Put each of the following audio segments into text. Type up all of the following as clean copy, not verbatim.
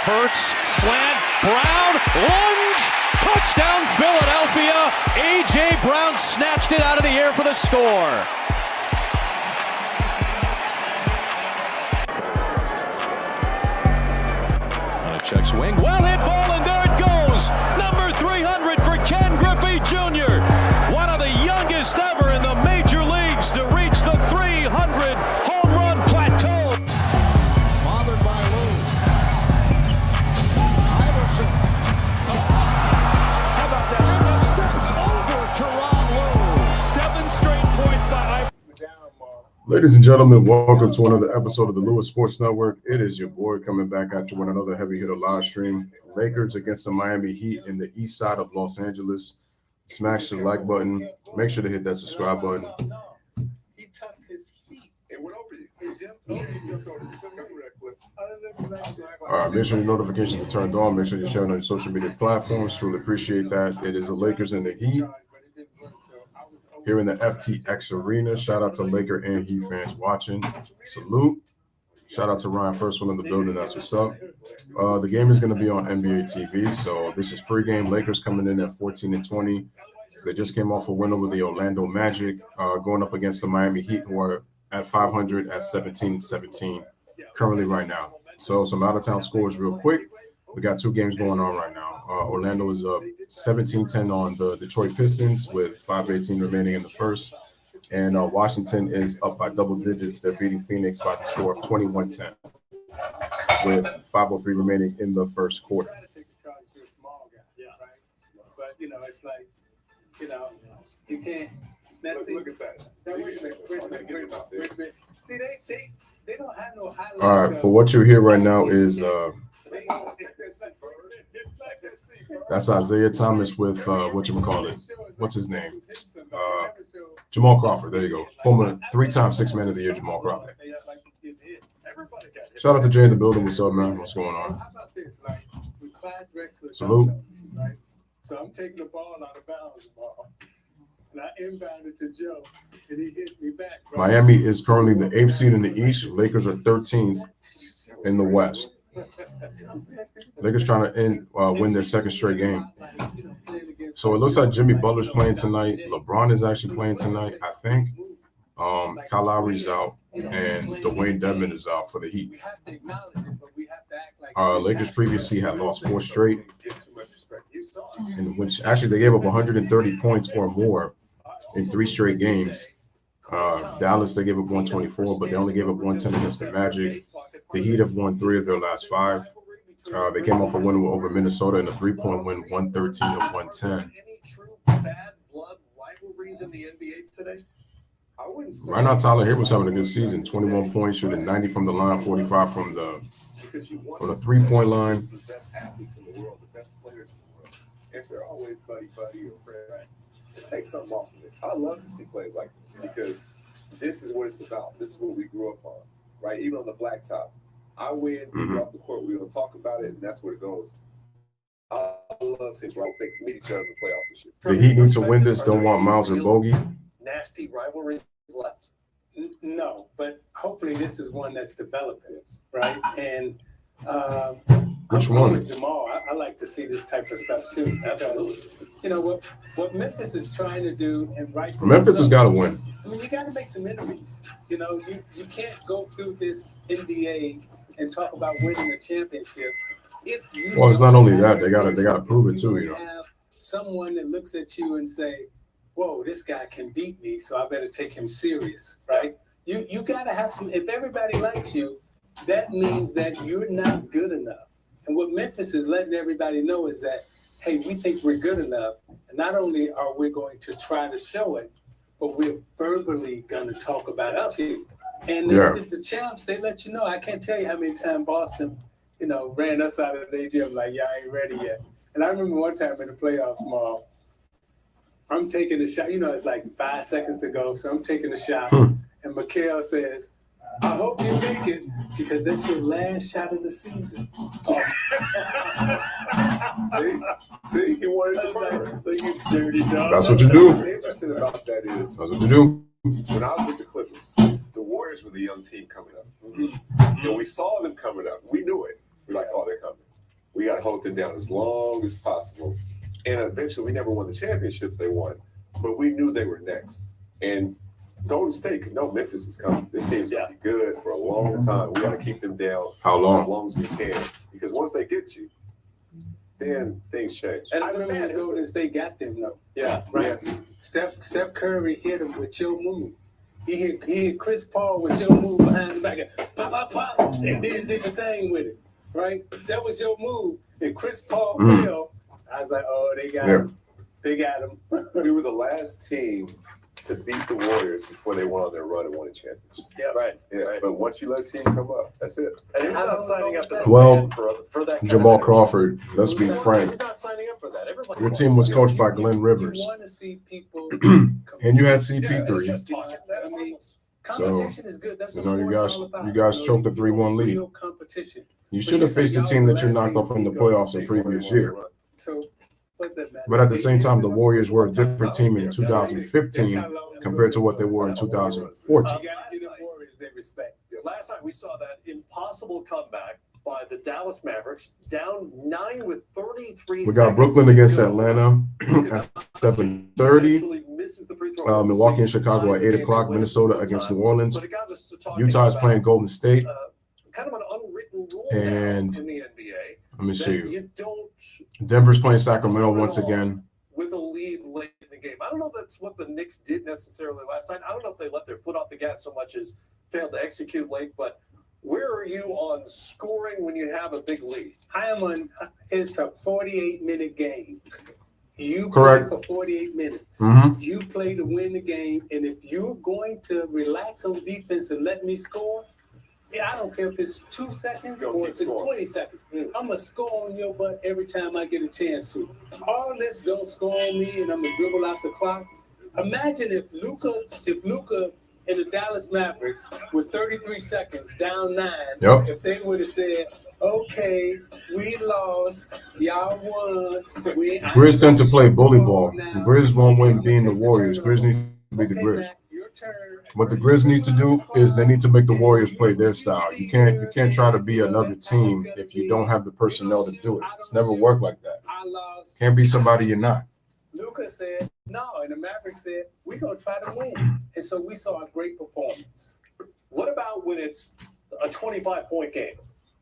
Hurts, slant, Brown, lunge, touchdown Philadelphia. A.J. Brown snatched it out of the air for the score. Check swing, well hit ball, and there it goes. Number 300 for Ken Griffey Jr., one of the youngest ever in the major leagues to reach the 300 home run plateau. Bothered by Lou. Iverson. How about that? Steps over to Ron Lou. 7 straight points by Iverson. Ladies and gentlemen, welcome to another episode of the Louis Sports Network. It is your boy coming back at you with another heavy hitter live stream. Lakers against the Miami Heat in the east side of Los Angeles. Smash the like button. Make sure to hit that subscribe button. He tucked his feet and went over you. He jumped over you. All right, make sure your notifications are turned on. Make sure you're sharing on your social media platforms. Truly appreciate that. It is the Lakers and the Heat here in the FTX Arena. Shout out to Laker and Heat fans watching. Salute. Shout out to Ryan Firstwell in the building. That's what's up. The game is going to be on NBA TV. So this is pregame. Lakers coming in at 14-20. They just came off a win over the Orlando Magic, going up against the Miami Heat, who are at 500 at 17-17 currently right now. So some out-of-town scores real quick. We got 2 games going on right now. Orlando is up 17-10 on the Detroit Pistons with 5:18 remaining in the first. And Washington is up by double digits. They're beating Phoenix by the score of 21-10 with 5:03 remaining in the first quarter. But, it's like, you can't. Look at that. See, they don't have no highlights. All right, for what you hear right now is that's Isaiah Thomas with what's his name? Jamal Crawford. There you go. Former 3-time 6 Man of the Year, Jamal Crawford. Shout out to Jay in the building. What's up, man? What's going on? Salute. So I'm taking the ball out of bounds, and I inbounded to Joe, and he hit me back. Bro. Miami is currently the 8th seed in the East. Lakers are 13th in the West. Lakers trying to win their second straight game. So it looks like Jimmy Butler's playing tonight. LeBron is actually playing tonight, I think. Kyle Lowry's out, and Dwayne Dedmon is out for the Heat. Lakers previously had lost 4 straight, in which actually they gave up 130 points or more in 3 straight games. Dallas, they gave up 124, but they only gave up 110 against the Magic. The Heat have won 3 of their last 5. They came off a win over Minnesota in a 3-point win, 113-110. Any true bad blood rivalries in the NBA today? I wouldn't say. Right now, Tyler Hill was having a good season. 21 points, shooting 90 from the line, 45 from the 3-point line. The best athletes in the world, the best players in the world. If they're always buddy or friend, it takes something off of it. I love to see plays like this because this is what it's about. This is what we grew up on, right? Even on the blacktop. I win, we get off the court, we're going to talk about it, and that's where it goes. I love seeing I think we meet each other in the playoffs this year. The Heat need to win this. Don't want Miles or Bogey. Nasty rivalries left? No, but hopefully this is one that's developing, right? And which one? With Jamal, I like to see this type of stuff too. Absolutely. What Memphis is trying to do, and Memphis has got to win. I mean, you got to make some enemies. You can't go through this NBA and talk about winning a championship well, it's not only that, they gotta prove it too. Have someone that looks at you and say, whoa, this guy can beat me, so I better take him serious, right? You got to have some. If everybody likes you, that means that you're not good enough. And what Memphis is letting everybody know is that, hey, we think we're good enough. And not only are we going to try to show it, but we're verbally going to talk about it too. And the champs, they let you know. I can't tell you how many times Boston, ran us out of the gym like, I ain't ready yet. And I remember one time in the playoffs, Maul, I'm taking a shot. It's like 5 seconds to go. So I'm taking a shot. And Mikhail says, I hope you make it because that's your last shot of the season. See, you wanted to burn. You dirty dog. That's what you do. What's interesting about that is that's what you do. When I was with the Clippers, the Warriors were the young team coming up. We saw them coming up. We knew it. We're like, oh, they're coming. We got to hold them down as long as possible. And eventually, we never won the championships they won, but we knew they were next. And Golden State could know Memphis is coming. This team's going to be good for a long time. We got to keep them down How long? as long as we can. Because once they get you, then things change. And I remember when Golden State got them, though. Yeah. Right. Yeah. Steph Curry hit him with your move. He hit Chris Paul with your move behind the back. Pop, pop, pop. And then did the thing with it. Right? That was your move. And Chris Paul fell. I was like, oh, they got him. They got him. We were the last team to beat the Warriors before they went on their run and won a championship. Yeah, right. Yeah, right. But once you let a team come up, that's it. And he's not signing up as a Well, fan for that. Jamal Crawford, let's be frank. He's not signing up for that. Everybody Your team was coached by Glenn Rivers. You want to see people And you had Yeah, CP3. it's just talking. That's I mean, harmless. competition is good. That's what you sports guys- all about. you guys choked the 3-1 lead. Real competition. You should have faced the team that you knocked off in the playoffs the previous year. So what that matter? But at the same time, the Warriors were a different team in 2015 compared to what they were in 2014. You got to give the Warriors their respect. Last night we saw that impossible comeback by the Dallas Mavericks, down 9 with 33 We got Brooklyn against Atlanta at 7:30. Misses the free throw. Milwaukee and Chicago at 8 o'clock. Minnesota against New Orleans. But it got us to talking Utah is about, playing Golden State. kind of an unwritten rule And- now in the NBA. Let me that see. You don't Denver's playing Sacramento once again. with a lead late in the game. I don't know if that's what the Knicks did necessarily last night. I don't know if they let their foot off the gas so much as failed to execute late, but where are you on scoring when you have a big lead? I am on. It's a 48-minute game. You Correct. play for 48 minutes. Mhm. You play to win the game, and if you're going to relax on defense and let me score, I don't care if it's 2 seconds Go or keep if it's scoring. 20 seconds. I'm gonna score on your butt every time I get a chance to. All this don't score on me, and I'm gonna dribble out the clock. Imagine if Luka and the Dallas Mavericks with 33 seconds down 9, Yep. if they would have said, okay, we lost, y'all won. Grizz tend to play bully ball. Grizz won't win being the Warriors. Grizz needs to be the Grizz. Mac, your turn. What the Grizz needs to do is they need to make the Warriors play their style. You can't try to be another team if you don't have the personnel to do it. It's never worked like that. I lost. Can't be somebody you're not. Luka said, no, and the Mavericks said, we're going to try to win. And so we saw a great performance. What about when it's a 25-point game?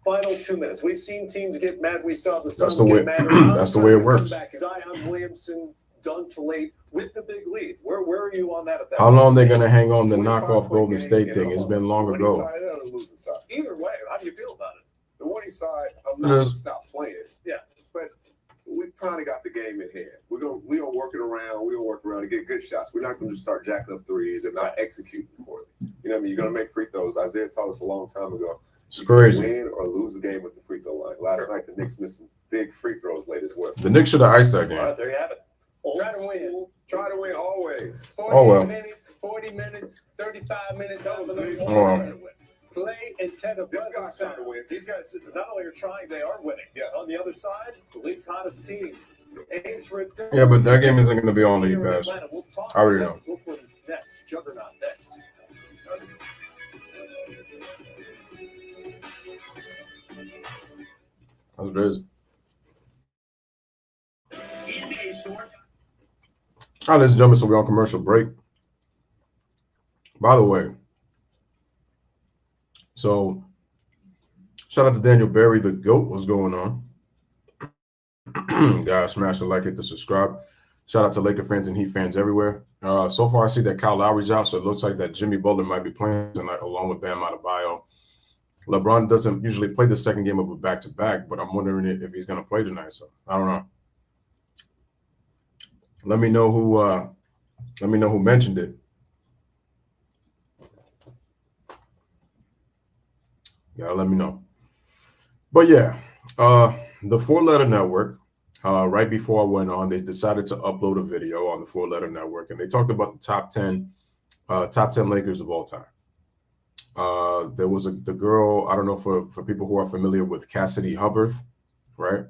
Final 2 minutes. We've seen teams get mad. We saw the Suns the way- get mad. that's the way it works. Zion Williamson dunked late with the big lead. Where are you on that at that How point? long they gonna hang on the knockoff 25-point Golden game, State you thing? know, It's been long winning ago. side and the losing side. Either way, how do you feel about it? The winning side, I'm not gonna Yes. stop playing. Yeah. But we probably got the game in hand. We're gonna work it around. We're gonna work around and get good shots. We're not gonna just start jacking up threes and not executing poorly. You know what I mean? You're gonna make free throws. Isaiah told us a long time ago. It's you can crazy. Win or lose the game with the free throw line. Last night the Knicks missed some big free throws late as well. The Knicks should have iced that All game. right, there you have it. Try to win. Try to win always. 40 Oh, well. minutes, 40 minutes, 35 minutes. That was it. Oh, well. Play and tell the This buzzer guy's trying to sound. win. These guys not only are trying, they are winning. Yes. On the other side, the league's hottest team aims for it. Yeah, but that game isn't gonna be on League Pass. We'll talk I already about know. Brooklyn next, Juggernaut next. That's crazy. All right, ladies and gentlemen, so we're on commercial break. By the way, so shout out to Daniel Berry, the GOAT. What's going on? Guys, smash the like, hit the subscribe. Shout out to Laker fans and Heat fans everywhere. So far, I see that Kyle Lowry's out, so it looks like that Jimmy Butler might be playing tonight along with Bam Adebayo. LeBron doesn't usually play the second game of a back-to-back, but I'm wondering if he's going to play tonight. So I don't know. Let me know who mentioned it. Yeah, let me know. But yeah, the 4-Letter Network, right before I went on, they decided to upload a video on the 4-Letter Network, and they talked about the top 10 Lakers of all time. There was the girl, I don't know for people who are familiar with Cassidy Hubbard, right?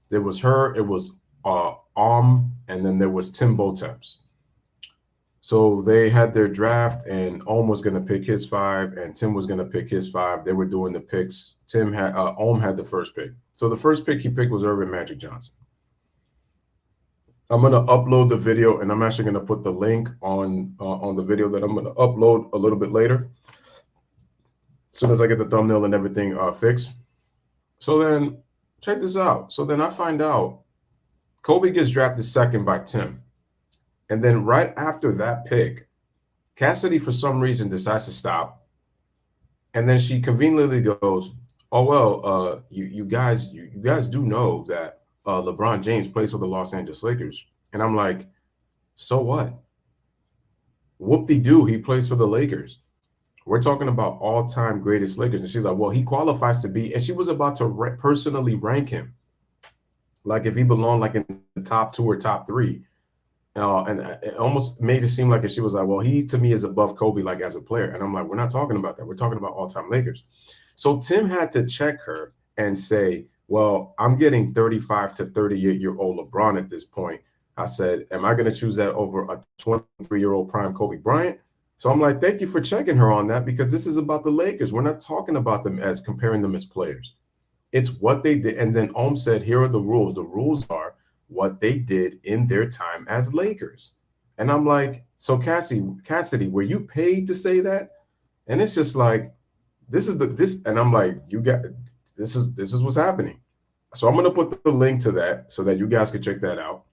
There was her, it was and then there was Tim Bontemps. So they had their draft, and Ohm was going to pick his 5, and Tim was going to pick his 5. They were doing the picks. Ohm had the first pick. So the first pick he picked was Irvin Magic Johnson. I'm going to upload the video, and I'm actually going to put the link on the video that I'm going to upload a little bit later, as soon as I get the thumbnail and everything fixed. So then check this out. So then I find out Kobe gets drafted second by Tim. And then right after that pick, Cassidy, for some reason, decides to stop. And then she conveniently goes, oh, well, you guys do know that LeBron James plays for the Los Angeles Lakers. And I'm like, so what? Whoop-de-doo, he plays for the Lakers. We're talking about all-time greatest Lakers. And she's like, well, he qualifies to be. And she was about to personally rank him, like if he belonged like in the top 2 or top 3. And it almost made it seem like she was like, well, he to me is above Kobe, like as a player. And I'm like, we're not talking about that. We're talking about all-time Lakers. So Tim had to check her and say, well, I'm getting 35 to 38-year-old LeBron at this point. I said, am I going to choose that over a 23-year-old prime Kobe Bryant? So I'm like, thank you for checking her on that, because this is about the Lakers. We're not talking about them as comparing them as players. It's what they did. And then Ohm said, here are the rules. The rules are what they did in their time as Lakers. And I'm like, so Cassidy, were you paid to say that? And it's just like, and I'm like, this is what's happening. So I'm going to put the link to that so that you guys can check that out.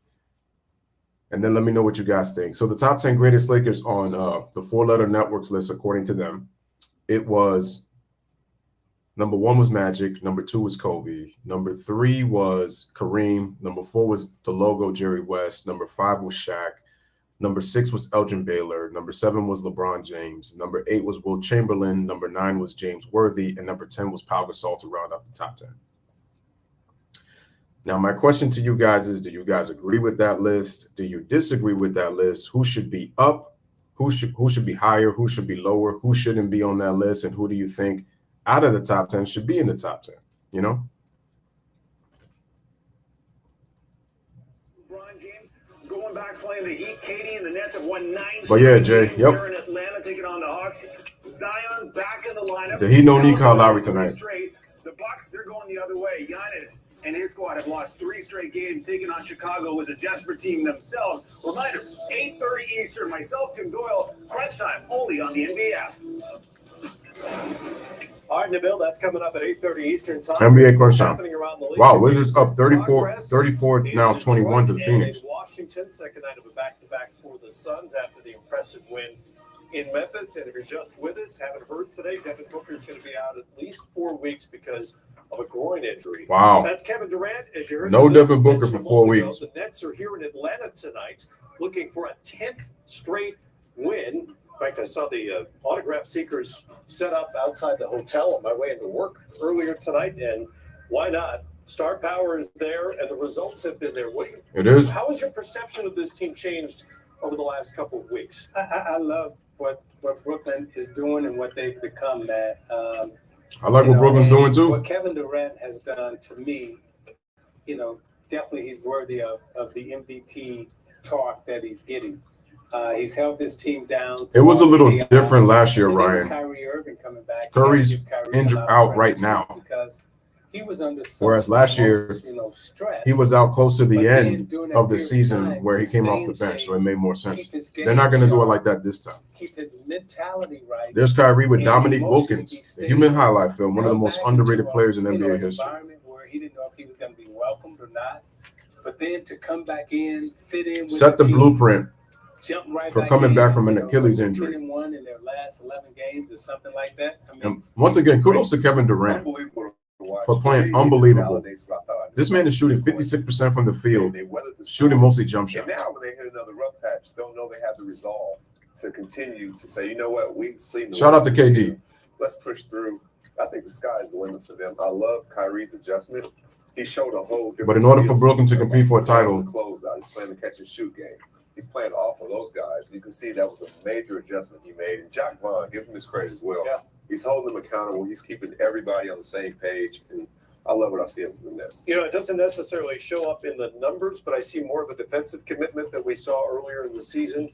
And then let me know what you guys think. So the top 10 greatest Lakers on the 4-letter networks list, according to them, it was number 1 was Magic. Number 2 was Kobe. Number 3 was Kareem. Number 4 was the logo Jerry West. Number 5 was Shaq. Number 6 was Elgin Baylor. Number 7 was LeBron James. Number 8 was Will Chamberlain. Number 9 was James Worthy. And number 10 was Pau Gasol to round out the top 10. Now, my question to you guys is, do you guys agree with that list? Do you disagree with that list? Who should be up? Who should be higher? Who should be lower? Who shouldn't be on that list? And who do you think out of the top 10 should be in the top 10, you know? LeBron James going back playing the Heat. Katie and the Nets have won 9 But yeah, Jay, games. yep. They're in Atlanta taking on the Hawks. Zion back in the lineup. The Heat don't need Kyle Lowry tonight. Straight. The Bucks, they're going the other way. Giannis and his squad have lost 3 straight games, taking on Chicago, was a desperate team themselves. Reminder, 8:30 Eastern. Myself, Tim Doyle, Crunch Time, only on the NBA app. All right, Nabil, that's coming up at 8:30 Eastern time. NBA Crunch Time. Wow, Wizards Wizards up 34 now 21 to the Phoenix. Washington, second night of a back-to-back for the Suns after the impressive win in Memphis. And if you're just with us, haven't heard today, Devin Booker is going to be out at least 4 weeks because of a groin injury. Wow. That's Kevin Durant, as you heard. No Devin Booker for 4 weeks. The Nets are here in Atlanta tonight looking for a 10th straight win. In fact, I saw the autograph seekers set up outside the hotel on my way into work earlier tonight, and why not? Star power is there, and the results have been there. It is. How has your perception of this team changed over the last couple of weeks? I love what Brooklyn is doing and what they've become, man. I like what Brooklyn's doing too. What Kevin Durant has done to me, definitely he's worthy of the MVP talk that he's getting. He's held this team down. It was a little different last year, Ryan. Kyrie Irving coming back. Curry's injured out right now. Because he was under whereas last year, stress. he was out close to the end of the season where he came off the bench, so it made more sense. They're not going to do it like that this time. Keep his mentality right. There's Kyrie with Dominique Wilkins, the human highlight film, one of the most underrated players in NBA history. Environment where he didn't know if he was going to be welcomed or not, but then to come back in, fit in, with set the blueprint right for coming back from an Achilles injury. 10-1 in their last 11 games or something like that. I mean, And once again, kudos to Kevin Durant for playing unbelievable. This man is shooting 56% from the field, shooting mostly jump shots. And now when they hit another rough patch, they'll know they have the resolve to continue to say, you know what, we've seen the Shout out to worst of this KD. season. Let's push through. I think the sky is the limit for them. I love Kyrie's adjustment. He showed a whole different. But in order for skill Brooklyn to set. compete for a He's playing title, the closeout. He's playing the catch and shoot game. He's playing off of those guys. You can see that was a major adjustment he made. And Jack Vaughn, give him his credit as well. Yeah. He's holding them accountable. He's keeping everybody on the same page. And I love what I see him from the Nets. You know, it doesn't necessarily show up in the numbers, but I see more of a defensive commitment that we saw earlier in the season.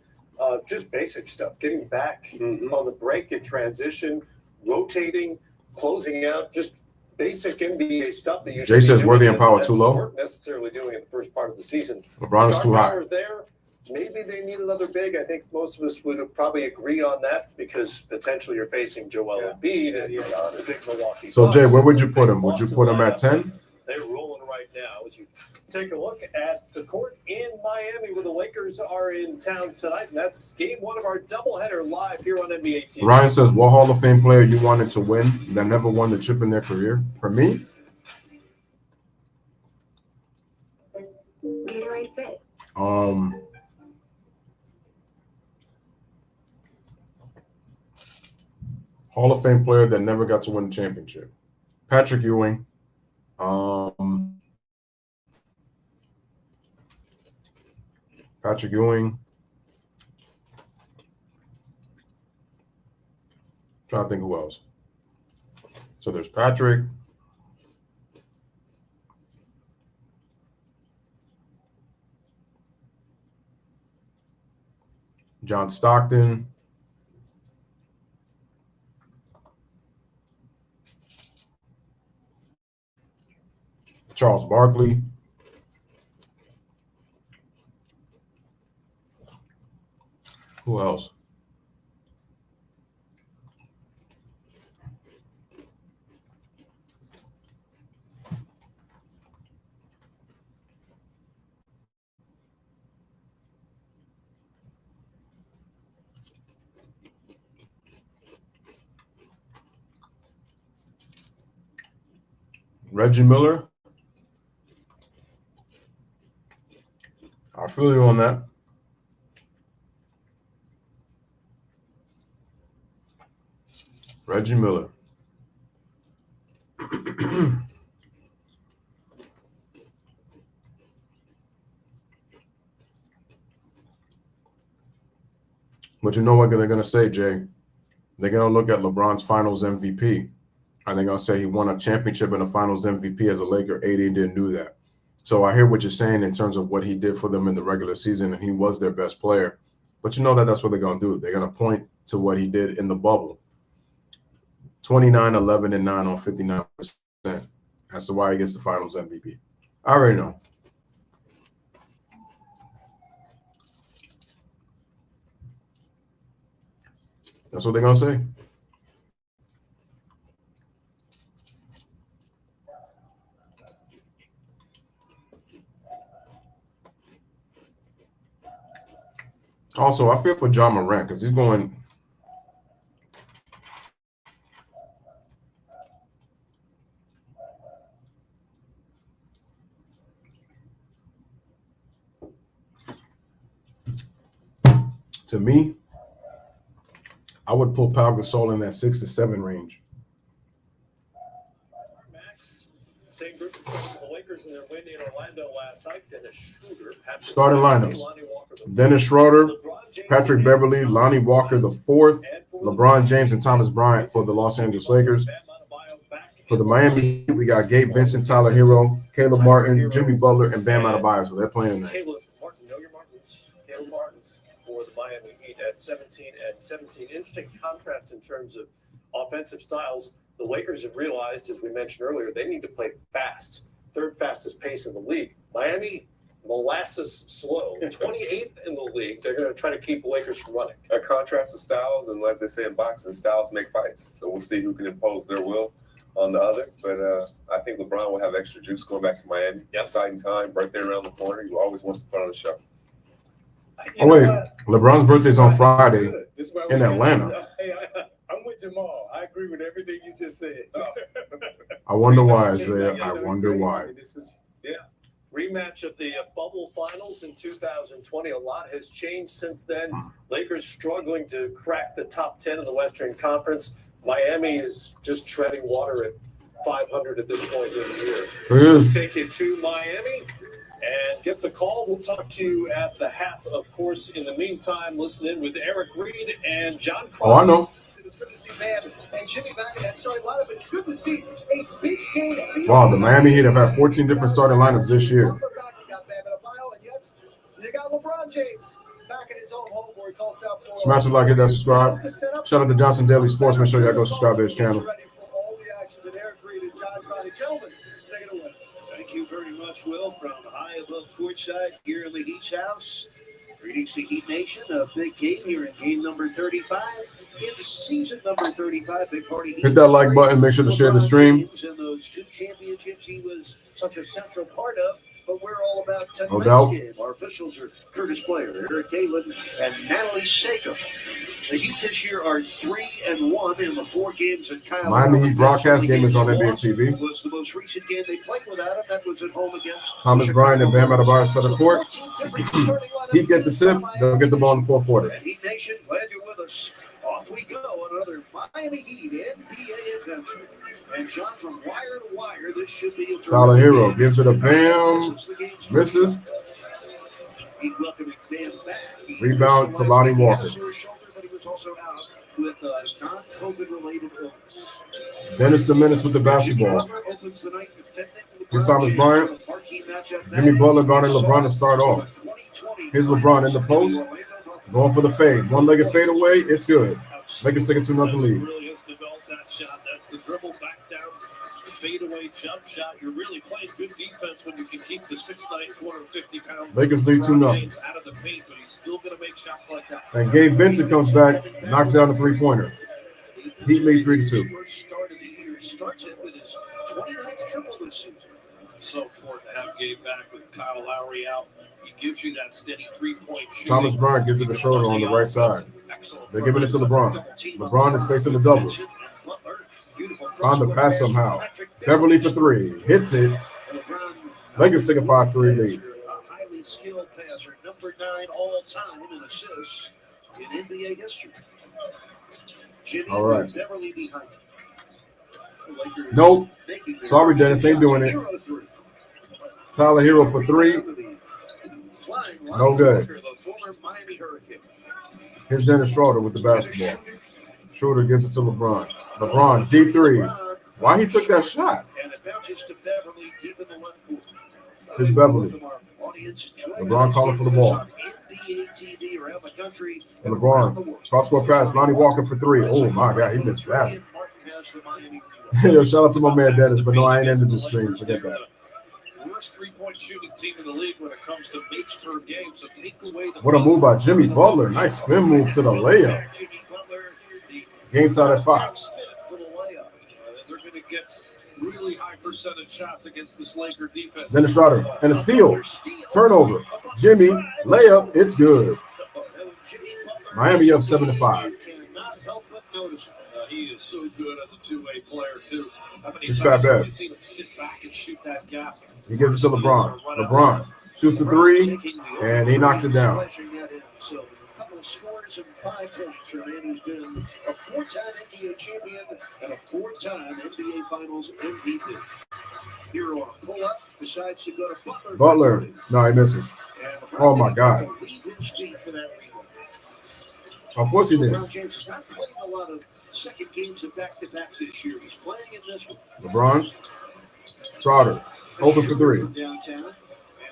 just basic stuff, getting back on the break in transition, rotating, closing out, just basic NBA stuff that you should Jay be says doing Worthy and that the Power Nets too low. weren't necessarily doing in the first part of the season. LeBron is Star too high. power's there. Maybe they need another big. I think most of us would have probably agreed on that because potentially you're facing Joel Embiid and the big Milwaukee So, Bucks. Jay, where would you put him? Would you put him at 10? They're rolling right now as you take a look at the court in Miami where the Lakers are in town tonight. And that's game one of our doubleheader live here on NBA TV. Ryan says, what Hall of Fame player you wanted to win that never won the chip in their career? For me, Gatorade Fit. Hall of Fame player that never got to win the championship. Patrick Ewing. Patrick Ewing. Trying to think who else. So there's Patrick. John Stockton. Charles Barkley. Who else? Reggie Miller. I feel you on that. Reggie Miller. But you know what they're going to say, Jay? They're going to look at LeBron's finals MVP, and they're going to say he won a championship and a finals MVP as a Laker. AD didn't do that. So I hear what you're saying in terms of what he did for them in the regular season, and he was their best player. But you know that's what they're going to do. They're going to point to what he did in the bubble. 29, 11, and 9 on 59%. As to why he gets the finals MVP. I already know. That's what they're going to say. Also, I feel for John Morant because he's going. To me, I would pull Pau Gasol in that 6 to 7 range. Max, same group of friends of the Lakers in their win in Orlando last night. Dennis Schroeder, Starting lineups: Dennis Schroeder, Patrick Beverly, Lonnie Walker the fourth, LeBron James, and Thomas Bryant for the Los Angeles Lakers. For the Miami Heat, we got Gabe Vincent, Tyler Hero, Caleb Martin, Jimmy Butler, and Bam Adebayo. So they're playing tonight. Caleb Martin, know your Martins. Caleb Martins for the Miami Heat at 17 and 17. Interesting contrast in terms of offensive styles. The Lakers have realized, as we mentioned earlier, they need to play fast. Third fastest pace in the league. Miami, molasses slow. 28th in the league. They're going to try to keep the Lakers from running. A contrast of styles, and as they say in boxing, styles make fights. So we'll see who can impose their will on the other. But I think LeBron will have extra juice going back to Miami. Yep. Exciting time, birthday around the corner. He always wants to put on a show. Oh, wait. LeBron's birthday's on Friday in Atlanta. Hey, I'm with Jamal. I agree with everything you just said. I wonder why, Isaiah. I wonder why. This is, Rematch of the bubble finals in 2020. A lot has changed since then. Lakers struggling to crack the top 10 in the Western Conference. Miami is just treading water at 500 at this point in the year. Let's take you to Miami and get the call. We'll talk to you at the half, of course. In the meantime, listen in with Eric Reed and John Crawford. Oh, I know. It's good to see Bam and Jimmy back in that starting lineup, but it's good to see a big game. Wow, the Miami Heat have had 14 different starting lineups this year. You got Bam Adebayo, and yes, you got LeBron James back back in his own home where he called South Florida. Smash the like, hit that subscribe. Shout out to Johnson Daily Sports. Make sure y'all go subscribe to his channel. Ready for all the action that Eric Reed and John Crotty. Gentlemen, take it away. Thank you very much, Will, from high above courtside here in the Heat's house. Greetings to Heat Nation. A big game here in game number 35. In season number 35, big party. Hit that like button. Make sure to share the stream. And those 2 championships he was such a central part of. But we're all about No tonight's doubt. game. Our officials are Curtis Blair, Eric Galen, and Natalie Sago. The Heat this year are 3-1 in the 4 games that Kyle Miami Lowry Heat broadcast missed. game is on NBA TV. Was the most recent game they played without him. That was at home against Thomas Bryant and Bam Adebayo center court. Heat get the tip. They'll get the ball in the fourth quarter. And Heat Nation, glad you're with us. Off we go on another Miami Heat NBA adventure. And John, from wire to wire, this should be a Tyler Hero gives it a Bam. Misses. Heat welcoming Bam back. Rebound to Lonnie Walker. But he was also out with non-COVID related illness. Dennis the Menace with the basketball. Jimmy Butler opens the night defending Here's Thomas Bryant. marquee matchup Jimmy Butler guarding LeBron to start off. Here's LeBron in the post. Going for the fade. One-legged fade away. It's good. Lakers take a 2-0 lead. Really has developed that shot. That's the dribble back down, fadeaway jump shot. You're really playing good defense when you can keep the 6'9", 250-pound Lakers lead 2-0. out of the paint, but he's still going to make shots like that. And Gabe Vincent comes back and knocks down the three-pointer. Heat lead 3-2. First start of the year starts it with his 29th triple this season. So important to have Gabe back with Kyle Lowry out. He gives you that steady three-point shooting. Thomas Bryant gives it a shoulder on the right side. They're giving it to LeBron. LeBron is facing the double. Find the pass somehow. Beverly for 3. Hits it. Lakers take a 5-3 lead. A highly skilled passer, number 9 all time in assists in NBA history. Jimmy All right. with Beverly behind him. The Lakers Nope. making their Sorry, Dennis, ain't doing it. 0-3. Tyler Hero for 3. Flying No good. Walker, the former Miami Hurricane. Here's Dennis Schroeder with the basketball. Schroeder gives it to LeBron. LeBron, deep 3. Why he took that shot? And it bounces to Beverly deep in the left corner. Here's Beverly. LeBron calling for the ball. NBA TV around the country. And LeBron, cross-court pass. Lonnie Walker for 3. Oh, my God, he missed that. Yo, shout out to my man Dennis, but no, I ain't ended the stream. Forget that. Worst three-point shooting team in the league when it comes to makes per game. So take away the What a move by Jimmy Butler. Nice spin move to the layup. Game tied at 5. They're going to get really high percentage shots against this Laker defense. Dennis Schroeder and a steal. Turnover. Jimmy, layup. It's good. Miami up 7-5. He is so good as a two-way player, too. How many He's times got have bad. you seen him sit back and shoot that gap? He gives it to LeBron. LeBron shoots the 3, and he knocks it down. So, a couple of scores and 5 points. Man who's been a 4-time NBA champion and a 4-time NBA Finals MVP. Here on a pull-up, decides to go to Butler. Butler. No, he misses. Oh, my God. Leave his feet for that rebound. Of course he did. LeBron James is not playing a lot of second games of back-to-backs this year. He's playing in this one. LeBron. Schroeder. Open for 3. Downtown, and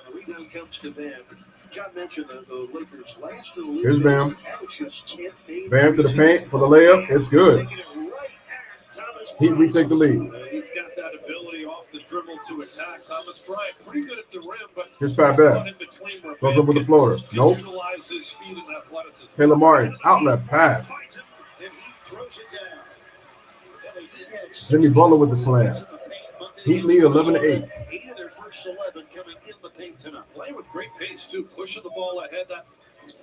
the rebound comes to Bam. John mentioned the Lakers last in the league. Here's Bam. Average just 10 days. Bam to the paint for the layup. It's good. Taking it right at Thomas Heat Bryant. retake the lead. He's got that ability off the dribble to attack. Thomas Bryant, pretty good at the rim, but Here's Pat Bev. in between where Goes Bam up with the can floater. Nope. utilize his speed and athleticism. Caleb Martin. Outlet pass. Fights him, and he throws it down. And the Heat had Jimmy Butler with the slam. in the paint Monday Heat lead 11-8. 8 of their first 11 coming in the paint tonight. Playing with great pace, too. Pushing the ball ahead. That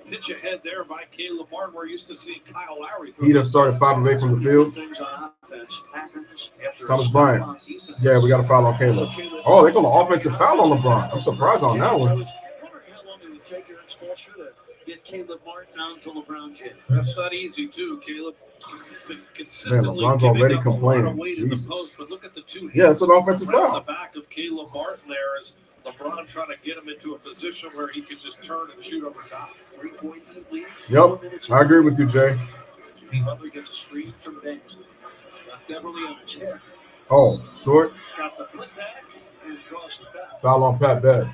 pitch ahead there by Caleb Martin. We're used to seeing Kyle Lowry throw. Heat have started 5 of 8 from the field. Things on offense happens after Thomas a Bryant. stop on defense. Yeah, we got a foul on Caleb. Oh, they're going to offensive foul on LeBron. I'm surprised on that I one. was wondering how long it would take your expulsion to get Caleb Martin on to LeBron James. That's not easy, too. Caleb been consistently LeBron's giving already up a lot of complaining. weight in the Jesus. post, but look at the 2 hits. Yeah, it's an offensive right on foul. the back of Caleb Martin there is LeBron trying to get him into a position where he can just turn and shoot over top. 3-point lead. Yep, I agree with you, Jay. Butler gets a screen from Bam. Got Beverly on his head. Oh, short. Got the putback and draws the foul. Foul on Pat Bev.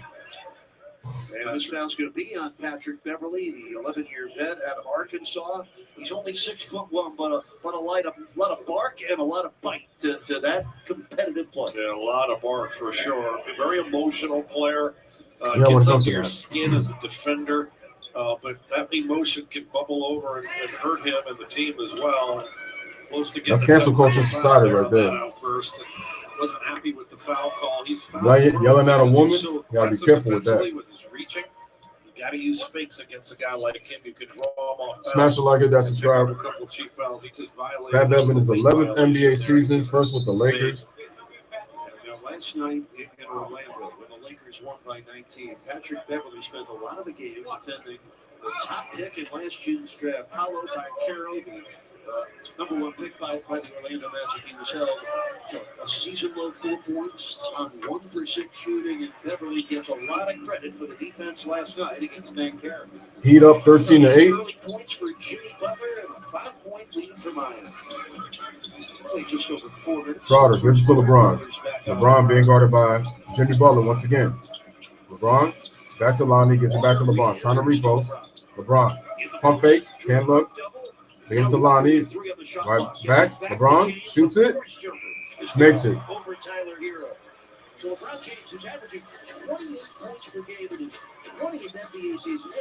And this foul's going to be on Patrick Beverly, the 11-year vet out of Arkansas. He's only 6'1", but a lot of bark and a lot of bite to that competitive play. Yeah, a lot of bark for sure. A very emotional player. Gets under your skin as a defender, but that emotion can bubble over and hurt him and the team as well. Close to That's cancel culture society right there. Outburst and wasn't happy with the foul call. He's yelling at a woman. You gotta be careful with that. With his reaching, you got to use fakes against a guy like him. You can draw him off. Smash a like, hit that, subscribe. A couple cheap fouls. He just violated. Pat Bevan is 11th NBA season, first with the Lakers. Now, last night in Orlando, when the Lakers won by 19, Patrick Beverly spent a lot of the game defending the top pick in last June's draft, followed by Carroll, the number 1 pick by the Orlando Magic. He was held to a season-low 4 points on 1 for 6 shooting, and Beverly gets a lot of credit for the defense last night against Van Carroll. Heat up 13-8. Early points for Jimmy Butler and a 5-point lead for Miami. Only just over 4 minutes. Crowder gives it to LeBron. LeBron being guarded by Jimmy Butler once again. LeBron back to Lonnie, gets it back to LeBron, trying to repost. LeBron pump fakes, can't look. They get it to Lonnie, right back. LeBron shoots it, makes it. Over Tyler Hero. So LeBron James is averaging 28 points per game in his 20th NBA season.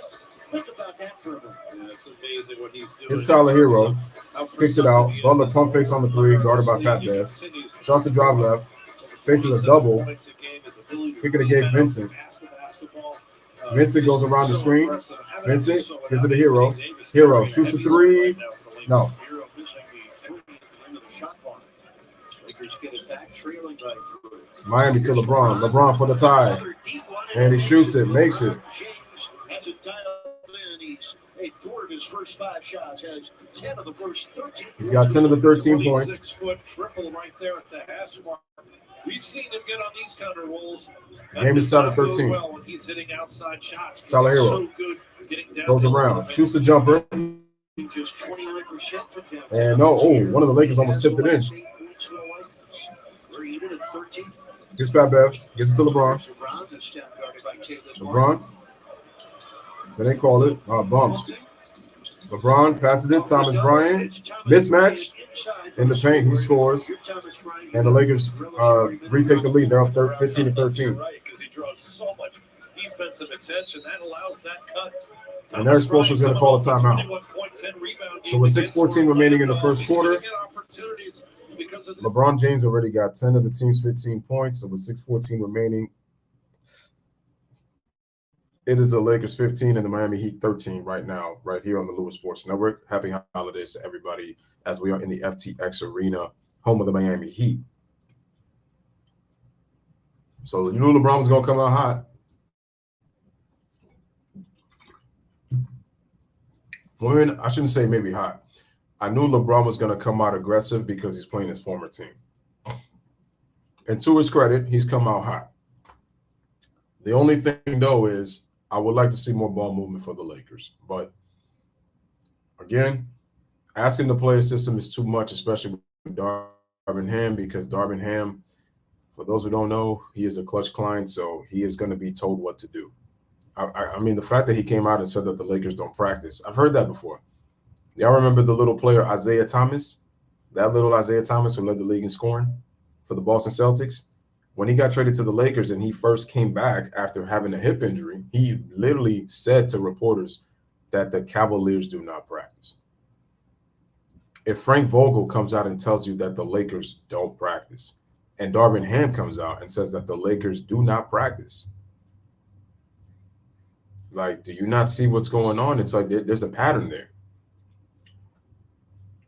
Think about that for a minute. Yeah, it's amazing what he's doing. Here's Tyler Hero. Kicks it out. Butler pump fakes on the 3, guarded by Pat Bev. Shots to drive left. Faces a double. Kick it to Gabe Vincent. Vincent goes around the screen. Vincent gives it to Hero. Hero shoots a 3. No. Miami to LeBron. LeBron for the tie. And he shoots it, makes it. His first 5 shots has 10 of the first 13. He's got 10 of the 13 points. 6-foot triple right there at the hash mark. We've seen him get on these kind of rolls. Game is tied at 13. Well when he's hitting outside shots. Tyler Hero so good goes around, shoots a jumper. Just 29% from downtown. And no, one of the Lakers almost tipped it in. Here's Pat Bev, gets it to LeBron. LeBron. They didn't call it. Bumps. LeBron passes it. Thomas Bryant. Mismatch in the paint. He scores. And the Lakers retake the lead. They're up 15-13. Right, because he draws so much defensive attention. That allows that cut. And Eric Spoelstra is going to call a timeout. So with 6:14 remaining in the first quarter, LeBron James already got 10 of the team's 15 points. So with 6:14 remaining, it is the Lakers 15 and the Miami Heat 13 right now, right here on the Louis Sports Network. Happy holidays to everybody as we are in the FTX Arena, home of the Miami Heat. So you knew LeBron was going to come out hot. Well, I shouldn't say maybe hot. I knew LeBron was going to come out aggressive because he's playing his former team. And to his credit, he's come out hot. The only thing, though, is I would like to see more ball movement for the Lakers. But, again, asking the player system is too much, especially with Darvin Ham, because Darvin Ham, for those who don't know, he is a clutch client, so he is going to be told what to do. I mean, the fact that he came out and said that the Lakers don't practice, I've heard that before. Y'all remember the little player Isaiah Thomas? That little Isaiah Thomas who led the league in scoring for the Boston Celtics? When he got traded to the Lakers and he first came back after having a hip injury, he literally said to reporters that the Cavaliers do not practice. If Frank Vogel comes out and tells you that the Lakers don't practice, and Darvin Ham comes out and says that the Lakers do not practice, like, do you not see what's going on? It's like there's a pattern there.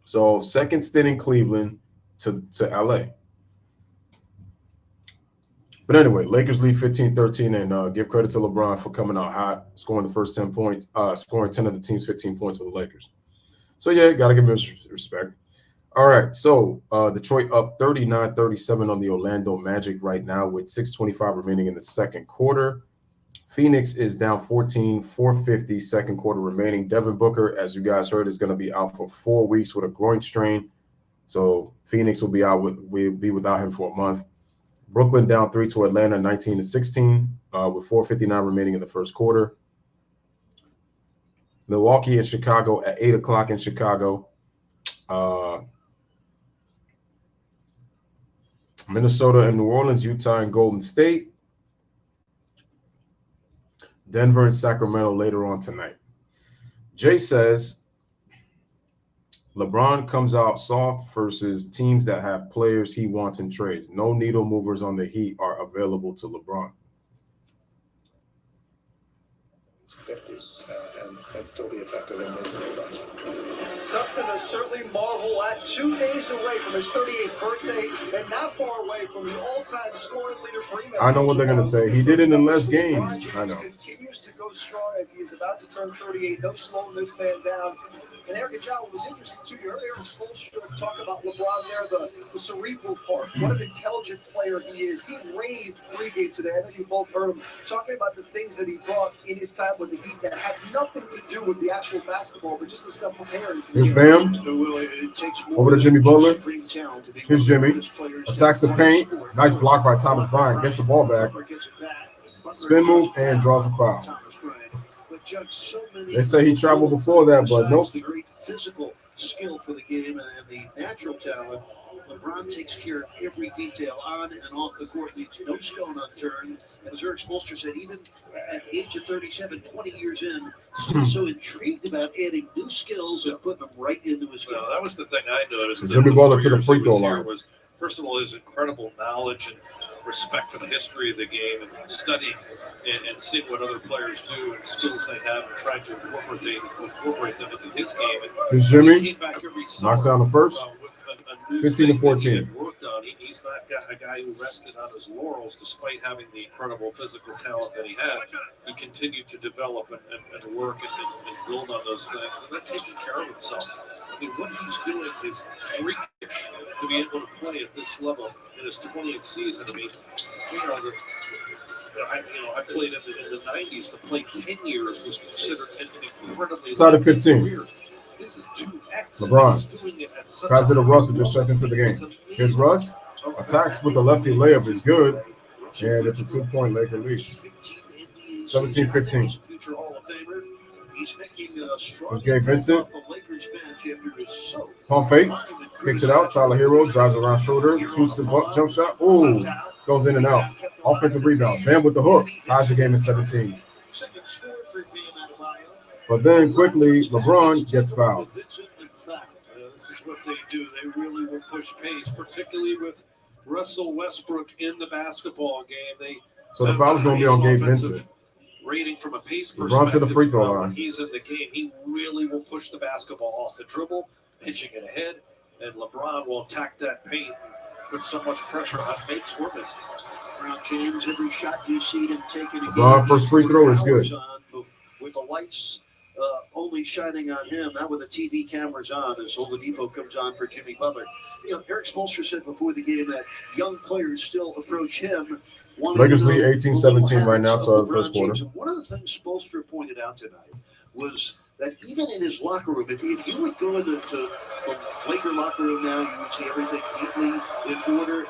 So second stint in Cleveland to LA. But anyway, Lakers lead 15-13 and give credit to LeBron for coming out hot, scoring the first 10 points, scoring 10 of the team's 15 points for the Lakers. So, yeah, got to give him respect. All right, so Detroit up 39-37 on the Orlando Magic right now with 6:25 remaining in the second quarter. Phoenix is down 14, 450 second quarter remaining. Devin Booker, as you guys heard, is going to be out for 4 weeks with a groin strain. So Phoenix will be without him for a month. Brooklyn down 3 to Atlanta, 19-16, with 4:59 remaining in the first quarter. Milwaukee and Chicago at 8 o'clock in Chicago. Minnesota and New Orleans, Utah and Golden State. Denver and Sacramento later on tonight. Jay says LeBron comes out soft versus teams that have players he wants in trades. No needle movers on the Heat are available to LeBron. 50 and still be effective in making Something to certainly marvel at. 2 days away from his 38th birthday and not far away from the all-time scoring leader. I know what they're going to say. He did it in less games. I know. Continues to go strong as he is about to turn 38. No slowing this man down. And Eric John, was interesting too. You heard Eric Spoelstra talk about LeBron there, the cerebral part. What an intelligent player he is. He raved pregame today. I know you both heard him talking about the things that he brought in his time with the Heat that had nothing to do with the actual basketball, but just the stuff prepared. Here's Bam. Over to Jimmy Butler. Here's Jimmy. Attacks the paint. Nice block by Thomas Bryant. Gets the ball back. Spin move and draws a foul. They say he traveled before that, but nope. Great physical skill for the game and the natural talent. LeBron takes care of every detail on and off the court, leaves no stone unturned. As Eric Spoelstra said, even at the age of 37, 20 years in, still so intrigued about adding new skills and putting them right into his game. Well, that was the thing I noticed. Jimmy Butler to the free throw line. First of all, his incredible knowledge and respect for the history of the game and studying and seeing what other players do and skills they have and trying to incorporate them into his game. Here's Jimmy. Knocks down the first. 15-14. Worked on. He's not a guy who rested on his laurels despite having the incredible physical talent that he had. He continued to develop and work and build on those things and then taking care of himself. I mean, what he's doing is freakish to be able to play at this level in his 20th season. I mean, I played in the 90s. To play 10 years was considered an incredibly Side of 15. career. This is 2X. LeBron. Pass it to Russ, who just checked into the game. Here's Russ. Attacks with the lefty layup is good. And it's a 2-point Laker lead. 17-15. Here's Gabe Vincent. Pump fake. Kicks it out. Tyler Hero drives around shoulder. Shoots the jump shot. Ooh. Goes in and out. Offensive rebound. Bam with the hook. Ties the game at 17. But then quickly, LeBron gets fouled. This is what they do. They really will push pace, particularly with Russell Westbrook in the basketball game. So the foul's going to be on Gabe Vincent. Rating from a pace LeBron perspective, to the free throw line. when he's in the game, he really will push the basketball off the dribble, pitching it ahead, and LeBron will attack that paint and put so much pressure on makes or misses. Brown James, every shot you see him taking a LeBron first free throw is good. With the lights only shining on him, not with the TV cameras on, as Oladipo comes on for Jimmy Butler. Eric Spoelstra said before the game that young players still approach him. Lakers lead 18-17 right now, so the first quarter. One of the things Spoelstra pointed out tonight was that even in his locker room, if you would go into the Laker locker room now, you would see everything neatly in order.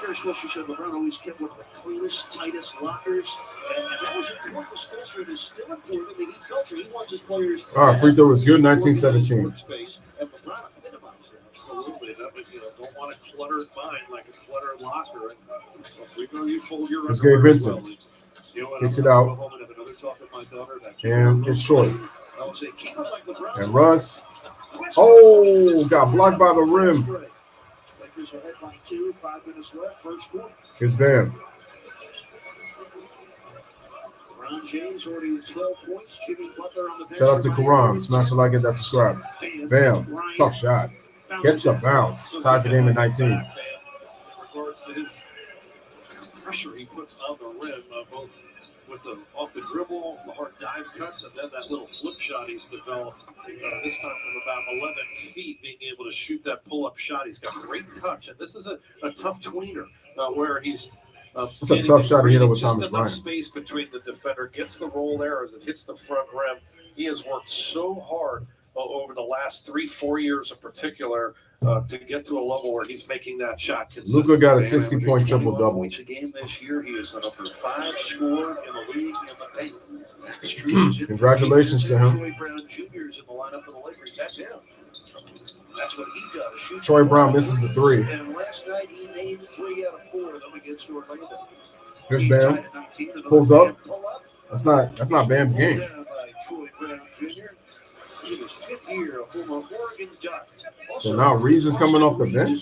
Eric Spoelstra said LeBron always kept one of the cleanest, tightest lockers. And that was important to Spoelstra. It is still important in the Heat culture. He wants his players. All right, free throw is good, 19-17. And LeBron minimized it. Absolutely. Don't want a cluttered mind like a cluttered locker. Let's get Vincent. Kicks it out. And it's short. And Russ. Oh, got blocked by the rim. Here's Bam. Shout out to Karan. Smash the like it, that's subscribe. Bam. Tough shot. Gets the bounce. Ties the game at 19. In regards to his pressure he puts on the rim, both with the off the dribble, the hard dive cuts, and then that little flip shot he's developed. This time from about 11 feet, being able to shoot that pull-up shot. He's got great touch, and this is a tough tweener where he's. It's a tough shot to hit over just Thomas enough Bryant. Space between the defender, gets the roll there as it hits the front rim. He has worked so hard over the last 3-4 years in particular to get to a level where he's making that shot Luka got a consistently. 60-point triple-double. Points a game this year. He is the number 5 scorer in the league in the paint. Max Strus is in for Congratulations to him. Troy Brown Jr. is in the lineup for the Lakers. That's him. That's what he does. Shoots Troy Brown misses the 3. And last night he made 3 out of 4 of them against Orlando. Here's Bam. Pulls up. That's not Bam's game. Down by Troy Brown Jr. In his 5th year, a former Oregon Duck. So now Reeves is coming off the bench.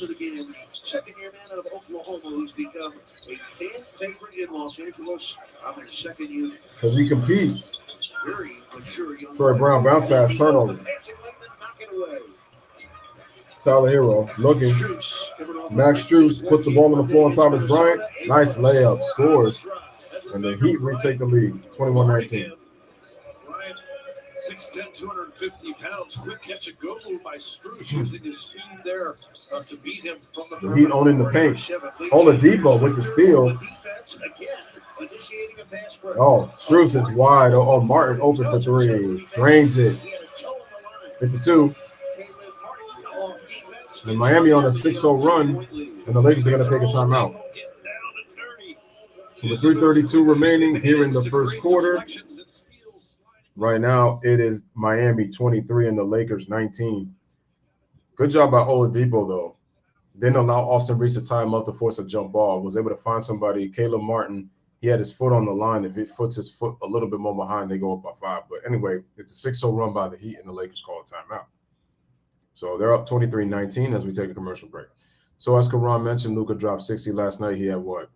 Second-year man out of Oklahoma, who's become a fan favorite in Los Angeles. I'm in second unit. Because he competes. Very mature young Troy Brown bounce pass, turnover. Passing lane, then knocking away. Tyler Hero looking. Max Strus puts the ball on the floor on Thomas Bryant. Nice layup, scores. And the Heat retake the lead, 21-19. Bryant, 6'10", 250 pounds. Quick catch and go move by Strus, using his speed there to beat him from the The Heat owning the paint. Oladipo with the steal. Oh, Strus is wide. Oh, Martin open for 3. Drains it. It's a 2. And Miami on a 6-0 run, and the Lakers are going to take a timeout. So with 3:32 remaining here in the first quarter, right now it is Miami 23 and the Lakers 19. Good job by Oladipo, though. Didn't allow Austin Reeves to tie him up to force a jump ball. Was able to find somebody. Caleb Martin, he had his foot on the line. If he puts his foot a little bit more behind, they go up by 5. But anyway, it's a 6-0 run by the Heat, and the Lakers call a timeout. So they're up 23-19 as we take a commercial break. So as Karan mentioned, Luka dropped 60 last night. He had what?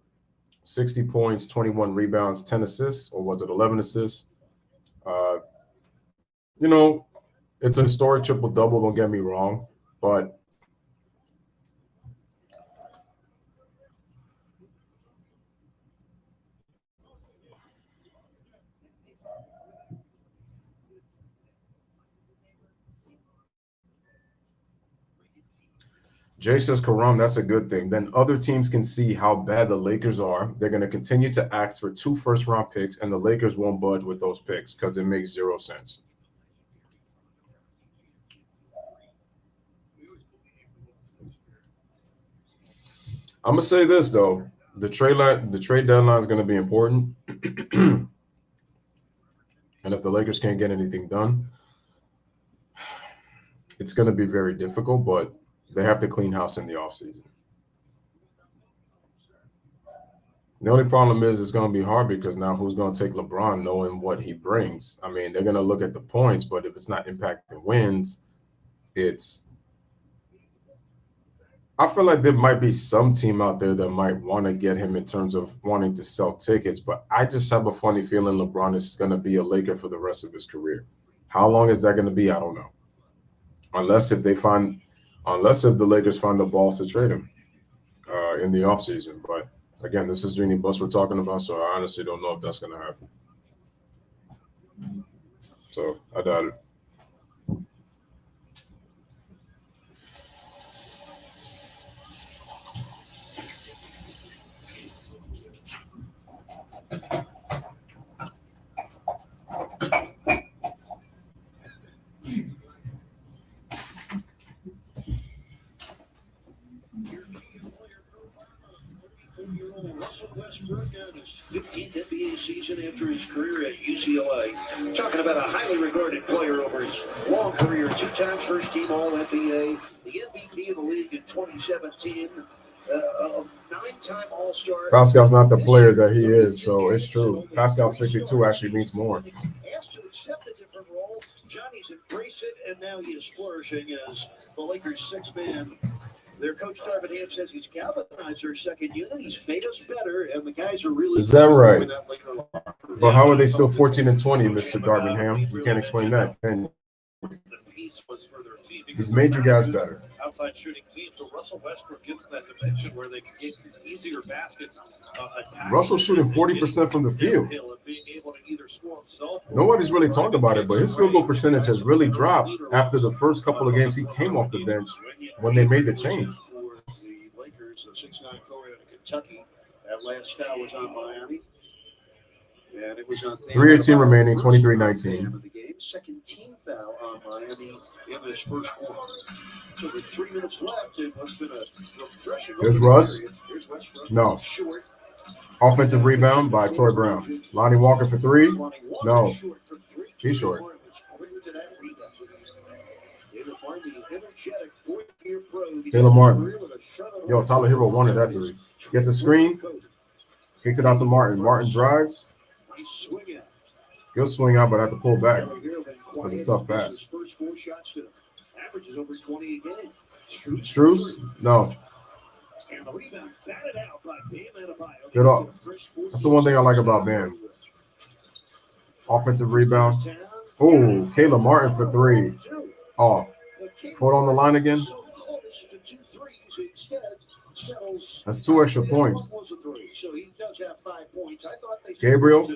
60 points, 21 rebounds, 10 assists, or was it 11 assists? It's a historic triple-double, don't get me wrong, but Jay says, Karam, that's a good thing. Then other teams can see how bad the Lakers are. They're going to continue to ask for 2 first-round picks, and the Lakers won't budge with those picks because it makes 0 sense. I'm going to say this, though. The trade deadline is going to be important. And if the Lakers can't get anything done, it's going to be very difficult, but they have to clean house in the offseason. The only problem is it's going to be hard because now who's going to take LeBron knowing what he brings? I mean, they're going to look at the points, but if it's not impacting wins, I feel like there might be some team out there that might want to get him in terms of wanting to sell tickets, but I just have a funny feeling LeBron is going to be a Laker for the rest of his career. How long is that going to be? I don't know. Unless if the Lakers find the balls to trade him in the offseason. But again, this is Jeannie Buss we're talking about, so I honestly don't know if that's going to happen. So I doubt it. Russell Westbrook on his 15th NBA season after his career at UCLA. Talking about a highly regarded player over his long career, 2 times first-team All-NBA, the MVP of the league in 2017, a 9-time All-Star. Pascal's not the player that he is, so it's true. Pascal's 52 actually means more. Asked to accept a different role, Johnny's embraced it, and now he is flourishing as the Lakers' 6th man. Their coach, Darvin Ham, says he's galvanized their second unit. He's made us better, and the guys are really. Is that right? But how are they still 14-20, Mr. Darvin Ham? You can't explain that. And he's made you guys better. Outside shooting team, so Russell Westbrook gets that dimension where they can get easier baskets. Russell's shooting 40% from the field. Nobody's really talked about it, but his field goal percentage has really dropped after the first couple of games he came off the bench when they made the change. For the Lakers, the 6'9" forward out of Kentucky. That last foul was on Miami. And it was on 3:18 remaining, 23-19. The game, second team foul on Miami in this first quarter. So with 3 minutes left, it must have been a refreshing. Here's Russ. Here's Westbrook. No. Short. Offensive rebound by Troy Brown. Lonnie Walker for three. No. He's short. Caleb Martin. Yo, Tyler Hero wanted that three. Gets a screen. Kicks it out to Martin. Martin drives. Good swing out, but have to pull back. That's a tough pass. Strus? No. Good off. That's the one thing I like about Bam. Offensive rebound. Oh, Caleb Martin for three. Oh, foot on the line again. That's 2 extra points. Gabriel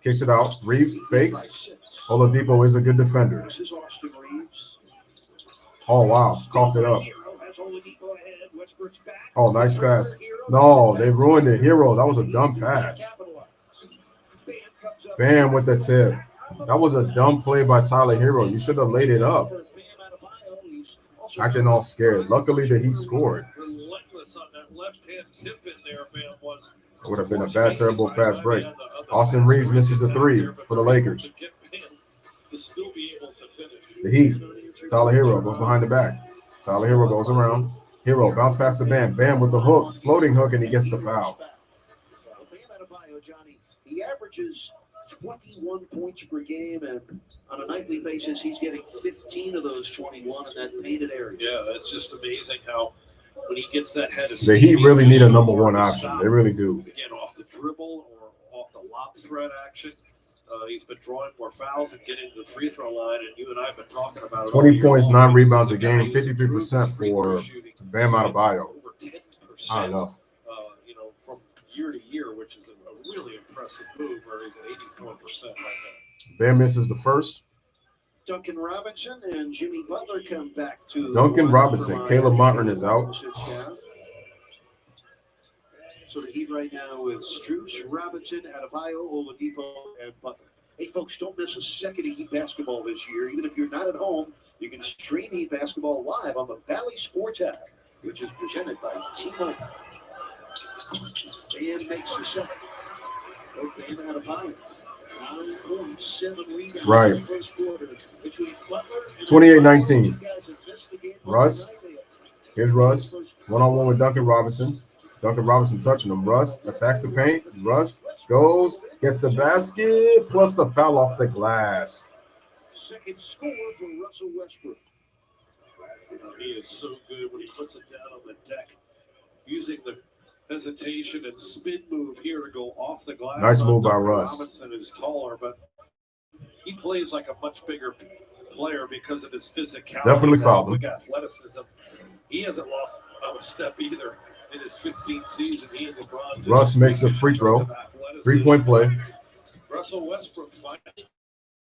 kicks it out. Reeves fakes. Oladipo is a good defender. Oh, wow. Coughed it up. Oh, nice pass. No, they ruined it. Hero, that was a dumb pass. Bam with the tip. That was a dumb play by Tyler Hero. You should have laid it up. Acting all scared. Luckily that he scored. It would have been a bad, terrible, fast break. Austin Reeves misses a three for the Lakers. The Heat. Tyler Hero goes behind the back. Tyler Hero goes around. Hero bounce past the Bam. Bam with the hook, floating hook, and he gets the foul. He averages 21 points per game, and on a nightly basis, he's getting 15 of those 21 in that painted area. Yeah, it's just amazing how when he gets that head of The Heat really need a number one option. They really do. Again, off the dribble or off the lob threat action. He's been drawing more fouls and getting to the free throw line, and you and I have been talking about it. 20 points, 9 rebounds a game, 53% for Bam Adebayo. Over 10%. Not enough. From year to year, which is a really impressive move, where he's at 84% right now. Bam misses the first. Duncan Robinson and Jimmy Butler come back to Duncan Robinson. Caleb Martin is out. So the Heat right now with Strus, Robinson, Adebayo, Oladipo, and Butler. Hey, folks, don't miss a second of Heat basketball this year. Even if you're not at home, you can stream Heat basketball live on the Valley Sports app, which is presented by T-Mobile. Bam makes the second. Bam Adebayo. 9.7 rebounds right. in the first quarter between Butler and 28-19. Russ. Here's Russ. One-on-one with Duncan Robinson. Duncan Robinson touching him. Russ attacks the paint. Russ goes, gets the basket, plus the foul off the glass. Second score for Russell Westbrook. He is so good when he puts it down on the deck, using the hesitation and spin move here to go off the glass. Nice move by Russ. Robinson is taller, but he plays like a much bigger player because of his physicality. Definitely fouled him. Quick athleticism. He hasn't lost a step either in his 15th season. He and LeBron. Russ makes a free throw. 3-point play. Russell Westbrook finding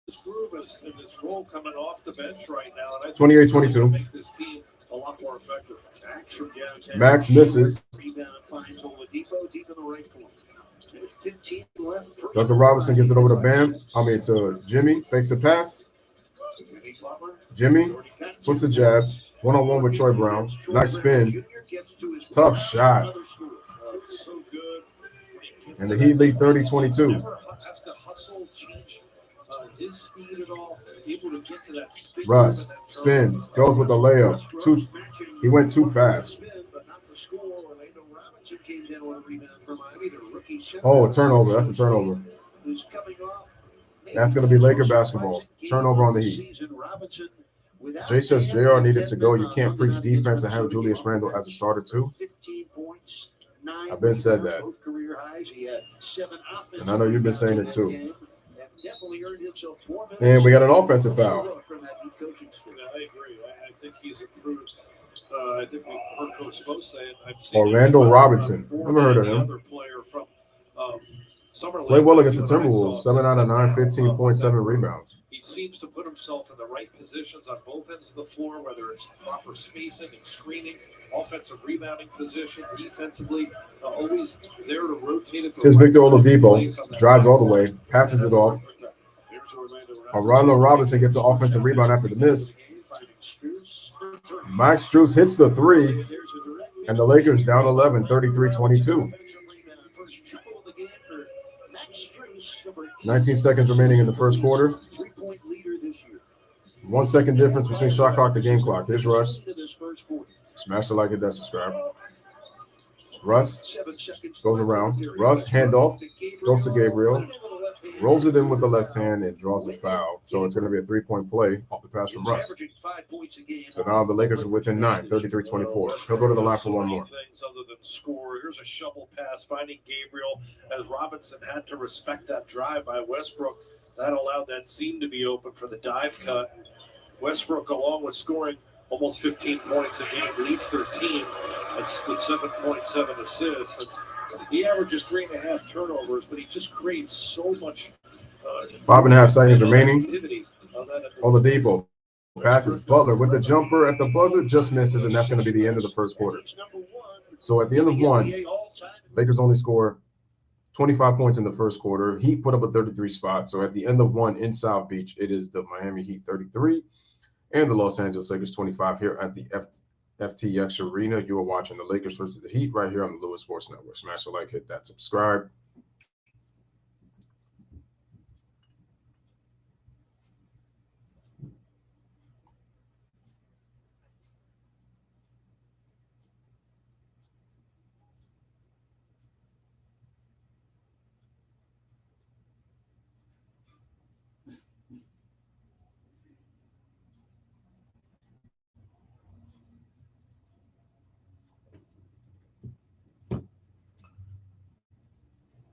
his groove in this role coming off the bench right now. And I think 28-22. make this team a lot more effective. Max from downtown. Max misses. Rebound finds Oladipo deep in the right corner. 15 left. Duncan Robinson gives it over to Jimmy. Fakes a pass. Jimmy puts the jab. One-on-one with Troy Brown. Nice spin. Tough shot. And the Heat lead 30-22. Has to hustle, change his speed at all. Able to get to that spin. Russ spins, goes with the layup. He went too fast. Oh, a turnover. That's a turnover. That's going to be Laker basketball. Turnover on the Heat. Jay says JR needed to go. You can't preach defense and have Julius Randle as a starter too. I've been said that. And I know you've been saying it too. And we got an offensive foul. Yeah, I agree. I think he's improved. I think we heard Coach Spo saying I've seen Orlando Robinson. Never heard of him. Other player from Played well against the Timberwolves. 7 out of 9, 15.7 rebounds. He seems to put himself in the right positions on both ends of the floor, whether it's proper spacing and screening, offensive rebounding position, defensively, always there to rotate it. Here's Victor Oladipo, drives all the way, passes it off. Ronald Robinson gets an offensive rebound after the miss. Max Strus hits the three, and the Lakers down 11, 33-22. 19 seconds remaining in the first quarter. 1 second difference between shot clock to game clock. Here's Russ. Smash the like, hit that, subscribe. Russ goes around. Russ, handoff, goes to Gabriel. Rolls it in with the left hand and draws a foul. So it's going to be a 3-point play off the pass from Russ. So now the Lakers are within 9, 33-24. He'll go to the line for one more. Things other than score. Here's a shovel pass finding Gabriel as Robinson had to respect that drive by Westbrook. That allowed that seam to be open for the dive cut. Westbrook, along with scoring almost 15 points a game, leads their team with 7.7 assists. And he averages 3.5 turnovers, but he just creates so much. 5.5 seconds remaining. Oladipo passes. Butler with the jumper at the buzzer, just misses, and that's going to be the end of the first quarter. So at the end of one, Lakers only score 25 points in the first quarter. Heat put up a 33 spot. So at the end of one in South Beach, it is the Miami Heat 33 and the Los Angeles Lakers 25 here at the FTX Arena. You are watching the Lakers versus the Heat right here on the Louis Sports Network. Smash the like, hit that subscribe.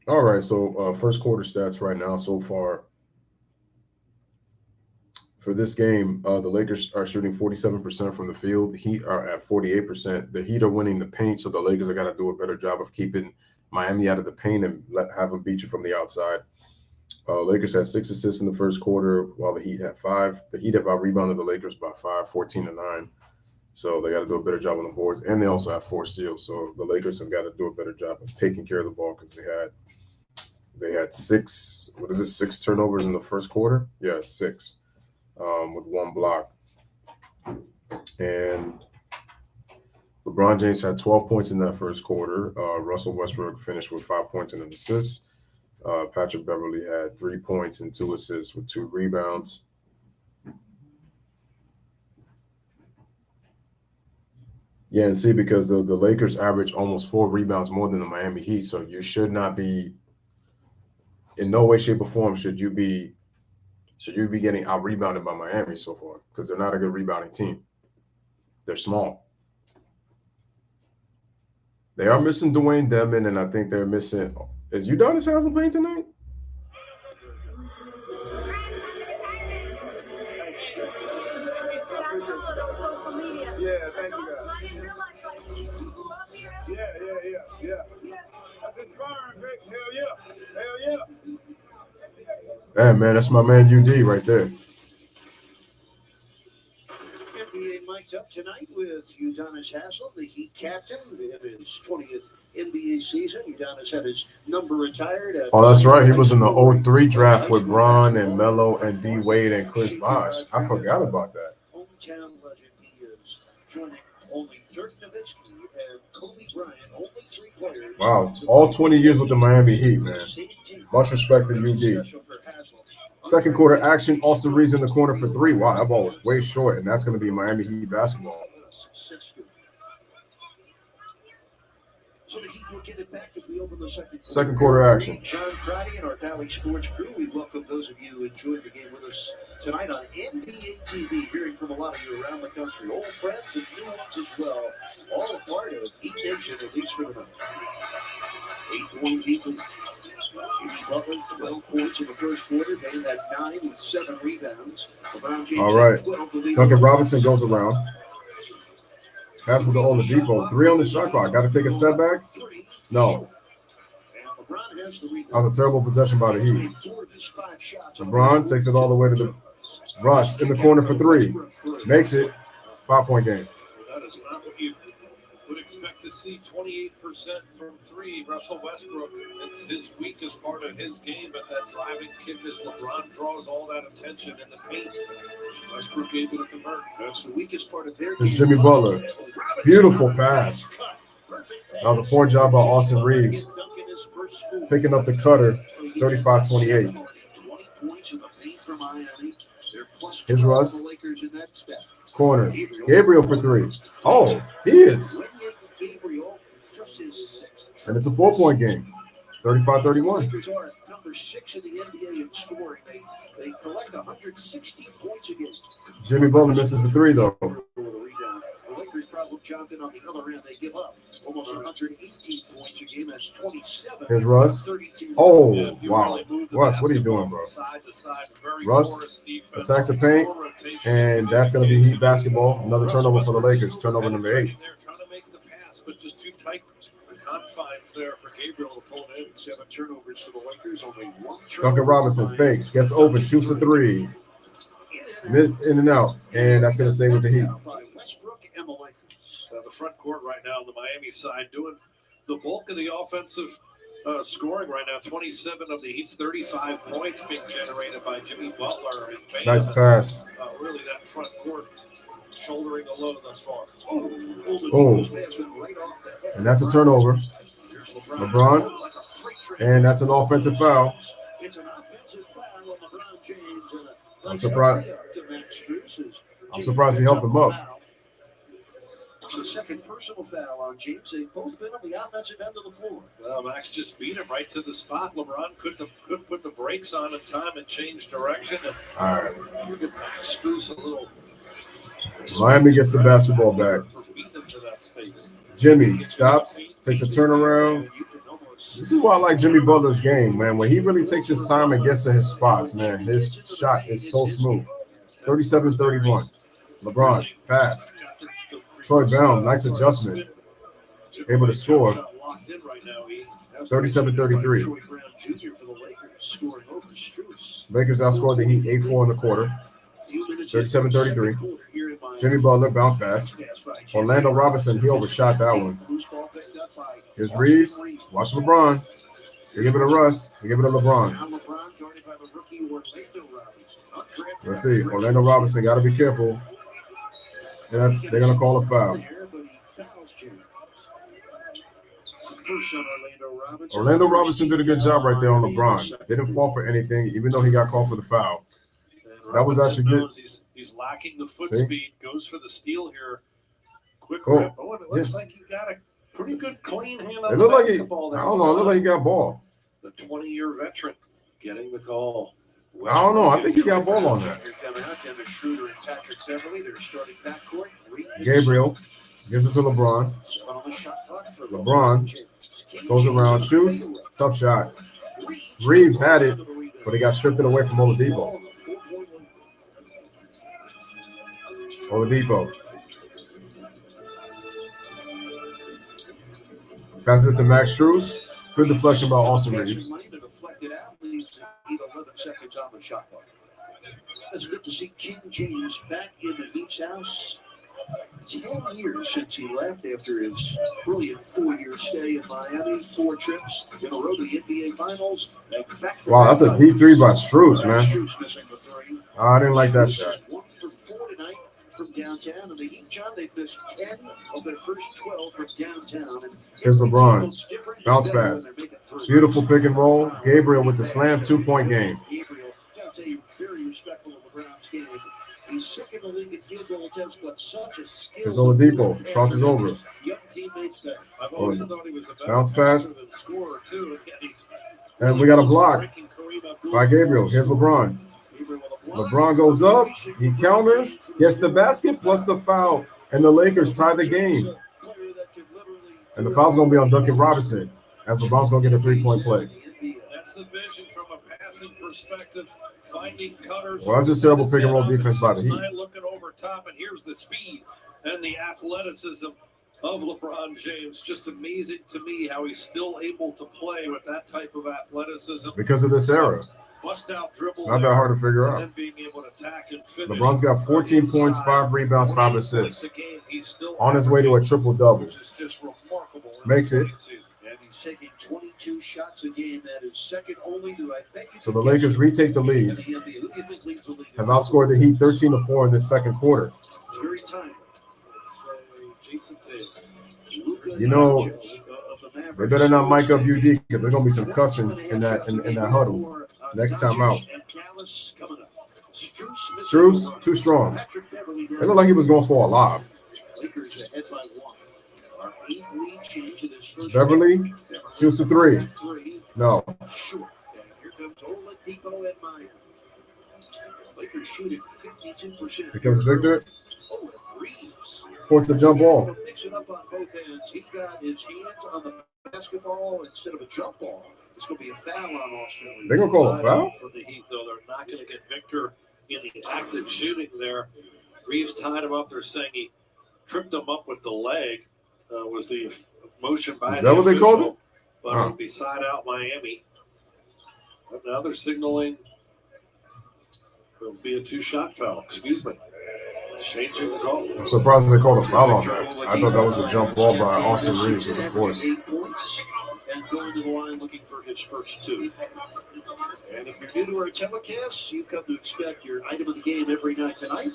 All right, so first quarter stats right now so far. For this game, the Lakers are shooting 47% from the field. The Heat are at 48%. The Heat are winning the paint, so the Lakers are going to do a better job of keeping Miami out of the paint and have them beat you from the outside. Lakers had 6 assists in the first quarter, while the Heat had 5. The Heat have out-rebounded the Lakers by 5, 14-9. So they got to do a better job on the boards, and they also have 4 steals. So the Lakers have got to do a better job of taking care of the ball because they had 6 turnovers in the first quarter? Yeah, 6 with 1 block. And LeBron James had 12 points in that first quarter. Russell Westbrook finished with 5 points and an assist. Patrick Beverley had 3 points and 2 assists with 2 rebounds. Yeah, and see, because the Lakers average almost 4 rebounds more than the Miami Heat, so you should not be, in no way, shape, or form should you be getting out-rebounded by Miami so far, because they're not a good rebounding team. They're small. They are missing Dwayne Dedmon, and I think they're missing – is Udonis Haslem playing tonight? Yeah, thank you, guys. Yeah. That's inspiring, Vic. Hell yeah. Hey, man, that's my man UD right there. NBA mic'd up tonight with Udonis Haslem, the Heat captain, in his 20th NBA season. Udonis had his number retired. Oh, that's right. He was in the 03 draft with Bron and Melo and D. Wade and Chris Bosh. I forgot about that. Hometown legend he is, joining only Dirk Nowitzki and Kobe Bryant, only 3 players. Wow, all 20 years with the Miami Heat, man. Much respect to UD. Second quarter action, also reads in the corner for 3. Wow, that ball was way short, and that's going to be Miami Heat basketball. So the Heat will get it back as we open the second quarter action. John Friday and our Valley Sports crew, we welcome those of you enjoying the game with us tonight on NBA TV, hearing from a lot of you around the country, old friends and new ones as well, all a part of Heat Nation, at least for the moment. 8-point Heat. Jimmy Butler, 12 points in the first quarter. They had 9 with 7 rebounds. All right. Duncan Robinson goes around. Passes to Oladipo. 3 on the shot clock. Got to take a step back? No. has the rebound. That was a terrible possession by the He Heat. made 4 of his 5 shots on LeBron takes it all the way to the Russ in the corner for 3. Makes it 5-point game. That is not what you would expect to see. 28% from 3. Russell Westbrook, it's his weakest part of his game, but that driving kick as LeBron draws all that attention in the paint. Westbrook able to convert. That's the weakest part of their game. This is Jimmy Butler. Beautiful pass. That was a poor job by Austin Reeves. Picking up the cutter, 35-28. 20 points in the paint for Miami. They're plus Here's 12 Russ. the Lakers in that step. Corner. Gabriel for 3. Oh, he hits. Gabriel, just his 6th. And it's a 4-point game. 35-31. Lakers are number 6 in the NBA in scoring. They collect 116 points a game. Jimmy Butler misses the 3, though. The Lakers problem jumped in on the other end. They give up almost 118 points a game. That's 27. Here's Russ. Oh, wow. Russ, what are you doing, bro? Russ attacks the paint, and that's going to be Heat basketball. Another turnover for the Lakers. Turnover number 8. They're trying to make the pass, but just too tight confines there for Gabriel to pull in. 7 turnovers for the Lakers. Only 1 Duncan Robinson fakes, gets open, shoots a 3. In and out, and that's going to stay with the Heat. The front court right now on the Miami side doing the bulk of the offensive scoring right now. 27 of the Heat's 35 points being generated by Jimmy Butler. And Nice pass. Really, that front court shouldering the load thus far. Oh, and that's a turnover. LeBron, and that's an offensive foul. It's an offensive foul on LeBron James. I'm surprised he helped him up. It's the second personal foul on James. They've both been on the offensive end of the floor. Well, Max just beat him right to the spot. LeBron could put the brakes on in time and change direction. And All right. you get Max screws a little. Miami gets the basketball back. For beating him to that space. Jimmy stops, takes a turnaround. This is why I like Jimmy Butler's game, man. When he really takes his time and gets to his spots, man, his shot is so smooth. 37-31. LeBron, pass. Troy Brown, nice adjustment. Able to score. 37-33. Lakers outscored the Heat 8-4 in the quarter. 37-33. Jimmy Butler, bounce pass. Orlando Robinson, he overshot that one. Here's Reeves. Watch LeBron. They give it to Russ. They give it to LeBron. Let's see. Orlando Robinson got to be careful. And they're going to call a foul. Orlando Robinson did a good job right there on LeBron. Didn't fall for anything, even though he got called for the foul. That was actually good. He's lacking the foot speed. Goes for the steal here. Quick rip. Oh, and it looks like he got a pretty good clean hand on the basketball there. I don't know. It looked like he got ball. The 20-year veteran getting the call. I don't know. I think he got ball on that. Gabriel gives it to LeBron. LeBron goes around, shoots. Tough shot. Reeves had it, but he got stripped it away from Oladipo. Passes it to Max Strus. Good deflection by Austin Reeves. It's good to see King James back in the Heat's house. 10 years since he left after his brilliant 4-year stay in Miami. 4 trips in a row to the NBA Finals. Wow, that's a deep 3 by Strus, man. I didn't like that shot. 1 for 4 tonight from downtown. And the Heat, John, they've missed 10 of their first 12 from downtown. And here's LeBron. Bounce pass. Beautiful pick and roll. Gabriel with the slam 2-point game. Gabriel, I'll tell you, very respectful of LeBron's game. He's second in the league in field goal attempts, but such a skill. There's Oladipo. Crosses over. Bounce pass. And we got a block by Gabriel. Here's LeBron. LeBron goes up. He counters. Gets the basket plus the foul. And the Lakers tie the game. And the foul's going to be on Duncan Robinson as LeBron's going to get a 3-point play. That's the vision from a passing perspective. Finding cutters. Well, that's just terrible pick and roll defense by the Heat. Looking over top, and here's the speed and the athleticism of LeBron James. Just amazing to me how he's still able to play with that type of athleticism. Because of this era. Bust out dribble. It's not that hard to figure out. And then being able to attack and finish. LeBron's got 14 points, 5 rebounds, 5 assists. On his way to a triple-double. Makes it. And he's taking 22 shots a game. That is second only to, I think. So the Lakers retake the lead. Have outscored the Heat 13-4 in this second quarter. It's very timely. You know, they better not mic up UD because there's gonna be some cussing in that huddle next time out. Strus too strong. It looked like he was going for a lob. Beverly shoots a 3. No. Here comes Oladipo and Meyer. Lakers shooting 52%. Here comes Victor. Oh, Reeves. Forced a jump ball. Mix it up on both ends. He got his hands on the basketball instead of a jump ball. It's going to be a foul on Australia. They're going to call a foul? For the Heat, though, they're not going to get Victor in the active shooting there. Reeves tied him up. They're saying he tripped him up with the leg. Was the motion by Is that what they called it? But it'll be side out Miami. But now they're signaling it'll be a 2-shot foul. Excuse me. Changing the call. I'm surprised they called a foul on that. I thought that was a jump ball by Austin Reeves with the force. 8 points and going to the line looking for his first 2. And if you're new to our telecast, you come to expect your item of the game every night tonight.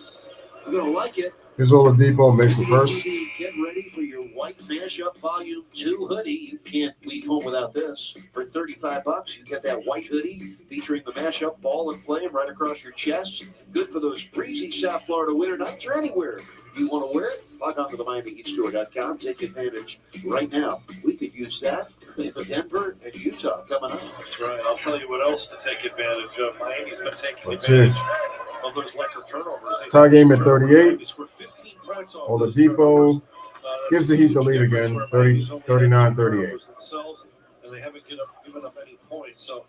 You're going to like it. Here's Oladipo, makes the first. Get ready for your White Mashup Volume 2 hoodie. You can't leave home without this. For $35, you get that white hoodie featuring the mashup ball and flame right across your chest. Good for those breezy South Florida winter nights or anywhere you want to wear it. Log on to the MiamiHeatStore.com. Take advantage right now. We could use that in Denver and Utah coming up. That's right. I'll tell you what else to take advantage of. Miami's been taking advantage of those Laker turnovers. Tie game at 38. Oladipo gives the Heat the lead again, 39-38. And they haven't given up any points. So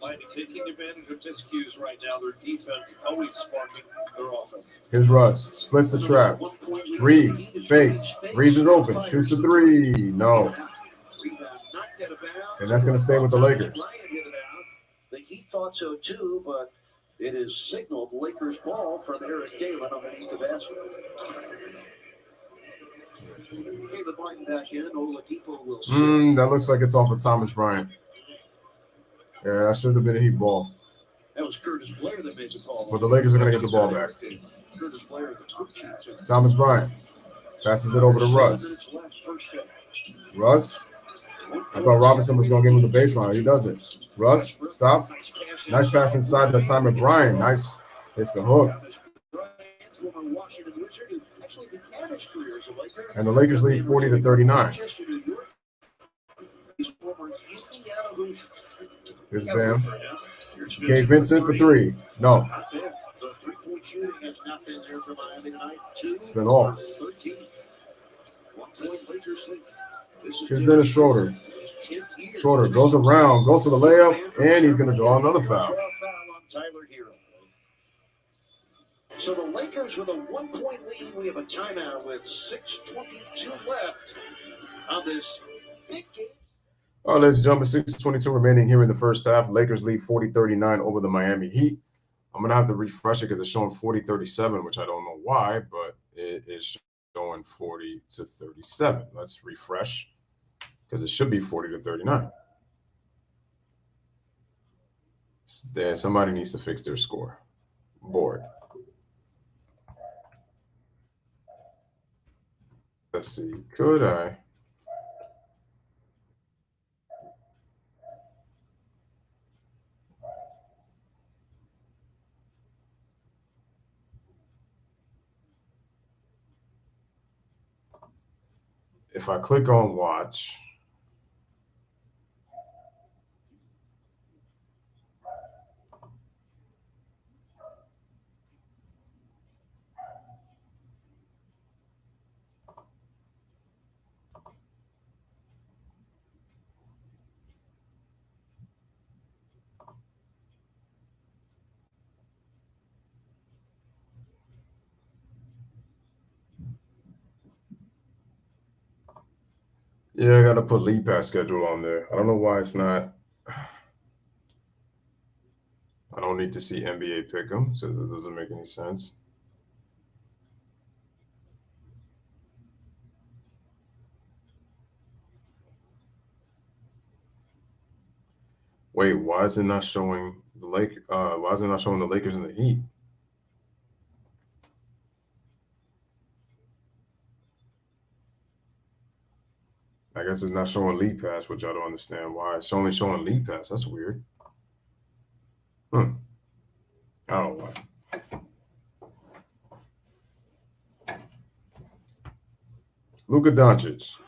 Miami taking advantage of miscues right now. Their defense always sparking their offense. Here's Russ. Splits the trap. Reeves fakes. Reeves is open. Shoots a 3. No. And that's going to stay with the Lakers. The Heat thought so too, but it is signaled Lakers ball from Eric Galen underneath the basket. Caleb Martin back in. Oladipo will sit. That looks like it's off of Thomas Bryant. Yeah, that should have been a Heat ball. That was Curtis Blair that made the call. But the Lakers are going to get the ball back. Curtis Blair, the coach. Thomas Bryant passes it over to Russ. Russ. I thought Robinson was going to give him the baseline. He does it. Russ stops. Nice pass inside the time of Bryant. Nice. Hits the hook. And the Lakers lead 40-39. Here's Bam. Gabe Vincent for 3. No. It's been off. Here's Dennis Schroeder. Schroeder goes around, goes for the layup, and he's going to draw another foul. So the Lakers with a 1-point lead. We have a timeout with 6:22 left on this big game. All right, ladies and gentlemen, 6:22 remaining here in the first half. Lakers lead 40-39 over the Miami Heat. I'm going to have to refresh it because it's showing 40-37, which I don't know why, but it is showing 40-37. Let's refresh because it should be 40-39. There, somebody needs to fix their score board. Let's see. Could I? If I click on watch, Yeah, I got to put league pass schedule on there. I don't know why it's not. I don't need to see NBA pick'em, so that doesn't make any sense. Wait, why is it not showing the why is it not showing the Lakers and the Heat? I guess it's not showing league pass, which I don't understand why. It's only showing league pass. That's weird. I don't know why. Luka Doncic.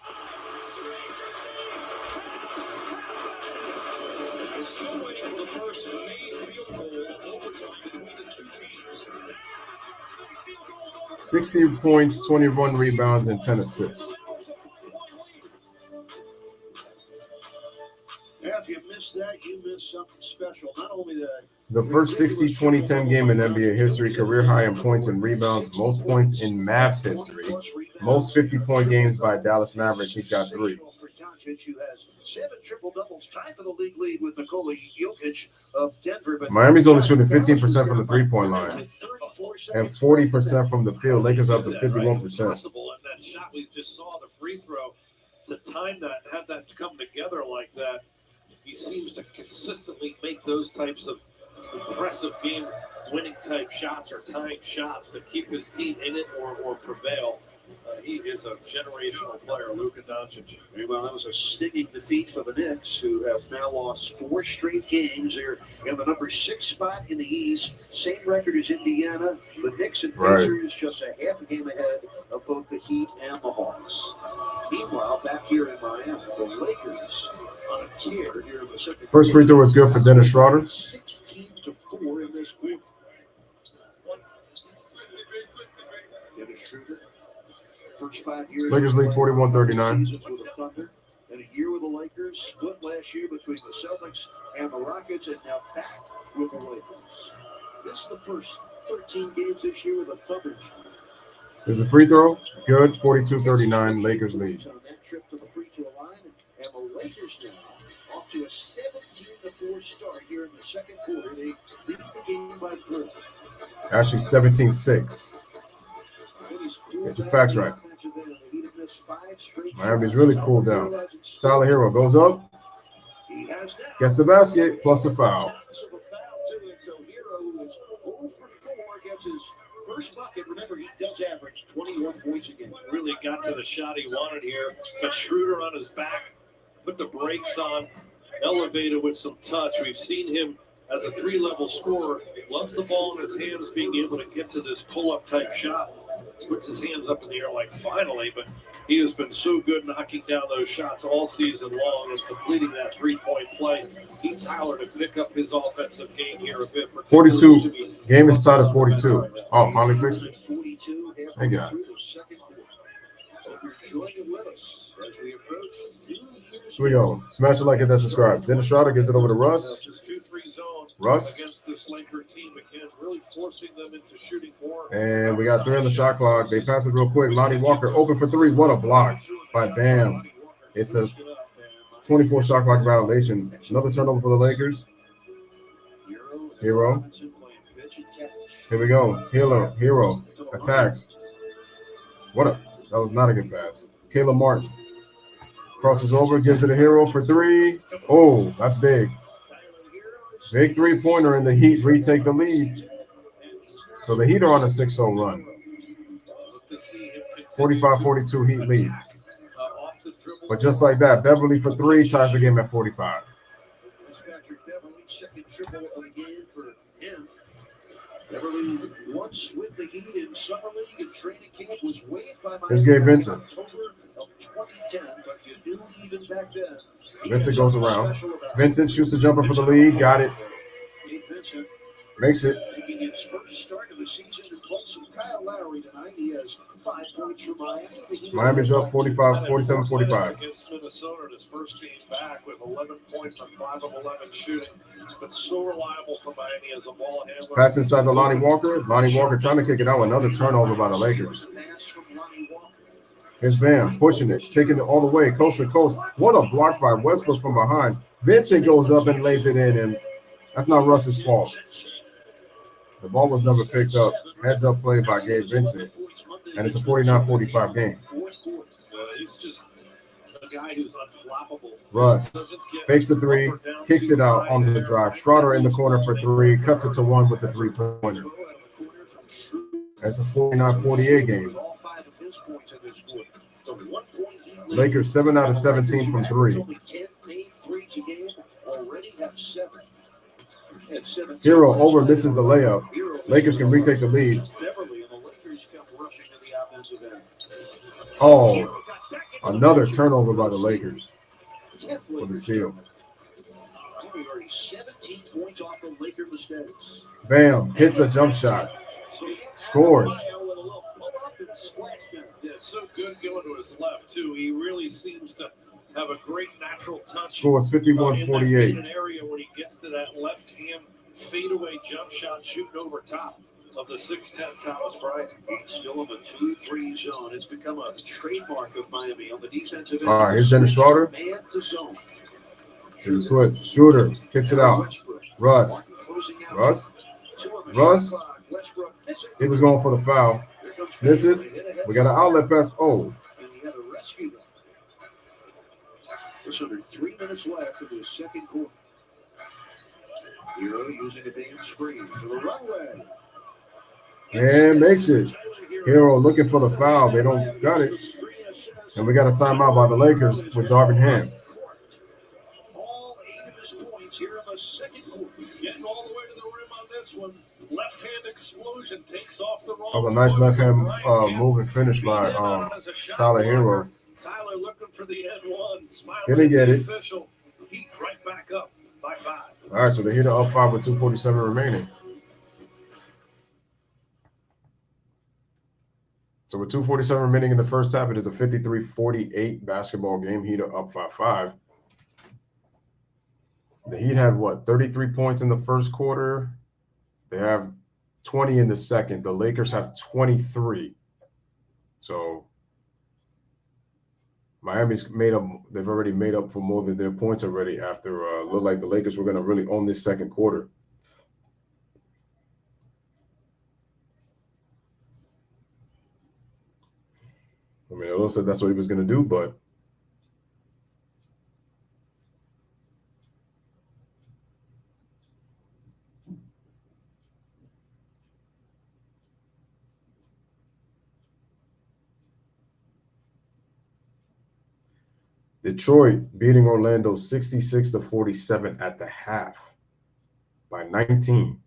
Still waiting for the first made field goal overtime between the two teams. 60 points, 21 rebounds, and 10 assists. Yeah, if you missed that, you missed something special. Not only the first 60-20-10 game in NBA history, career high in points and rebounds, most points in Mavs history, most 50-point games by Dallas Mavericks. He's got 3. For Doncic, who has 7 triple-doubles, tied for the league lead with Nikola Jokic of Denver. But Miami's only shooting 15% from the three-point line and 40% from the field. Lakers up to 51%. Possible, and that shot we just saw, the free throw, to time that, have that come together like that, he seems to consistently make those types of impressive game-winning type shots or tying shots to keep his team in it or prevail. He is a generational player, Luka Doncic. Well, that was a stinging defeat for the Knicks, who have now lost 4 straight games. They're in the number 6 spot in the East. Same record as Indiana. The Knicks and Pacers just a half a game ahead of both the Heat and the Hawks. Meanwhile, back here in Miami, the Lakers on a tear here in the second. First free throw is good for Dennis Schroeder. 16-4 in this quarter. Dennis Schroeder. First 5 years. Lakers lead 41-39. Seasons with the Thunder and a year with the Lakers. Split last year between the Celtics and the Rockets, and now back with the Lakers. This is the first 13 games this year with the Thunder. There's a free throw. Good. 42-39. Lakers lead. On that trip to the free throw line, and the Lakers now off to a 17-4 start here in the second quarter. They lead the game by 4. Actually, 17-6. Get your facts right. Miami's really cooled down. Tyler Hero goes up, gets the basket, plus a foul. First bucket, remember, he does average 21 points a game. Really got to the shot he wanted here. Got Schroeder on his back, put the brakes on, elevated with some touch. We've seen him as a 3-level scorer. Loves the ball in his hands, being able to get to this pull-up type shot. Puts his hands up in the air like finally, but he has been so good knocking down those shots all season long and completing that 3-point play. He Tyler to pick up his offensive game here a bit. 42. Game is tied at 42. Oh, finally fixed it. Thank God. Here we go. Smash it like it, and subscribe. Dennis Schroeder gives it over to Russ. Russ. Against this Laker team again, really forcing them into shooting more. And we got 3 on the shot clock. They pass it real quick. Lonnie Walker open for 3. What a block by Bam. It's a 24 shot clock violation. Another turnover for the Lakers. Hero. Here we go. Hero attacks. That was not a good pass. Caleb Martin crosses over, gives it a Hero for 3. Oh, that's big. Big 3-pointer, and the Heat retake the lead. So the Heat are on a 6-0 run. 45-42 Heat lead. But just like that, Beverly for 3 ties the game at 45. Second triple of the game for him. Beverly once with the Heat in summer league and training camp was waived by Here's Gabe Vincent. October of 2010, but you knew even back then. Vincent goes around. Vincent shoots the jumper for the lead. Got it. Vincent makes it. Making his first start of the season in place of Kyle Lowry tonight. He has 5 points for Miami. Miami's up 47-45. Against Minnesota in his first game back with 11 points on 5 of 11 shooting. But so reliable for Miami as a ball handler. Pass inside to Lonnie Walker. Lonnie Walker trying to kick it out. Another turnover by the Lakers. Here's Bam pushing it, taking it all the way, coast to coast. What a block by Westbrook from behind. Vincent goes up and lays it in, and that's not Russ's fault. The ball was never picked up. Heads up play by Gabe Vincent, and it's a 49-45 game. He's just a guy who's unflappable. Russ fakes the three, kicks it out on the drive. Schroeder in the corner for three, cuts it to one with the three-pointer. That's a 49-48 game. Lakers 7 out of 17 from three. Hero over misses the layup. Lakers can retake the lead. Oh, another turnover by the Lakers for the steal. Bam, hits a jump shot. Scores. Yeah, so good going to his left, too. He really seems to have a great natural touch. Scores 51-48. Area when he gets to that left-hand fadeaway jump shot shooting over top of the 6'10" Thomas Bryant. He's still in the 2-3 zone. It's become a trademark of Miami on the defensive end. All right, here's Dennis Schroeder. Man to zone. Here's the switch. Shooter kicks it out. Russ. He was going for the foul. Misses. We got an outlet pass. Oh. Just under 3 minutes left of the second quarter. Hero using a big screen to the runway. And makes it. Hero looking for the foul. They don't got it. And we got a timeout by the Lakers with Darvin Ham. All 8 of his points here in the second quarter. Getting all the way to the rim on this one. Left-hand explosion takes off the wrong. That was a nice left-hand move and finish by Tyler Hero. Tyler looking for the N1. Didn't get it. Official. Heat right back up by 5. All right, so they hit it up 5 with 2:47 remaining. So with 2:47 remaining in the first half, it is a 53-48 basketball game. Heat are up 5-5. The Heat had, 33 points in the first quarter. They have 20 in the second. The Lakers have 23. So Miami's made up. They've already made up for more than their points already after looked like the Lakers were going to really own this second quarter. I mean, Elo said that's what he was going to do, but Detroit beating Orlando 66-47 at the half by 19.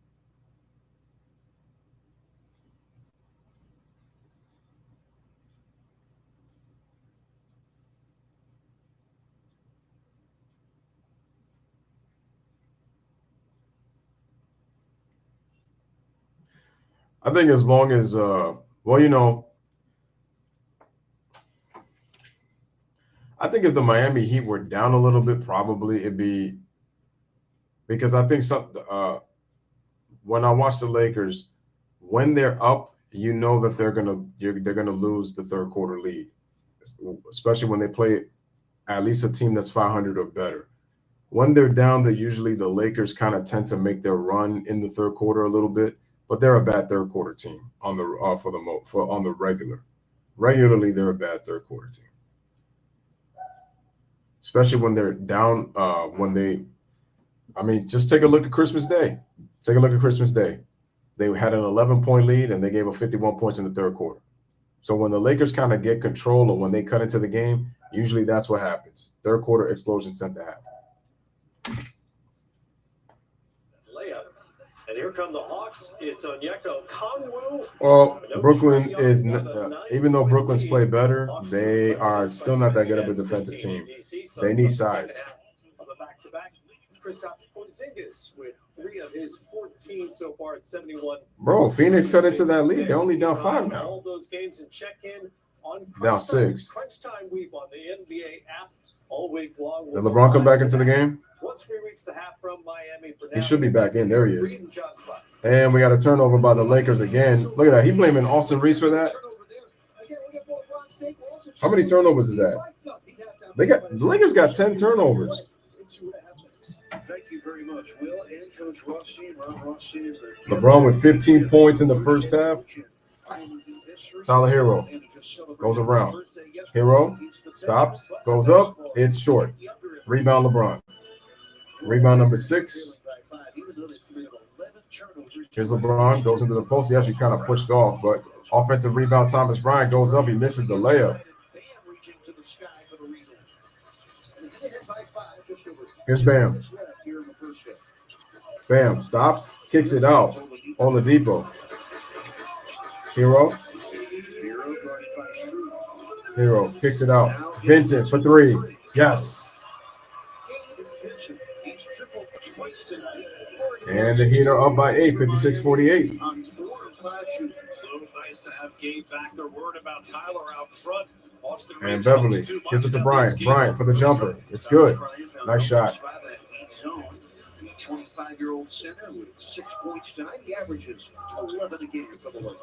I think as long as, I think if the Miami Heat were down a little bit, probably it'd be because I think when I watch the Lakers, when they're up, you know that they're gonna lose the third quarter lead, especially when they play at least a team that's 500 or better. When they're down, the Lakers kind of tend to make their run in the third quarter a little bit, but they're a bad third quarter team on the regular. Regularly, they're a bad third quarter team. Especially when they're down, just take a look at Christmas Day. Take a look at Christmas Day. They had an 11-point lead, and they gave up 51 points in the third quarter. So when the Lakers kind of get control, or when they cut into the game, usually that's what happens. Third quarter explosions tend to happen. Layup. And here come the Hawks. It's Onyeka Okongwu. Well, Brooklyn is, even though Brooklyn's play better, they are still not that good of a defensive team. They need size. On the back-to-back, Kristaps Porzingis with 3 of his 14 so far at 71. Bro, Phoenix cut into that lead. They're only down 5 now. All those games and check in on down 6. Crunch Time Week on the NBA app all week long. Did LeBron come back into the game? Once we reach the half from Miami for now, he should be back in. There he is. And we got a turnover by the Lakers again. Look at that. He blaming Austin Reeves for that. How many turnovers is that? The Lakers got 10 turnovers. Thank you very much, Will and Coach Rossi. LeBron with 15 points in the first half. Tyler Hero goes around. Hero stops, goes up, it's short. Rebound LeBron. Rebound number 6. Here's LeBron, goes into the post. He actually kind of pushed off, but offensive rebound. Thomas Bryant goes up. He misses the layup. Here's Bam. Bam stops, kicks it out. Oladipo. Hero. Hero kicks it out. Vincent for 3. Yes. And the Heat are up by 8, 56-48. So nice to have Gabe back. Their word about Tyler out front. And Beverly gives it to Bryant. Bryant for the jumper. It's good. Nice shot. 25-year-old center with 6 points tonight. He averages 11 a game for the Lakers.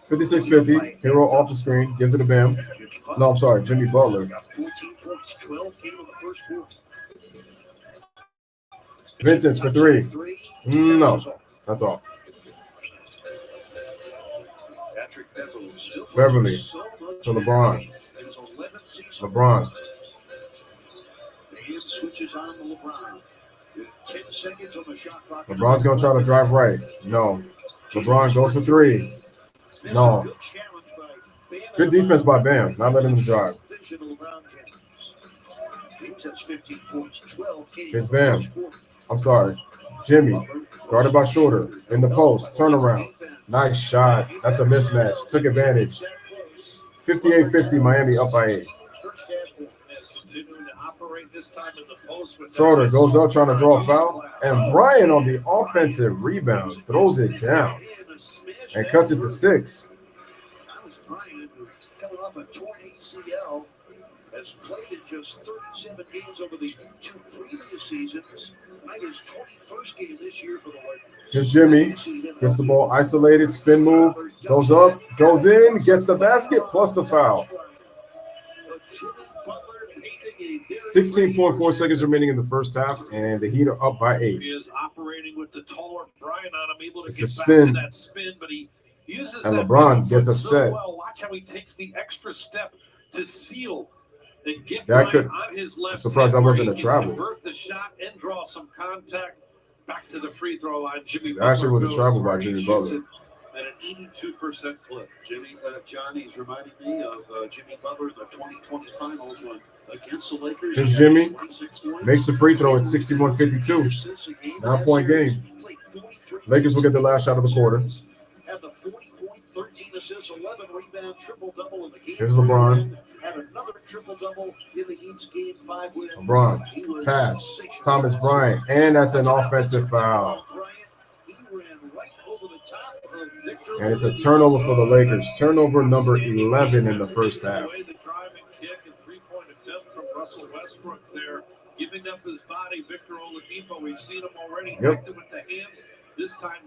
56-50. Hero off the screen. Gives it to Bam. No, I'm sorry. Jimmy Butler. 14 points, 12 came in the first quarter. Vincent for 3. No, that's off. Beverly to LeBron. LeBron. LeBron's going to try to drive right. No. LeBron goes for 3. No. Good defense by Bam. Not letting him drive. Here's Bam. I'm sorry. Jimmy. Guarded by Shorter. In the post. Turnaround. Nice shot. That's a mismatch. Took advantage. 58-50. Miami up by 8. Schroeder goes up trying to draw a foul. And Bryant on the offensive rebound throws it down and cuts it to 6. Coming off a torn ACL, has played in just 37 games over the 2 previous seasons. Tonight his 21st game this year for the Lakers. Here's Jimmy. Gets the ball isolated. Spin move. Goes up. Goes in. Gets the basket plus the foul. 16.4 seconds remaining in the first half, and the Heat are up by 8. He is operating with the taller Bryant on him, able to It's get a spin. back to that spin, but he uses And that LeBron middle gets foot upset. so well. Watch how he takes the extra step to seal and get That Bryant could- on his left. I'm surprised that hand where wasn't he a can travel. Convert the shot and draw some contact back to the free throw line. Jimmy That actually was a Butler travel goes by where he Jimmy shoots Butler. it at an 82% clip. Johnny's reminding me of Jimmy Butler in the 2020 finals when against the Lakers. Here's Jimmy. Makes the free throw at 61-52. 9-point game. Lakers will get the last shot of the quarter. Had the 40-point, 13 assists, 11 rebound, triple-double in the game. Here's LeBron. Had another triple-double in the Heat's game 5 win. LeBron. Pass. Thomas Bryant. And that's an offensive foul. And it's a turnover for the Lakers. Turnover number 11 in the first half. The driving kick and three-point attempt from Russell Westbrook there, giving up his body. Victor Oladipo, we've seen him already active with the hands. This time,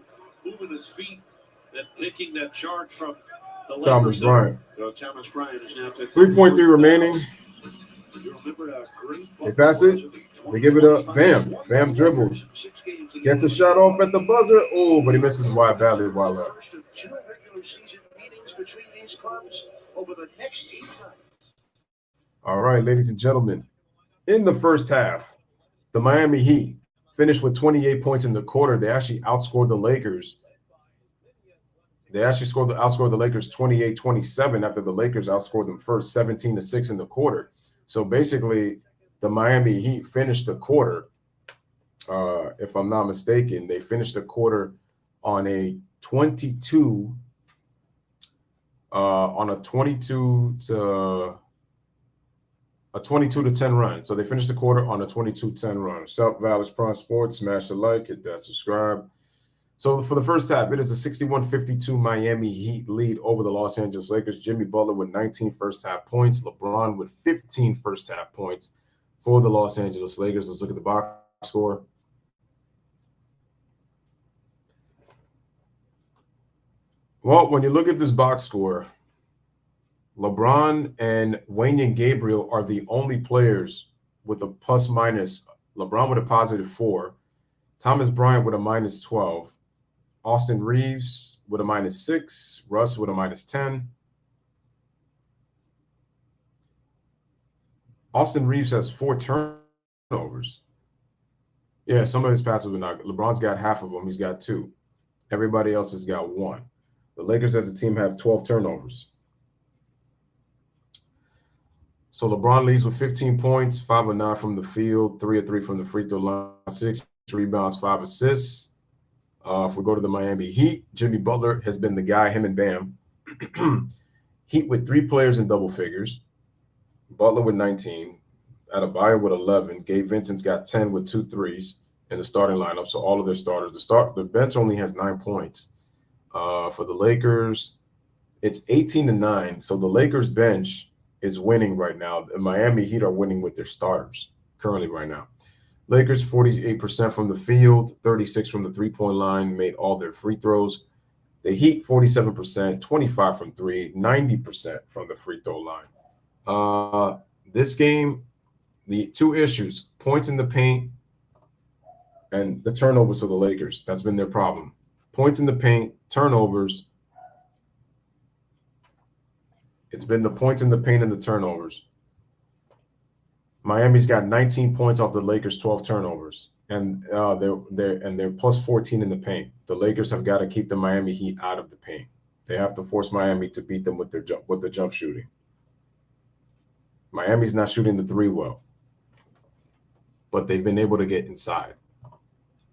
moving his feet and taking that charge from the Lakers. Thomas Bryant. So Thomas Bryant is now 3.3 remaining. They pass it. They give it up. Bam. Bam dribbles. Gets a shot off at the buzzer. Oh, but he misses wide badly while left. First of 2 regular season meetings between these clubs over the next 8 nights. All right, ladies and gentlemen. In the first half, the Miami Heat finished with 28 points in the quarter. They actually outscored the Lakers. They actually outscored the Lakers 28-27 after the Lakers outscored them first 17-6 in the quarter. So basically, the Miami Heat finished the quarter. If I'm not mistaken, they finished the quarter on a 22 to 10 run. So they finished the quarter on a 22-10 run. Sup, Valus Prime Sports, smash the like, hit that subscribe. So for the first half, it is a 61-52 Miami Heat lead over the Los Angeles Lakers. Jimmy Butler with 19 first-half points. LeBron with 15 first-half points for the Los Angeles Lakers. Let's look at the box score. Well, when you look at this box score, LeBron and Wayne Gabriel are the only players with a plus minus. LeBron with a +4, Thomas Bryant with a -12, Austin Reeves with a -6, Russ with a -10. Austin Reeves has 4 turnovers. Yeah, some of his passes were not good. LeBron's got half of them. He's got 2. Everybody else has got 1. The Lakers as a team have 12 turnovers. So LeBron leads with 15 points, 5 of 9 from the field, 3 of 3 from the free throw line, 6 rebounds, 5 assists. If we go to the Miami Heat, Jimmy Butler has been the guy, him and Bam. Heat with 3 players in double figures. Butler with 19, Adebayo with 11. Gabe Vincent's got 10 with 2 threes in the starting lineup. So all of their starters. The bench only has 9 points. For the Lakers, it's 18-9. So the Lakers bench is winning right now. The Miami Heat are winning with their starters currently right now. Lakers 48% from the field, 36 from the three-point line, made all their free throws. The Heat 47%, 25 from 3, 90% from the free throw line. This game, the 2 issues, points in the paint and the turnovers for the Lakers. That's been their problem. Points in the paint, turnovers. It's been the points in the paint and the turnovers. Miami's got 19 points off the Lakers' 12 turnovers, and they're plus 14 in the paint. The Lakers have got to keep the Miami Heat out of the paint. They have to force Miami to beat them with the jump shooting. Miami's not shooting the 3 well, but they've been able to get inside.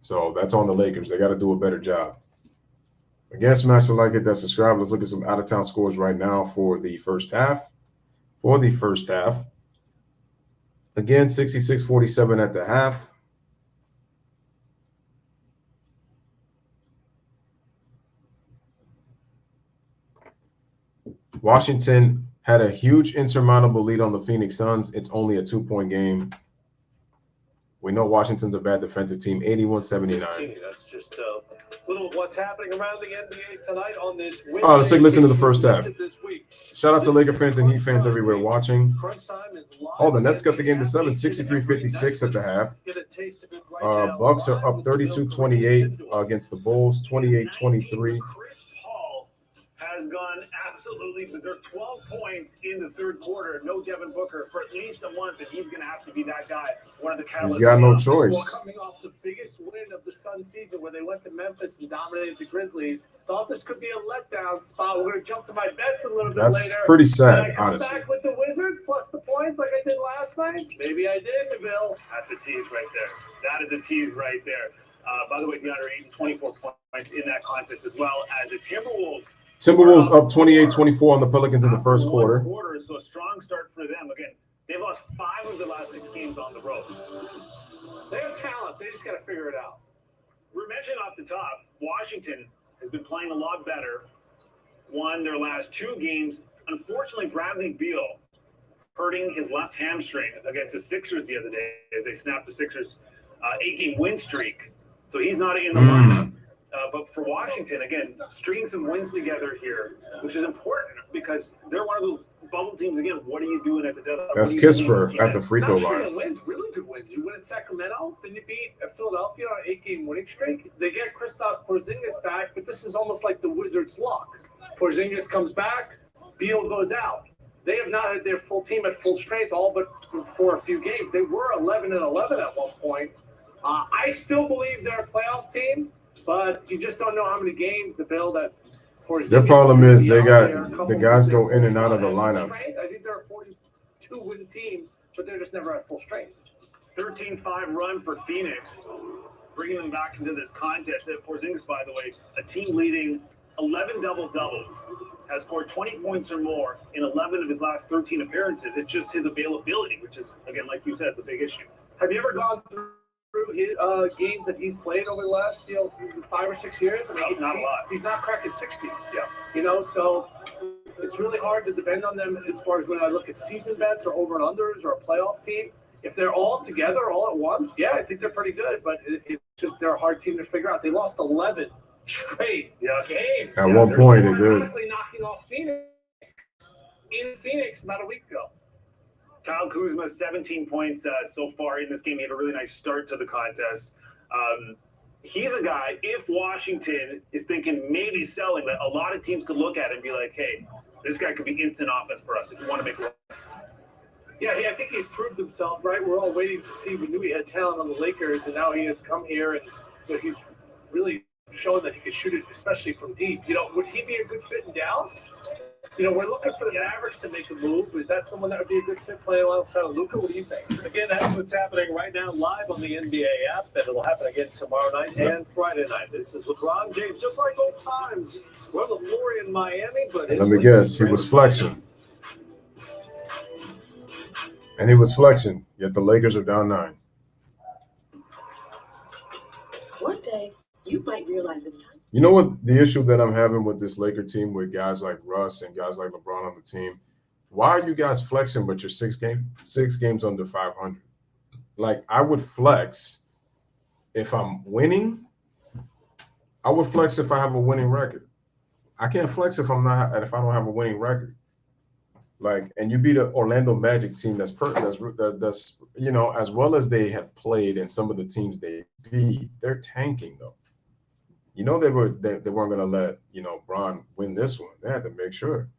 So that's on the Lakers. They got to do a better job. Again, smash the like, hit that subscribe. Let's look at some out-of-town scores right now for the first half. Again, 66-47 at the half. Washington had a huge insurmountable lead on the Phoenix Suns. It's only a 2-point game. We know Washington's a bad defensive team, 81-79. That's just a little of what's happening around the NBA tonight on this Wednesday. Oh, let's take a listen to the first half. Shout out to Laker fans and Heat fans everywhere watching. Oh, the Nets got the game to 7, 63-56 at the half. Bucks are up 32-28 against the Bulls, 28-23. Has gone absolutely berserk. 12 points in the third quarter. No Devin Booker for at least a month, and he's going to have to be that guy. One of the catalysts. He's got no choice. Well, coming off the biggest win of the Sun season, where they went to Memphis and dominated the Grizzlies, thought this could be a letdown spot. We're going to jump to my bets a little bit later. That's pretty sad, and I come honestly. back with the Wizards plus the points like I did last night. Maybe I did, Bill. That's a tease right there. That is a tease right there. By the way, DeAndre Ayton, 24 points in that contest, as well as the Timberwolves. Timberwolves up 28-24 on the Pelicans in the first quarter. So a strong start for them. Again, they've lost 5 of the last 6 games on the road. They have talent. They just got to figure it out. We mentioned off the top, Washington has been playing a lot better. Won their last 2 games. Unfortunately, Bradley Beal hurting his left hamstring against the Sixers the other day as they snapped the Sixers' 8-game win streak. So he's not in the lineup. But for Washington, again, stringing some wins together here, which is important because they're one of those bubble teams. Again, what are you doing at the deadline? That's Kisper at the free throw line. Wins, really good wins. You win at Sacramento, then you beat Philadelphia on an 8-game winning streak. They get Kristaps Porzingis back, but this is almost like the Wizards' luck. Porzingis comes back, Beal goes out. They have not had their full team at full strength, all but for a few games. They were 11-11 at one point. I still believe they're a playoff team. But you just don't know how many games to build that. Their problem is they got the guys go in and out of the lineup. I think they're a 42-win team, but they're just never at full strength. 13-5 run for Phoenix, bringing them back into this contest. Porzingis, by the way, a team leading 11 double-doubles, has scored 20 points or more in 11 of his last 13 appearances. It's just his availability, which is, again, like you said, the big issue. Have you ever gone through his games that he's played over the last 5 or 6 years? I mean, not a lot. He's not cracking 60. Yeah. So it's really hard to depend on them as far as when I look at season bets or over and unders or a playoff team. If they're all together all at once, yeah, I think they're pretty good. But it's just they're a hard team to figure out. They lost 11 straight games. At one point, they did. Knocking off Phoenix in Phoenix about a week ago. Kyle Kuzma, 17 points so far in this game. He had a really nice start to the contest. He's a guy, if Washington is thinking maybe selling, that a lot of teams could look at it and be like, hey, this guy could be instant offense for us if you want to make it. Yeah, I think he's proved himself, right? We're all waiting to see. We knew he had talent on the Lakers, and now he has come here, and he's really shown that he can shoot it, especially from deep. Would he be a good fit in Dallas? We're looking for the Mavericks to make a move. Is that someone that would be a good fit playing alongside of Luka? What do you think? Again, that's what's happening right now live on the NBA app, and it'll happen again tomorrow night and Friday night. This is LeBron James, just like old times. We're on the floor in Miami, but let me guess, he was flexing. And he was flexing, yet the Lakers are down 9. One day, you might realize it's time. You know what the issue that I'm having with this Laker team with guys like Russ and guys like LeBron on the team? Why are you guys flexing but you're 6 games under 500? Like, I would flex if I'm winning. I would flex if I have a winning record. I can't flex if I don't have a winning record. Like, and you beat an Orlando Magic team that's as well as they have played and some of the teams they beat, they're tanking though. They weren't going to let Bron win this one. They had to make sure.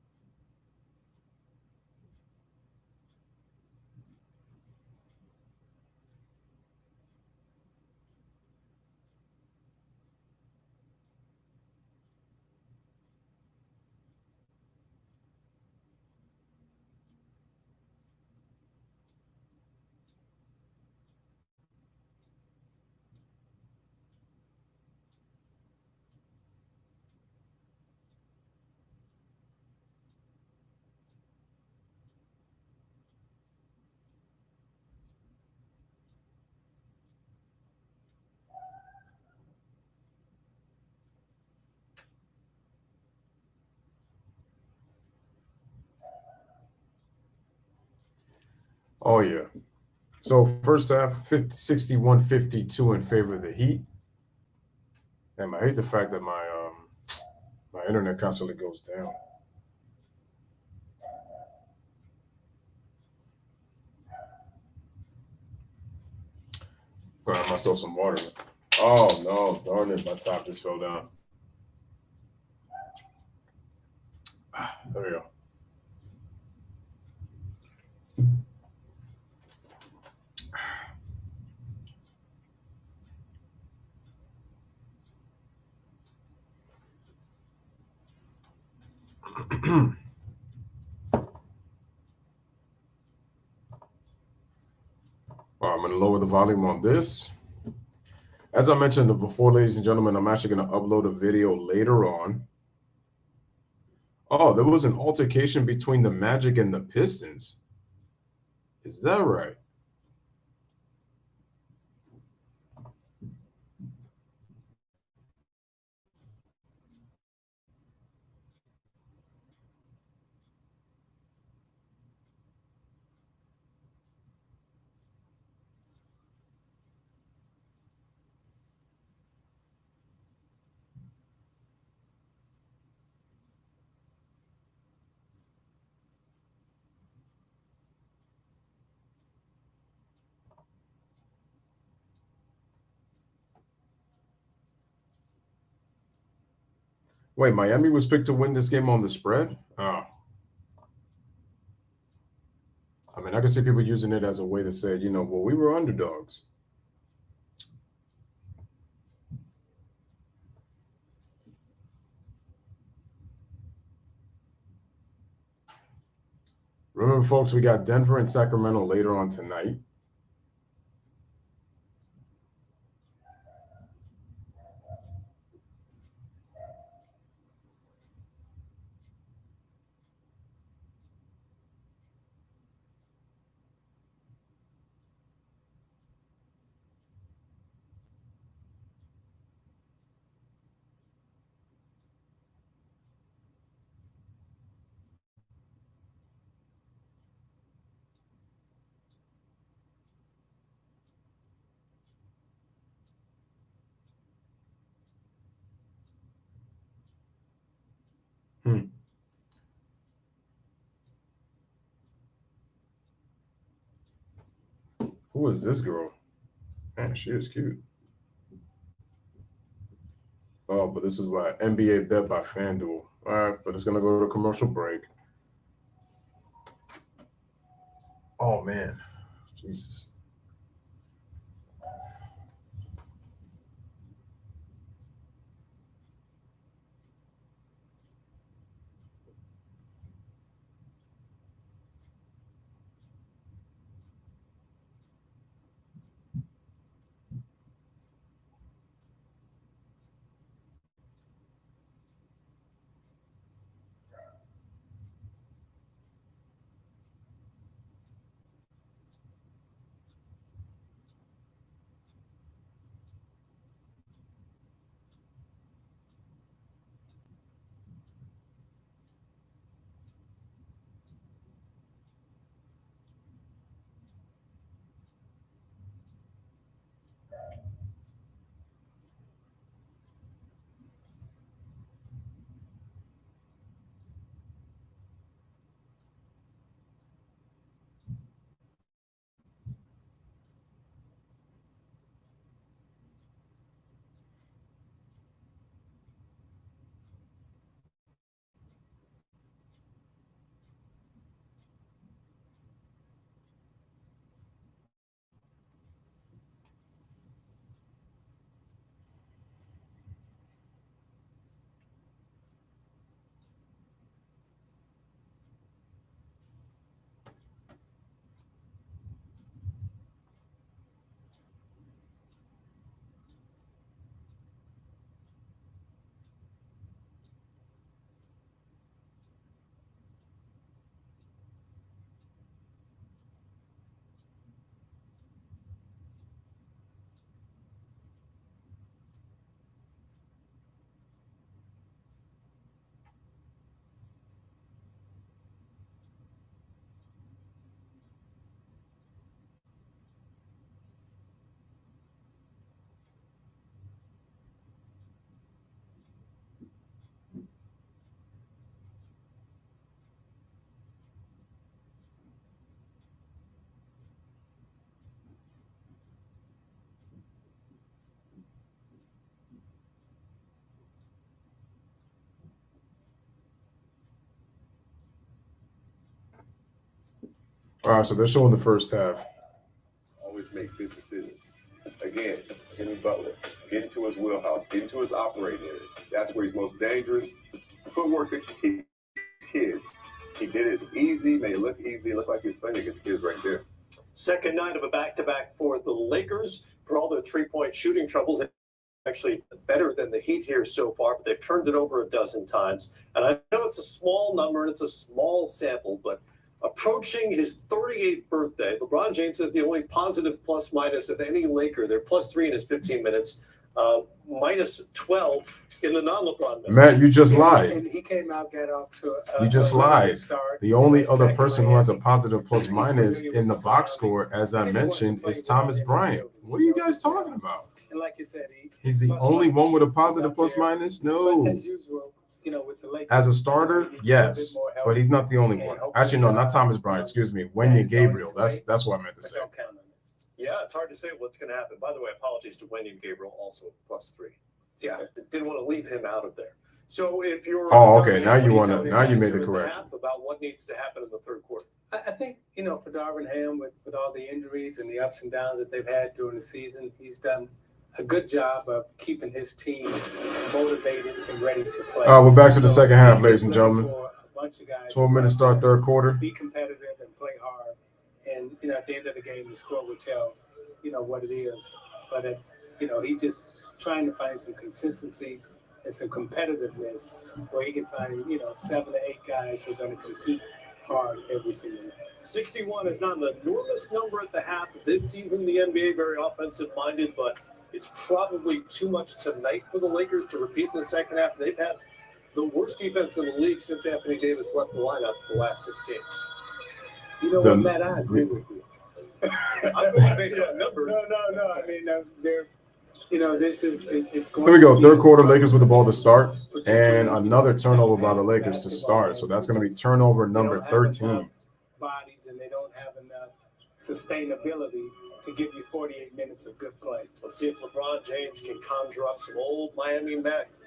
Oh, yeah. So first half, 61-52 in favor of the Heat. And I hate the fact that my internet constantly goes down. I must throw some water. Oh, no. Darn it. My top just fell down. There we go. I'm going to lower the volume on this. As I mentioned before, ladies and gentlemen, I'm actually going to upload a video later on. Oh, there was an altercation between the Magic and the Pistons. Is that right? Wait, Miami was picked to win this game on the spread? Oh. I mean, I can see people using it as a way to say, well, we were underdogs. Remember, folks, we got Denver and Sacramento later on tonight. Who is this girl? Man, she is cute. Oh, but this is by NBA Bet by FanDuel. All right, but it's gonna go to a commercial break. Oh man, Jesus. All right, so they're showing the first half. Always make good decisions. Again, Jimmy Butler, get into his wheelhouse, get into his operating area. That's where he's most dangerous. Footwork that you teach kids. He did it easy, made it look easy. It looked like he was playing against kids right there. Second night of a back-to-back for the Lakers. For all their three-point shooting troubles, actually better than the Heat here so far, but they've turned it over a dozen times. And I know it's a small number and it's a small sample, but approaching his 38th birthday, LeBron James is the only positive plus-minus of any Laker. They're +3 in his 15 minutes, -12 in the non-LeBron minutes. Matt, you just lied. And he came out, got off to a You just really good lied. start. The only other person who has a positive plus minus in the box score, as I mentioned, is Thomas Bryant. What are you guys talking about? And like you said, He's the only one with a positive plus minus? No. But as usual, you know, with the Lakers, As a starter, yes, but he's not the only one. Actually, no, not Thomas Bryant. Excuse me, Wenyen Gabriel. That's what I meant to say. don't count on it. Yeah, it's hard to say what's going to happen. By the way, apologies to Wenyen Gabriel, also +3. Yeah, didn't want to leave him out of there. So if you're Oh, okay. Now what you do want tell to. me Now you guys made the here in correction. half about what needs to happen in the third quarter? I think, you know, for Darvin Ham, with all the injuries and the ups and downs that they've had during the season, he's done a good job of keeping his team motivated and ready to play. All right, we're back to the So second half, he's ladies just and looking gentlemen. for a bunch of guys 12 minutes start third quarter. be competitive and play hard. And, you know, at the end of the game, the score will tell, you know, what it is. But, you know, he's just trying to find some consistency and some competitiveness where he can find, you know, 7 to 8 guys who are going to compete hard every single night. 61 is not an enormous number at the half this season in the NBA, very offensive-minded, but it's probably too much tonight for the Lakers to repeat in the second half. They've had the worst defense in the league since Anthony Davis left the lineup the last 6 games. You know what, Matt, I agree with you. I'm going based on numbers. No. I mean, they're, you know, this is, it's going Here we go. to be Third quarter, a Lakers with the ball to start, particularly and another in the turnover second by the half Lakers to basketball start. game So that's going to be because turnover they number don't have enough 13. bodies and they don't have enough sustainability to give you 48 minutes of good play. Let's see if LeBron James can conjure up some old Miami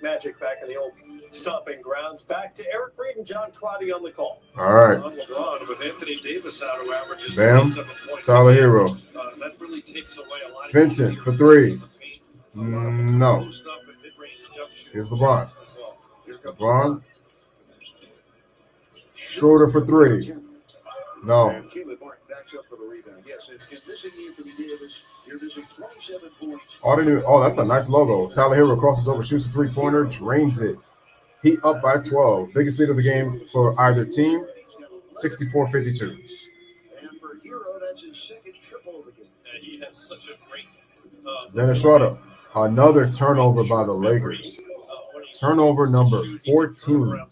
magic back in the old stomping grounds. Back to Eric Reed and John Clottey on the call. All right. LeBron with Anthony Davis out, who averages Bam. 27 points. Tyler Hero. That really takes away a lot of Vincent for three. No. Here's LeBron. LeBron. Schroeder for three. No. And Caleb Martin backs up for the rebound. Yes, and missing Anthony Davis, you're missing 27 points. Oh, that's a nice logo. Tyler Hero crosses over, shoots a three-pointer, drains it. Heat up by 12. Biggest lead of the game for either team, 64-52. And for Hero, that's his second triple of the game. And he has such a great. Dennis Schroeder. Another turnover by the Lakers. Turnover number 14.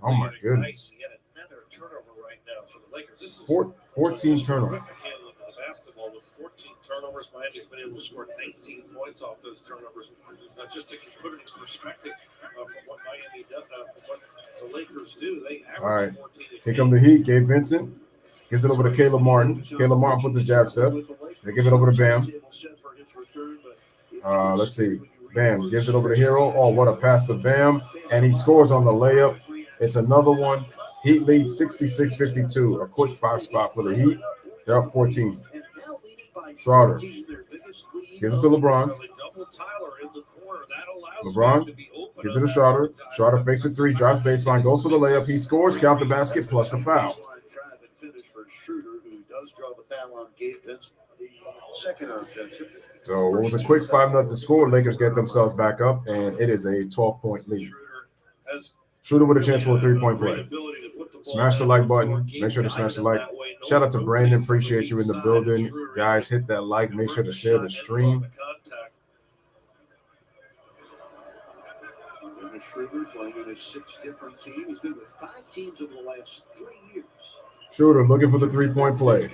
Oh, my goodness. 14 turnovers. Basketball with 14 turnovers. Miami's been able to score 19 points off those turnovers. Just to put it in perspective from what Miami does, from what the Lakers do, they average 14. All right. Here come the Heat. Gabe Vincent gives it over to Caleb Martin. Caleb Martin puts his jab step. They give it over to Bam. Let's see. Bam gives it over to Hero. Oh, what a pass to Bam. And he scores on the layup. It's another one. Heat leads 66-52. A quick 5-spot for the Heat. They're up 14. Schroeder gives it to LeBron. LeBron gives it to Schroeder. Schroeder fakes a three, drives baseline, goes for the layup. He scores, count the basket, plus the foul. So it was a quick 5-0 score. Lakers get themselves back up, and it is a 12-point lead. Schroeder with a chance for a three-point play. Smash the like button. Make sure to smash the like. Shout out to Brandon. Appreciate you in the building. Guys, hit that like. Make sure to share the stream. Dennis Schroeder playing on his 6th different team. He's been with 5 teams over the last 3 years. Schroeder looking for the three-point play.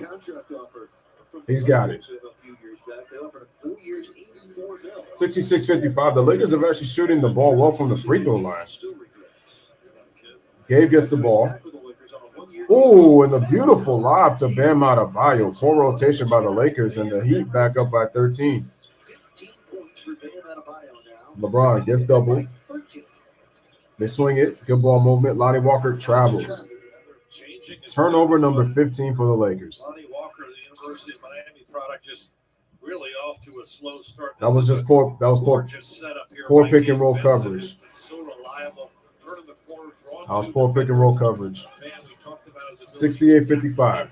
He's got it. 66-55. The Lakers are actually shooting the ball well from the free throw line. Gabe gets the ball. Oh, and a beautiful lob to Bam Adebayo. Poor rotation by the Lakers, and the Heat back up by 13. LeBron gets doubled. They swing it. Good ball movement. Lonnie Walker travels. Turnover number 15 for the Lakers. Lonnie Walker, the University of Miami product, just really off to a slow start. That was just poor. That was poor. Poor pick and roll coverage. So reliable. Turning the corner, That was poor pick and roll coverage. 68-55.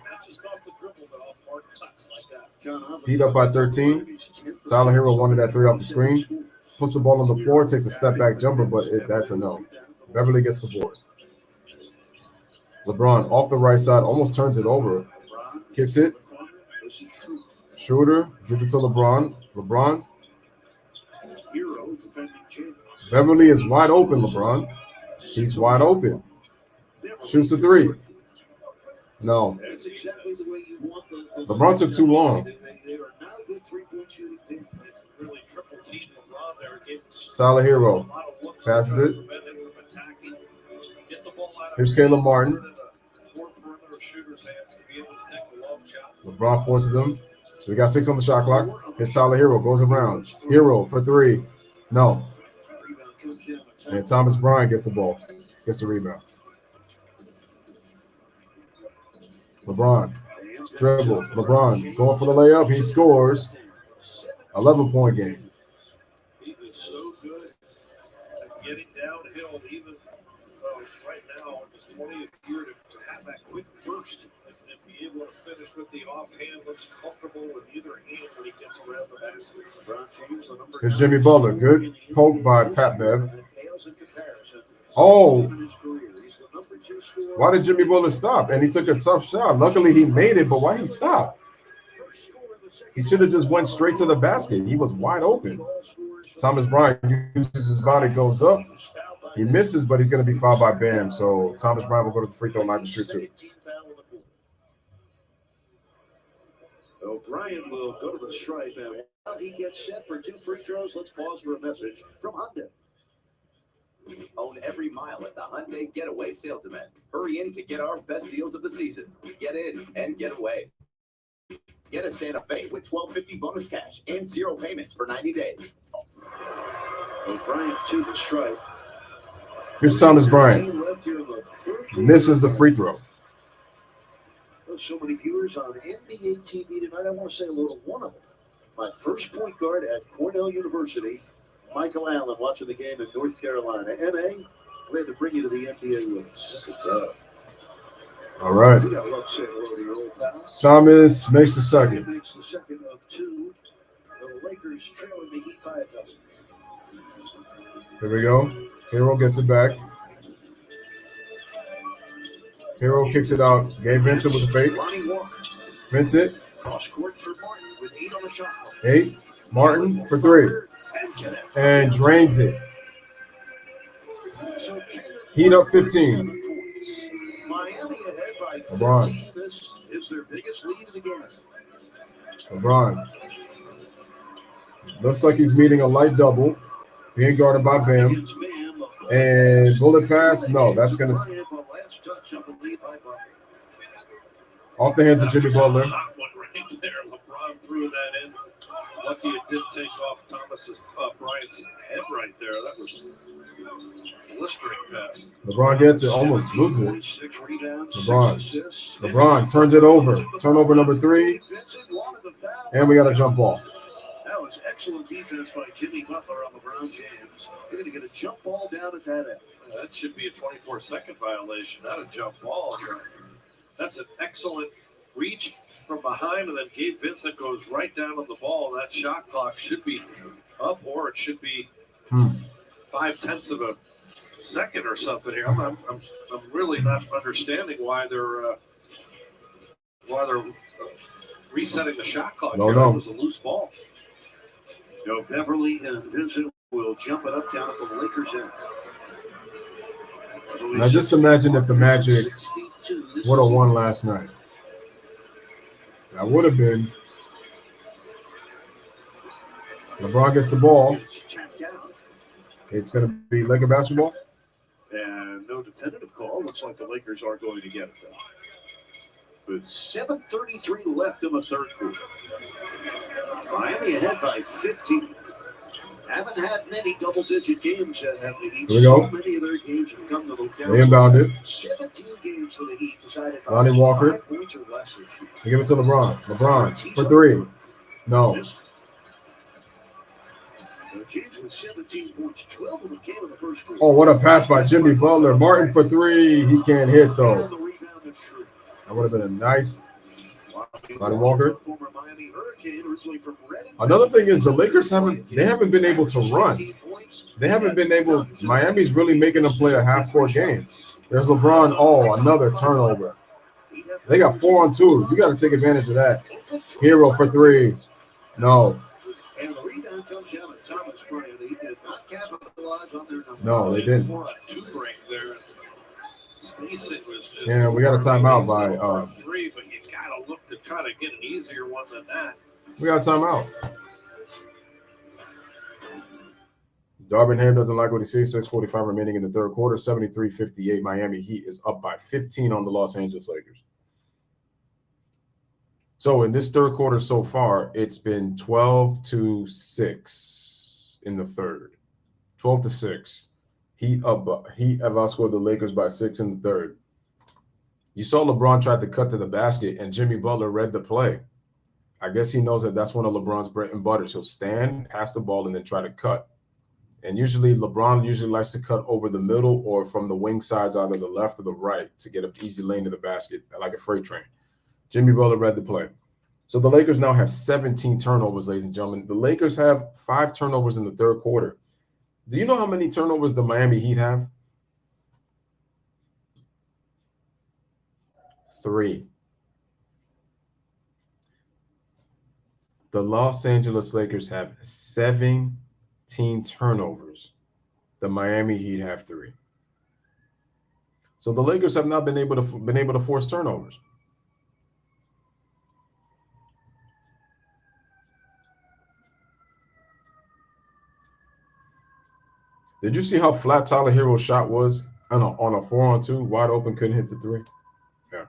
Heat up by 13. Tyler Hero wanted that three off the screen. Puts the ball on the floor, takes a step back jumper, but that's a no. Beverly gets the board. LeBron off the right side, almost turns it over. Kicks it. Schroeder gives it to LeBron. LeBron. Beverly is wide open, LeBron. He's wide open. Shoots a three. No. LeBron took too long. Tyler Hero passes it. Here's Caleb Martin. LeBron forces him. So we got 6 on the shot clock. Here's Tyler Hero. Goes around. Hero for three. No. And Thomas Bryant gets the ball. Gets the rebound. LeBron dribbles. LeBron going for the layup. He scores. 11-point game. He is so good at getting downhill, even right now in his 20th year, to have that quick burst and be able to finish with the offhand. Looks comfortable with either hand when he gets around the basket. Here's Jimmy Butler. Good poke by Pat Bev. Oh. Why did Jimmy Butler stop? And he took a tough shot. Luckily, he made it, but why he stopped? He should have just went straight to the basket. He was wide open. Thomas Bryant uses his body, goes up. He misses, but he's going to be fouled by Bam. So Thomas Bryant will go to the free throw line to shoot two. O'Brien will go to the stripe, and while he gets set for 2 free throws, let's pause for a message from Hyundai. Own every mile at the Hyundai Getaway Sales Event. Hurry in to get our best deals of the season. Get in and get away. Get a Santa Fe with $12.50 bonus cash and 0 payments for 90 days. Bryant to the strike. Here's Thomas Bryant. Misses the free throw. So many viewers on NBA TV tonight. I want to say hello to one of them. My first point guard at Cornell University, Michael Allen, watching the game in North Carolina. MA, glad to bring you to the NBA with us. All right. You gotta love saying hello to your old pals. Thomas makes the second. Makes the second of two. The Lakers trailing the Heat by a dozen. Here we go. Hero gets it back. Hero kicks it out. Gabe Vincent with the fake. Vincent. Cross court for Martin with 8 on the shot clock. 8. Martin for 3. And drains it. Heat up 15. Miami ahead by 15. LeBron. This is their biggest lead of the game. LeBron. Looks like he's meeting a light double. Being guarded by Bam. And bullet pass. No, that's going to... Off the hands of Jimmy Butler. Hot one right there. LeBron threw that in. Lucky it didn't take off Bryant's head right there. That was a blistering pass. LeBron gets it, almost loses it. LeBron turns it over. Turnover number 3. And we got a jump ball. That was excellent defense by Jimmy Butler on LeBron James. They're going to get a jump ball down at that end. That should be a 24-second violation, not a jump ball. That's an excellent reach from behind, and then Gabe Vincent goes right down on the ball. And that shot clock should be up, or it should be 0.5 of a second or something here. I'm really not understanding why they're resetting the shot clock. No. It was a loose ball. Beverly and Vincent will jump it up down at the Lakers' end. Now just imagine if the Magic would have won last night. That would have been. LeBron gets the ball. It's going to be Laker basketball. And no definitive call. Looks like the Lakers are going to get it, though. With 7:33 left in the third quarter. Miami ahead by 15. Haven't had many double-digit games at the Heat. Here we go. So many of their games have come to the They inbounded. 17 games for the Heat decided by Lonnie Walker. 5 points or less this year. They give it to LeBron. LeBron for 3. No. James with 17 points, 12 of them came in the first quarter. Oh, what a pass by Jimmy Butler. Martin for 3. He can't hit, though. That would have been a nice. Lonnie Walker. Another thing is the Lakers haven't been able to run. They haven't been able. Miami's really making them play a half-court game. There's LeBron. Oh, another turnover. They got 4 on 2. You got to take advantage of that. Hero for 3. No. And the rebound comes down to Thomas Bryant. He did not capitalize on their number. No, they didn't. 4 on 2 break there. Spacing was just. Yeah, we got a timeout by. 3, but you gotta look to try to get an easier one than that. We got a timeout. Darvin Ham doesn't like what he sees. 6:45 remaining in the third quarter. 73-58. Miami Heat is up by 15 on the Los Angeles Lakers. So in this third quarter so far, it's been 12-6 in the third. 12-6. Heat have outscored the Lakers by 6 in the third. You saw LeBron tried to cut to the basket, and Jimmy Butler read the play. I guess he knows that that's one of LeBron's bread and butters. He'll stand, pass the ball, and then try to cut. And usually LeBron likes to cut over the middle or from the wing sides, either the left or the right, to get an easy lane to the basket like a freight train. Jimmy Butler read the play. So the Lakers now have 17 turnovers, ladies and gentlemen. The Lakers have 5 turnovers in the third quarter. Do you know how many turnovers the Miami Heat have? 3. The Los Angeles Lakers have 17 turnovers. The Miami Heat have 3. So the Lakers have not been able to force turnovers. Did you see how flat Tyler Hero's shot was on a 4-on-2, wide open, couldn't hit the 3? Yeah.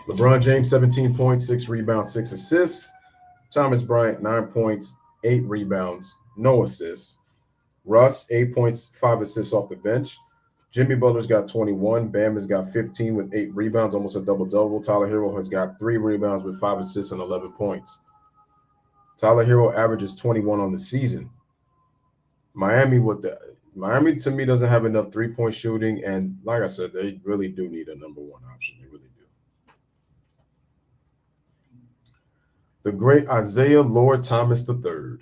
LeBron James, 17 points, 6 rebounds, 6 assists. Thomas Bryant, 9 points, 8 rebounds, no assists. Russ, 8 points, 5 assists off the bench. Jimmy Butler's got 21. Bam has got 15 with 8 rebounds, almost a double-double. Tyler Hero has got 3 rebounds with 5 assists and 11 points. Tyler Hero averages 21 on the season. Miami to me doesn't have enough three-point shooting, and like I said, they really do need a number one option. They really do. The great Isaiah Lord Thomas III.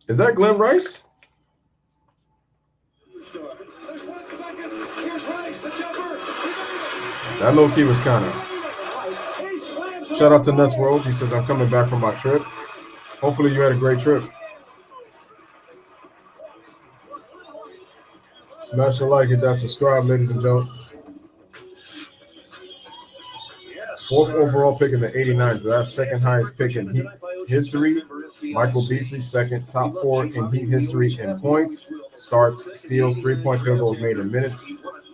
Is that Glenn Rice? That low key was kind of. Shout out to Ness World. He says, I'm coming back from my trip. Hopefully you had a great trip. Smash the like, hit that subscribe, ladies and gentlemen. 4th overall pick in the 89 draft, 2nd highest pick in Heat history. Michael Beasley, 2nd, top 4 in Heat history in points, starts, steals, 3-point field goals made in minutes.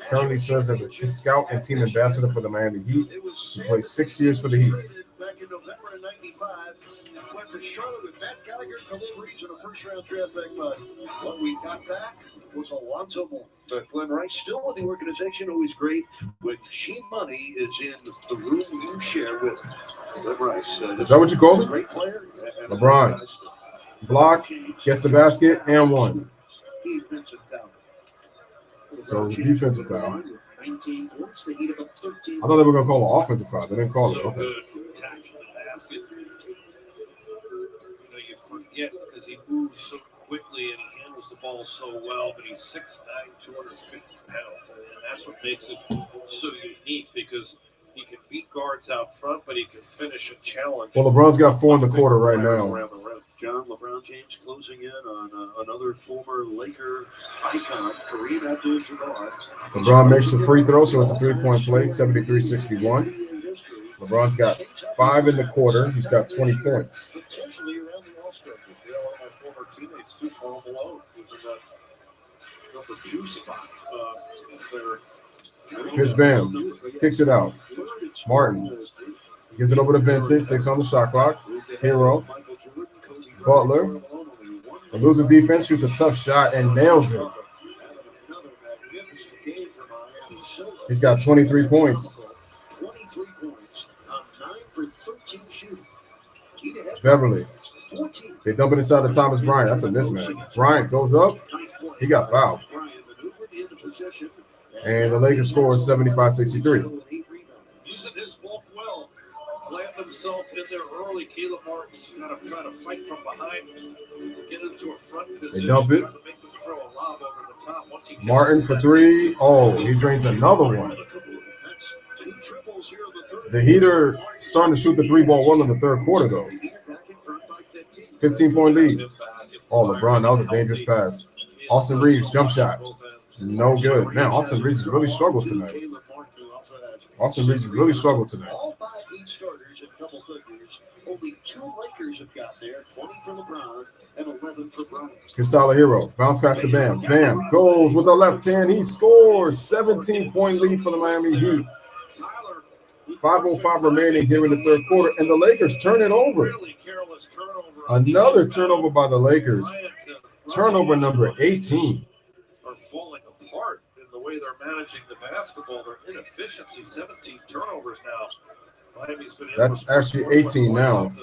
Currently serves as a scout and team ambassador for the Miami Heat. He played 6 years for the Heat. Back in November of '95, went to Charlotte with Matt Gallagher, deliveries in a first-round draft pick, but what we got back was Alonzo Moore. But Glenn Rice still with the organization, always great when G-Money is in the room you share with Glenn Rice. Is that what you call it? Great player. LeBron. Block, gets the basket, and one. Defensive foul. So it was a defensive foul. 19 points, the Heat about 13. I thought they were going to call an offensive foul. They didn't call it. Okay. Attacking the basket. You forget because he moves so quickly and he handles the ball so well, but he's 6'9", 250 pounds. And that's what makes it so unique because he can beat guards out front, but he can finish a challenge. Well, LeBron's got 4 in the quarter right now. John, LeBron James closing in on another former Laker icon, Kareem Abdul-Jabbar. LeBron makes the free throw, so it's a 3-point play, 73-61. LeBron's got 5 in the quarter. He's got 20 points. Potentially around the All-Star. My former teammates too far below. He was in that number 2 spot. Here's Bam. Kicks it out. Martin gives it over to Vincent. 6 on the shot clock. Hero. Butler. The loser defense shoots a tough shot and nails it. He's got 23 points. 23 points on 9 for 13 shooting. Beverly. They dump it inside to Thomas Bryant. That's a mismatch. Bryant goes up. He got fouled. And the Lakers score 75-63. Using his bulk well, plant himself in there early. Caleb Martin's kind of trying to fight from behind, get into a front position. They dump it. To make them throw a lob over the top. Once he Martin for 3. Oh, he drains another one. The Heat are starting to shoot the 3-ball well in the third quarter, though. 15-point lead. Oh, LeBron, that was a dangerous pass. Austin Reeves, jump shot. No good. Man, Austin Reeves has really struggled tonight. Austin Reeves has really struggled tonight. All 5 Heat starters in double figures. Only 2 Lakers have got there. 20 for LeBron and 11 for Bryant. Here's Tyler Hero. Bounce pass to Bam. Bam goes with the left hand. He scores. 17-point lead for the Miami Heat. 5:05 remaining here in the third quarter, and the Lakers turn it over. Another turnover by the Lakers. Turnover number 18. Are falling apart in the way they're managing the basketball. Their inefficiency, 17 turnovers now. Miami's been That's actually 18 now. And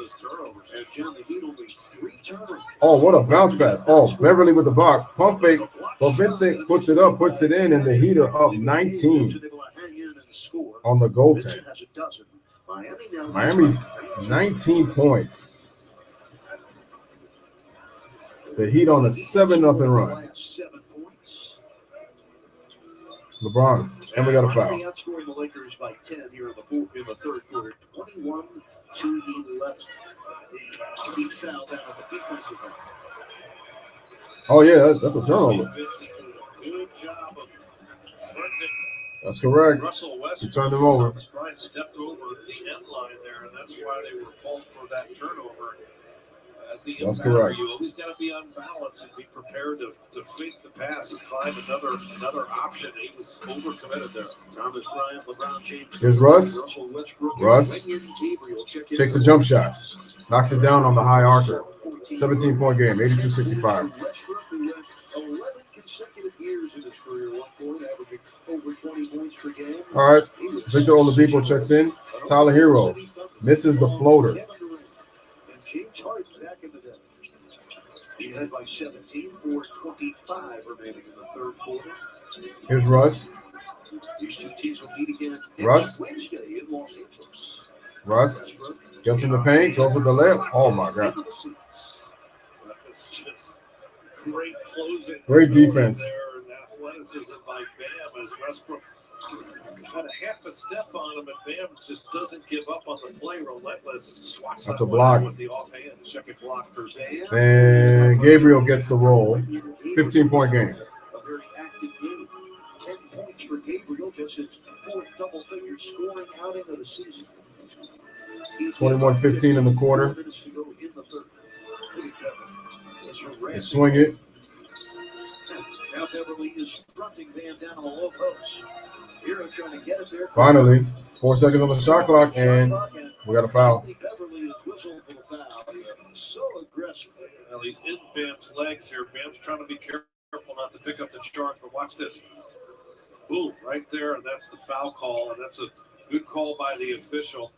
John, the Heat only 3 turnovers. Oh, what a bounce pass. Oh, Beverly with the block. Pump fake. But Vincent puts it up, puts it in, and the Heat are up 19 on the goaltend. Miami's 19 points. The Heat on a 7-0 run. LeBron, and we got a foul. Outscoring the Lakers by 10 here in the third quarter, 21-11. He fouled out of the defensive end. Oh yeah, that's a turnover. Good job of That's correct. Russell Westbrook. He turned him over. Bryant stepped over the end line there, and that's why they were called for that turnover. As the That's inbounder, correct. you always got to be on balance and be prepared to fake the pass and find another option. He was overcommitted there. Thomas Bryant, LeBron James. Here's Russ. Russell Westbrook. Russ takes a jump shot. Knocks it down on the high archer. 17-point game, 82-65. Westbrook, who had 11 consecutive years in his career, 1 point, averaging over 20 points per game. All right. Victor Oladipo checks in. Tyler Hero misses the floater. And James Harden back in the day. He led by 17 for 25 remaining in the third quarter. Here's Russ. These two teams will meet again Russ. next Wednesday in Los Angeles. Russ gets in the paint, goes with the layup. Oh, my God. It's just great closing. Great defense. There and athleticism by Bam as Westbrook had a half a step on him, and Bam just doesn't give up on the play, relentless. Swats That's that a one block. out with the offhand. Second block for Bam. And Gabriel gets the roll. 15-point game. A very active game. 10 points for Gabriel, just his fourth double-figure scoring outing of the season. 21-15 in the quarter. Minutes to go in the third. They swing it. Now Beverly is fronting Bam down on the low post. Hero trying to get it there. Finally, 4 seconds on the shot clock, and we got a foul. Beverly is whistled for the foul. So aggressive. Well, he's in Bam's legs here. Bam's trying to be careful not to pick up the charge, but watch this. Boom, right there, and that's the foul call, and that's a good call by the official.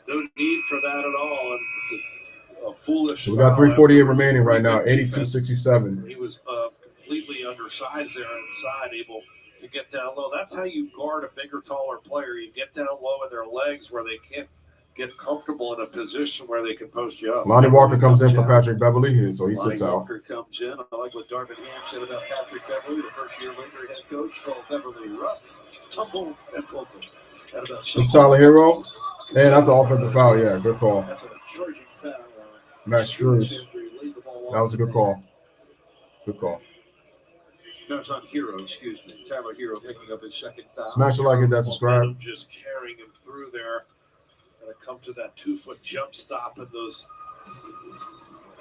No need for that at all, and it's a foolish So we got foul 3:48 after remaining right now, good defense. 82-67. He was completely undersized there inside, able to get down low. That's how you guard a bigger, taller player. You get down low in their legs where they can't get comfortable in a position where they can post you up. Lonnie Walker comes in for Patrick Beverly, so he sits Lonnie out. Walker comes in. I like what Darvin Ham said about Patrick Beverly, the first-year Laker head coach, called Beverly rough, tumble, and vocal. It's Tyler Hero, and that's an offensive foul. Yeah, good call. That's a charging foul. Matt Struz. That was a good call. Good call. No, it's on Hero, excuse me. Tyler Hero picking up his second foul. Smash it, like it, that, subscribe. Just carrying him through there. Gonna come to that 2-foot jump stop in those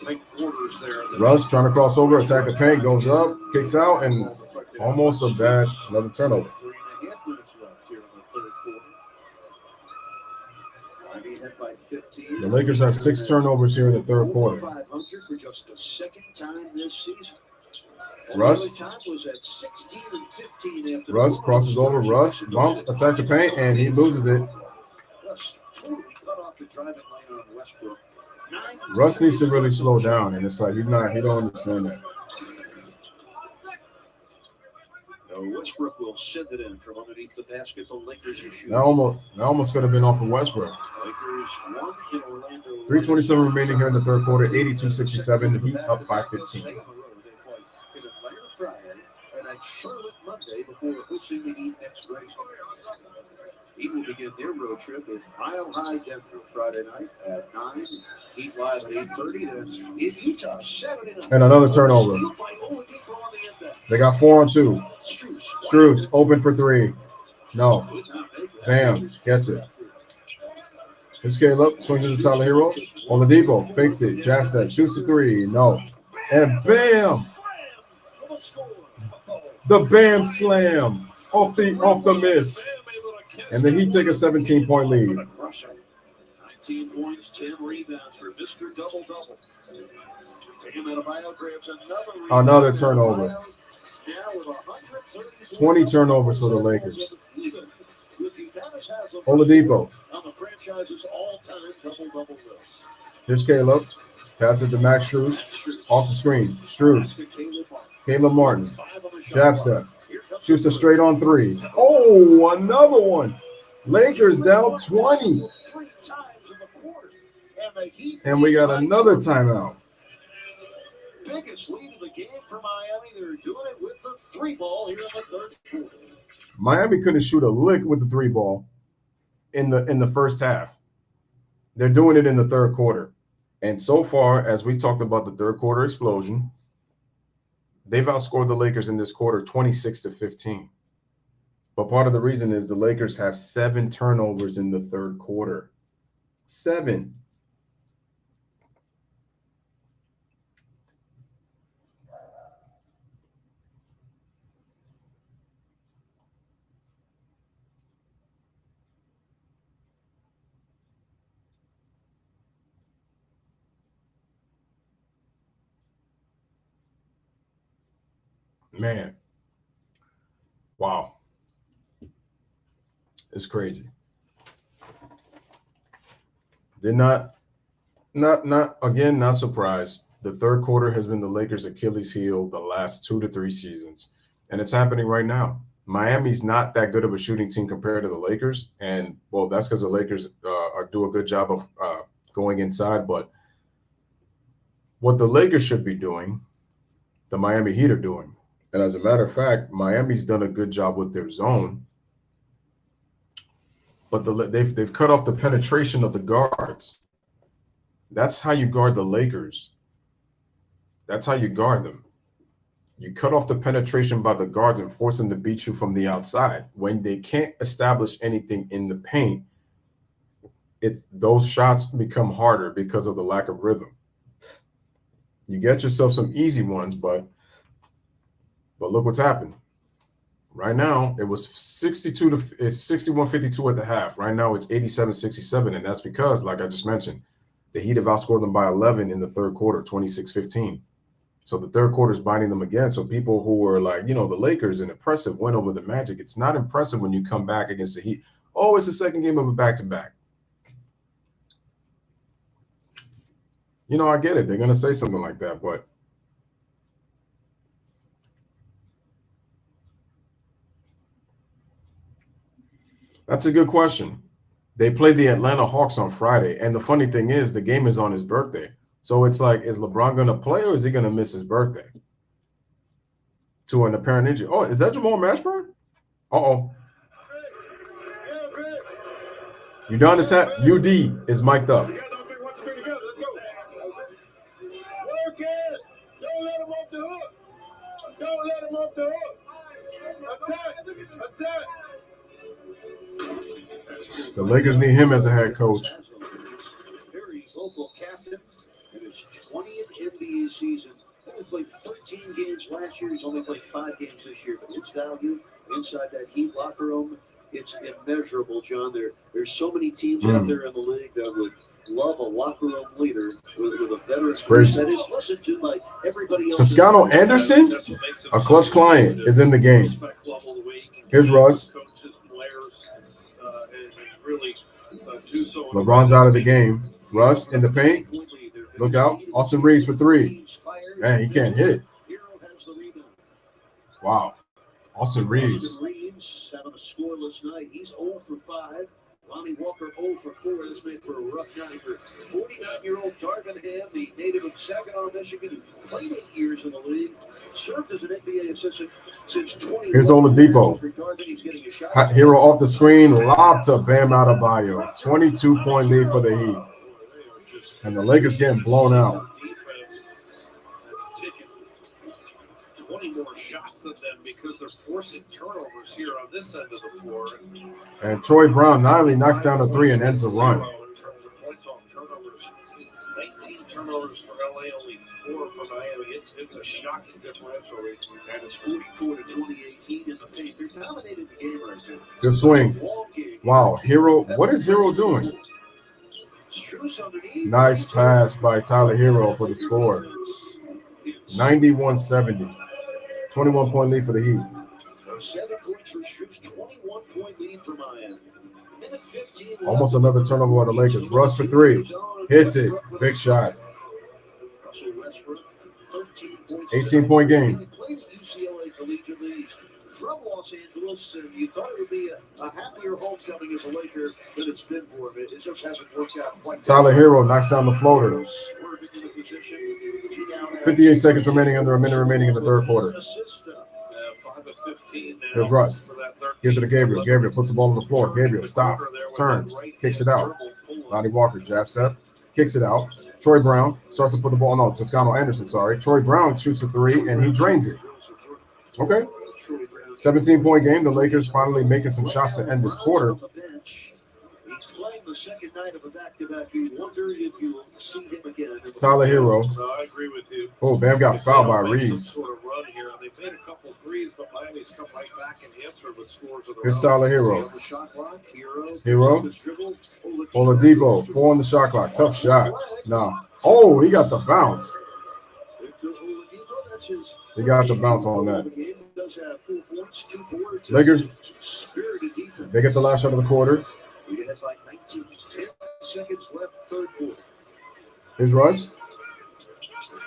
tight quarters there. Russ trying to cross over, attack the paint, goes up, kicks out, and almost a bad another turnover. 3.5 minutes left here in the third quarter. Ahead by 15. The Lakers have 6 turnovers here in the third quarter. 500 for just the second time this season. Russ. Time was at 16 and 15 after Russ crosses over. Russ bumps, attacks the paint, and he loses it. Russ totally cut off the driving lane on Westbrook. Russ needs to really slow down, and it's like he don't understand that. Westbrook will send it in from underneath the basket. The Lakers are shooting. That almost could have been off of Westbrook. Lakers won in Orlando. 3:27 remaining here in the third quarter. 82-67. The Heat up by 15. They play in Atlanta Friday and at Charlotte Monday before hosting the Heat next Wednesday. Heat will begin their road trip in Mile High, Denver, Friday night at 9. Heat live at 8:30. Then in Utah, Saturday night. And another turnover. They got 4 on 2. Struz open for 3. No. Bam. Gets it. Here's Caleb. Swings it to Tyler Hero. Oladipo fakes it. Jab step. Shoots the 3. No. And bam. The Bam slam. Off the miss. And the Heat take a 17-point lead. 19 points, 10 rebounds for Mr. Double-Double. Another turnover. 20 turnovers for the Lakers. Oladipo. Here's Caleb. Pass it to Max Struz. Off the screen. Struz. Caleb Martin. Jab step. Shoots a straight on 3. Oh, another one. Lakers down 20. And we got another timeout. Biggest lead of the game for Miami. They're doing it with the 3-ball here in the third quarter. Miami couldn't shoot a lick with the 3-ball in the first half. They're doing it in the third quarter. And so far, as we talked about the third quarter explosion, they've outscored the Lakers in this quarter 26-15. But part of the reason is the Lakers have 7 turnovers in the third quarter. 7. Man. Wow. It's crazy. Not surprised. The third quarter has been the Lakers' Achilles heel the last 2 to 3 seasons, and it's happening right now. Miami's not that good of a shooting team compared to the Lakers, and well, that's because the Lakers do a good job of going inside. But what the Lakers should be doing, the Miami Heat are doing, and as a matter of fact, Miami's done a good job with their zone. But they've cut off the penetration of the guards. That's how you guard the Lakers. That's how you guard them. You cut off the penetration by the guards and force them to beat you from the outside. When they can't establish anything in the paint, those shots become harder because of the lack of rhythm. You get yourself some easy ones, but look what's happened. Right now, it was 61-52 at the half. Right now, it's 87-67, and that's because, like I just mentioned, the Heat have outscored them by 11 in the third quarter, 26-15. So the third quarter is binding them again. So people who are like, the Lakers, an impressive win over the Magic. It's not impressive when you come back against the Heat. Oh, it's the second game of a back-to-back. I get it. They're going to say something like that, but that's a good question. They play the Atlanta Hawks on Friday, and the funny thing is the game is on his birthday. So it's like, is LeBron going to play or is he going to miss his birthday to an apparent injury? Oh, is that Jamal Mashburn? Uh-oh. Udonis UD is mic'd up. Work it. Don't let him off the hook. Don't let him off the hook. Attack. The Lakers need him as a head coach. Very vocal captain in his 20th NBA season. Only played 13 games last year. He's only played 5 games this year. But his value inside that Heat locker room, it's immeasurable, John. There's so many teams out there in the league that would love a locker room leader with a veteran that is listened to by everybody else. Toscano Anderson, a clutch client, is in the game. Here's Russ. LeBron's out of the game. Russ in the paint. Look out. Austin Reeves for 3. Man, he can't hit. Wow. Austin Reeves. Having a scoreless night. He's 0 for 5. Lonnie Walker 0 for 4. This made for a rough night for 49-year-old Darvin Ham, the native of Saginaw, Michigan, who played 8 years in the league, served as an NBA assistant since 20. Here's Oladipo. Hot hero off the screen, lob to Bam Adebayo. 22-point lead for the Heat. And the Lakers getting blown out. 20 more shots than them because they're forcing turnovers here on this end of the floor. And Troy Brown not only knocks down a 3 and ends a run. In terms of points off turnovers, 19 turnovers for LA, only 4 for Miami. It's a shocking differential. And it's 44-28 Heat in the paint. They're dominating the game right now. Good swing. Wow, Hero. What is Hero doing? Nice pass by Tyler Hero for the score. 91-70. 21-point lead for the Heat. 7 points for Struz, 21-point lead for Miami. Minute 15. Almost another turnover on the Lakers. Russ for 3. Hits it. Big shot. 18-point game. Played at UCLA collegiately from Los Angeles, and you thought it would be a happier homecoming as a Laker than it's been for him. It just hasn't worked out quite. Tyler Hero knocks down the floater. 58 seconds remaining, under a minute remaining in the third quarter. 5 of 15 now. Here's Russ. Gives it to Gabriel. Gabriel puts the ball on the floor. Gabriel stops, turns, kicks it out. Lonnie Walker jab step, kicks it out. Troy Brown starts to put the ball. No, Toscano Anderson, sorry. Troy Brown shoots a 3 and he drains it. Okay. 17-point game. The Lakers finally making some shots to end this quarter. The second night of a back-to-back. You wonder if you'll see him again. Tyler Hero. I agree with you. Oh, Bam got fouled by Reeves. Sort of run here. They've made a couple threes, but Miami's come right back and answered with scores of their Here's own. Tyler Hero. Hero. Oladipo, 4 on the shot clock. Tough shot. No. Oh, he got the bounce. He got the bounce on that. Lakers, they get the last shot of the quarter. Here's Russ.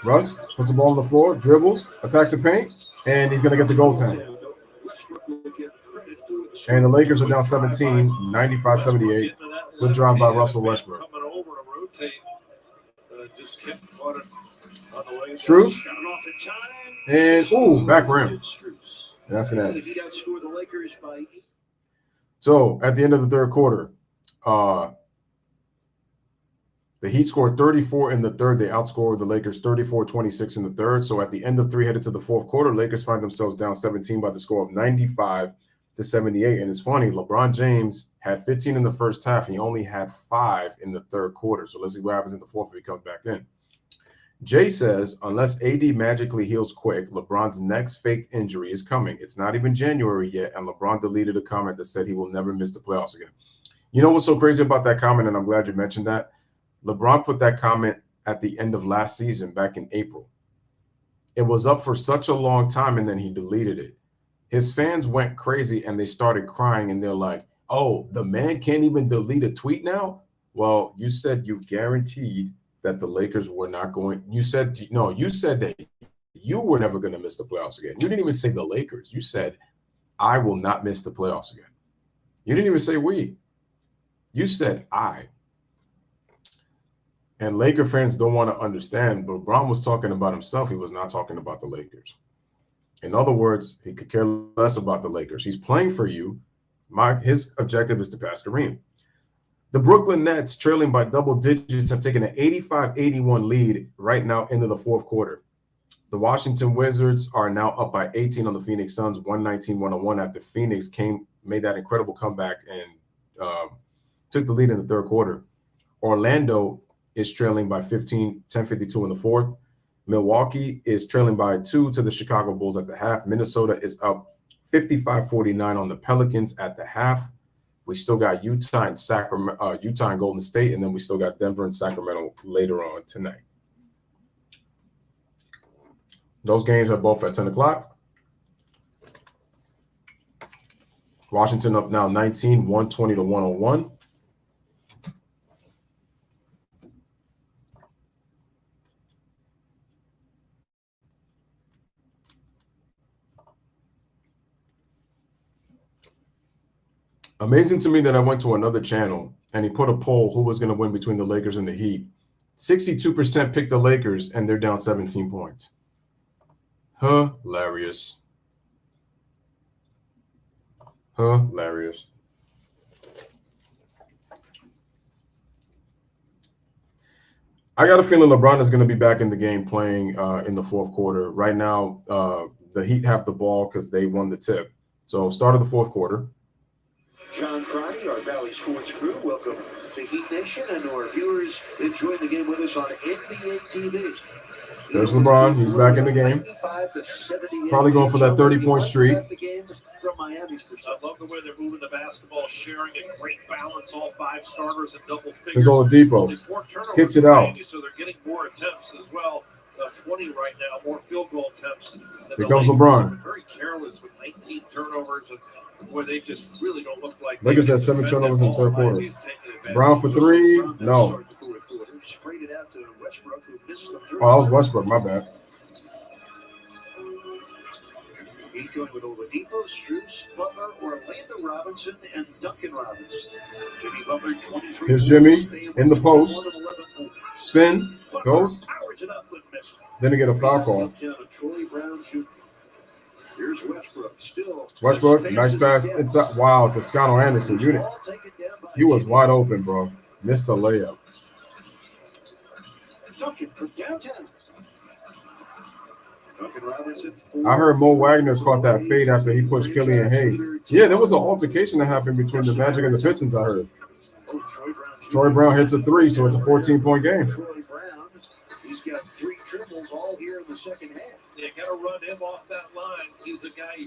Russ puts the ball on the floor, dribbles, attacks the paint, and he's going to get the goaltend. And the Lakers are down 17, 95-78. Good job by Russell Westbrook. Strus. And, back rim. And that's going to end. So, at the end of the third quarter, the Heat scored 34 in the third. They outscored the Lakers 34-26 in the third. So, at the end of three, headed to the fourth quarter, Lakers find themselves down 17 by the score of 95-78. And it's funny, LeBron James had 15 in the first half. He only had 5 in the third quarter. So, let's see what happens in the fourth if he comes back in. Jay says, unless AD magically heals quick, LeBron's next faked injury is coming. It's not even January yet, and LeBron deleted a comment that said he will never miss the playoffs again. You know what's so crazy about that comment, and I'm glad you mentioned that? LeBron put that comment at the end of last season, back in April. It was up for such a long time, and then he deleted it. His fans went crazy, and they started crying, and they're like, oh, the man can't even delete a tweet now? Well, you said you guaranteed that the Lakers were not going. You said that you were never going to miss the playoffs again. You didn't even say the Lakers. You said, I will not miss the playoffs again. You didn't even say we. You said I. And Laker fans don't want to understand, but LeBron was talking about himself. He was not talking about the Lakers. In other words, he could care less about the Lakers. He's playing for you. His objective is to pass Kareem. The Brooklyn Nets, trailing by double digits, have taken an 85-81 lead right now into the fourth quarter. The Washington Wizards are now up by 18 on the Phoenix Suns, 119-101 after Phoenix made that incredible comeback and took the lead in the third quarter. Orlando is trailing by 15, 10-52 in the fourth. Milwaukee is trailing by 2 to the Chicago Bulls at the half. Minnesota is up 55-49 on the Pelicans at the half. We still got Utah and Golden State, and then we still got Denver and Sacramento later on tonight. Those games are both at 10 o'clock. Washington up now 19, 120-101. Amazing to me that I went to another channel and he put a poll who was going to win between the Lakers and the Heat. 62% picked the Lakers and they're down 17 points. Hilarious. Hilarious. I got a feeling LeBron is going to be back in the game playing in the fourth quarter. Right now, the Heat have the ball because they won the tip. So start of the fourth quarter. John Friday, our Valley Sports crew, welcome to Heat Nation and our viewers enjoying the game with us on NBA TV. There's LeBron. He's back in the game. Probably going for that 30-point streak. I love the way they're moving the basketball, sharing a great balance, all 5 starters and double figures. There's Oladipo. Kicks it out. So they're getting more attempts as well. 20 right now, more field goal attempts. Here comes LeBron. Very careless with 19 turnovers, where they just really don't look like. Lakers had 7 turnovers in the third quarter. Brown for 3. No. Oh, that was Westbrook. My bad. He's going with Oladipo, Strus, Butler, Orlando Robinson, and Duncan Robinson. Jimmy Butler, 23. Here's Jimmy in the post. Spin. Goes. Then they get a foul call. Here's Westbrook. Westbrook, nice pass inside. Wow, Toscano Anderson. He was wide open, bro. Missed the layup. I heard Mo Wagner caught that fade after he pushed Killian Hayes. Yeah, there was an altercation that happened between the Magic and the Pistons, I heard. Troy Brown hits a 3, so it's a 14-point game. He's got 3 triples all here in the second half. You got to run him off that line. He's a guy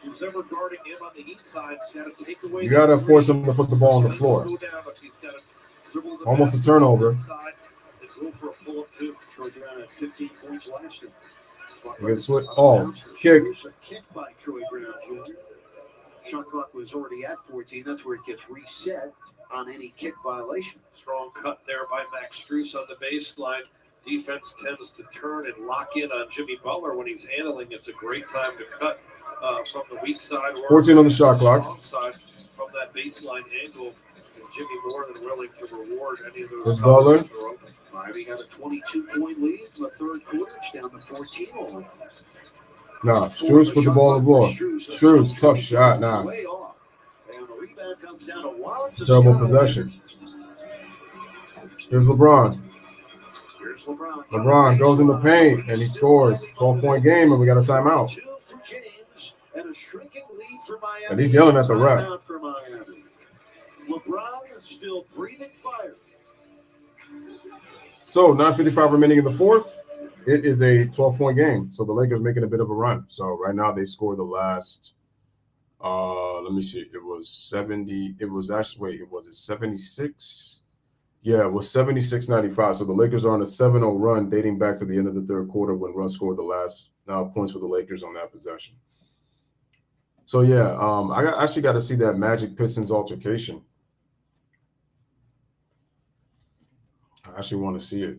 who's ever guarding him on the Heat side. Got to take away. You got to force him to put the ball on the floor. Almost a turnover. Go for a pull-up too. Troy Brown had 15 points last year. We get switch. Oh, kick. A kick by Troy Brown Jr. Shot clock was already at 14. That's where it gets reset on any kick violation. Strong cut there by Max Strus on the baseline. Defense tends to turn and lock in on Jimmy Butler when he's handling. It's a great time to cut from the weak side. Or 14 on the shot clock. Strong side from that baseline angle. And Jimmy more than willing to reward any of those. This Butler. Miami got a 22-point lead in the third quarter. It's down to 14 already. Nah, Strus with the ball on the floor. Strus, tough shot. Nah. Way off. And the rebound comes down to Wallace. Terrible possession. Here's LeBron. Here's LeBron. LeBron goes in the paint and he scores. 12-point game and we got a timeout. Two for James and a shrinking lead for Miami. And he's yelling at the ref. Timeout for Miami. LeBron is still breathing fire. So 9:55 remaining in the fourth. It is a 12-point game. So the Lakers making a bit of a run. So right now they scored the last, let me see. It was 70. It was actually, wait, was it 76? Yeah, it was 76-95. So the Lakers are on a 7-0 run dating back to the end of the third quarter when Russ scored the last points for the Lakers on that possession. So, yeah, I actually got to see that Magic Pistons altercation. I actually want to see it.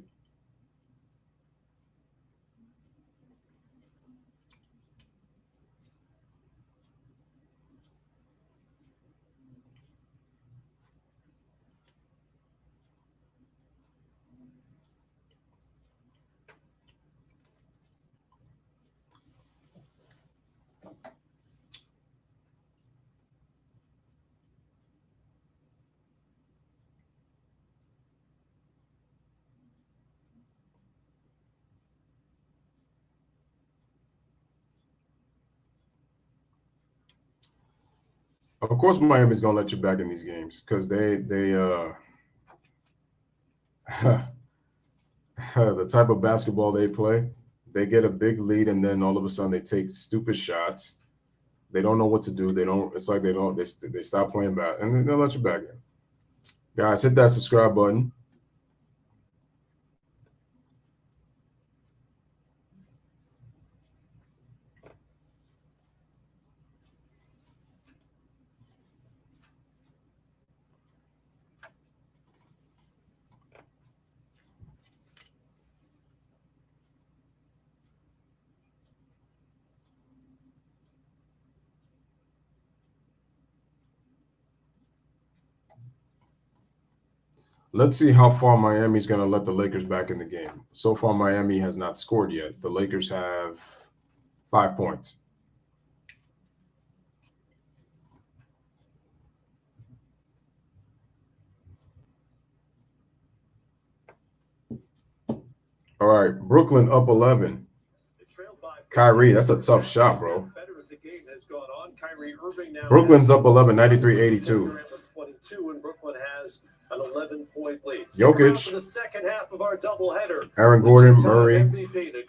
Of course, Miami's gonna let you back in these games because they the type of basketball they play, they get a big lead and then all of a sudden they take stupid shots. They don't know what to do. It's like they stop playing bad and they'll let you back in. Guys, hit that subscribe button. Let's see how far Miami's going to let the Lakers back in the game. So far, Miami has not scored yet. The Lakers have 5 points. All right, Brooklyn up 11. Kyrie, that's a tough shot, bro. Brooklyn's up 11, 93-82. 22, and Brooklyn has an 11-point lead. Jokic. For the second half of our doubleheader. Aaron Gordon, Murray,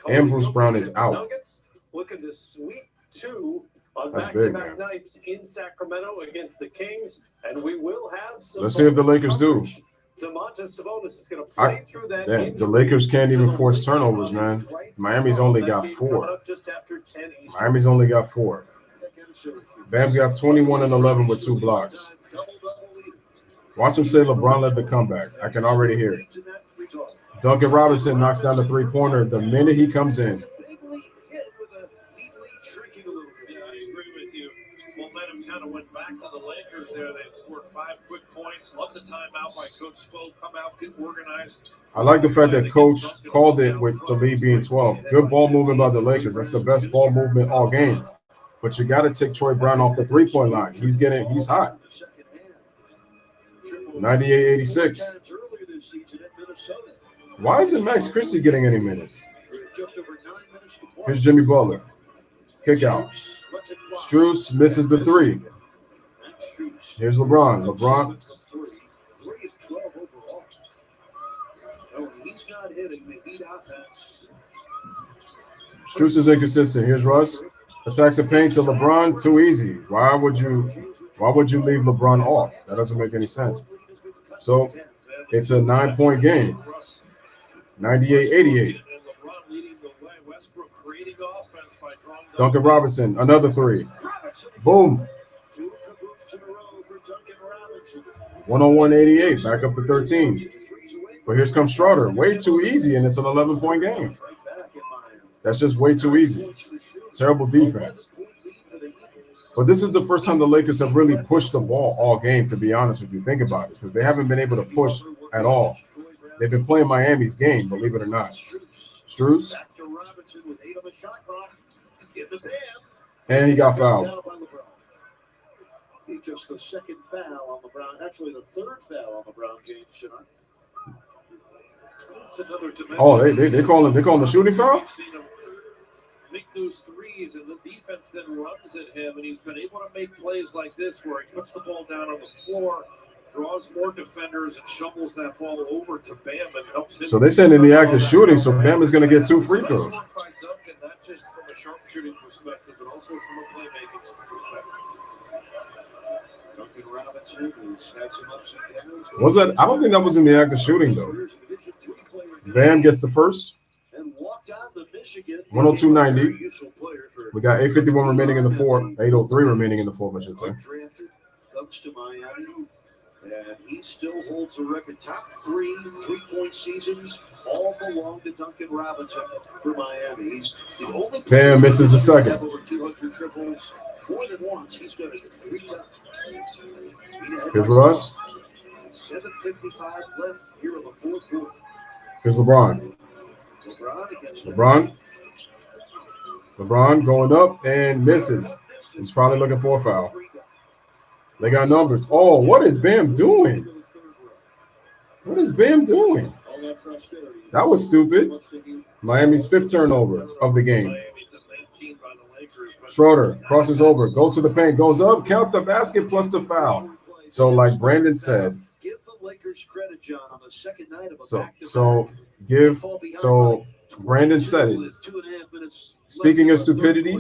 and Bruce Brown is out. Nuggets looking to sweep 2 on That's back-to-back big, nights in Sacramento against the Kings, and we will have some. Let's see if the Lakers do. Domantas Sabonis is going to play through that. Yeah, the Lakers can't even force turnovers, man. Miami's only got 4. Miami's only got 4. Bam's got 21 and 11 with 2 blocks. Watch him say LeBron led the comeback. I can already hear it. Duncan Robinson knocks down the 3-pointer the minute he comes in. Yeah, I agree with you. Momentum kind of went back to the Lakers there. They scored 5 quick points. Love the timeout by Coach Spo. Come out, get organized. I like the fact that Coach called it with the lead being 12. Good ball movement by the Lakers. That's the best ball movement all game. But you got to take Troy Brown off the 3-point line. He's hot. 98-86. Why isn't Max Christie getting any minutes? Here's Jimmy Butler. Kick out. Strus misses the 3. Here's LeBron. LeBron. Strus is inconsistent. Here's Russ. Attacks the paint to LeBron. Too easy. Why would you leave LeBron off? That doesn't make any sense. So it's a 9-point game. 98-88. Duncan Robinson, another three. Boom. 101-88, back up to 13. But here comes Schroeder. Way too easy, and it's an 11-point game. That's just way too easy. Terrible defense. But this is the first time the Lakers have really pushed the ball all game, to be honest with you. Think about it, because they haven't been able to push at all. They've been playing Miami's game, believe it or not. Strus. And he got fouled. Just the second foul on LeBron. Actually, the third foul on LeBron James tonight. Oh, they calling the shooting foul? Make those threes, and the defense then runs at him, and he's been able to make plays like this where he puts the ball down on the floor, draws more defenders, and shovels that ball over to Bam and helps him. So they said in the act of shooting, so Bam is going to get 2 free throws. Not just from a sharpshooting perspective, but also from a playmaking perspective. Duncan Robinson, who's had some ups and downs. Was that? I don't think that was in the act of shooting, though. Bam gets the first. 102-90. We got 8:51 remaining in the fourth. 8:03 remaining in the fourth, I should say. Comes to Miami, and he still holds the record. Top 3 3-point seasons all belong to Duncan Robinson for Miami. He's the only Bam misses the second. over 200 triples more than once. He's done it 3 times. Here's Russ. 7:55 left here in the fourth quarter. Here's LeBron. LeBron going up and misses. He's probably looking for a foul. They got numbers. Oh, what is Bam doing? What is Bam doing? That was stupid. Miami's 5th turnover of the game. Schroeder crosses over, goes to the paint, goes up, count the basket plus the foul. So like Brandon said, Brandon said it. Speaking of stupidity, I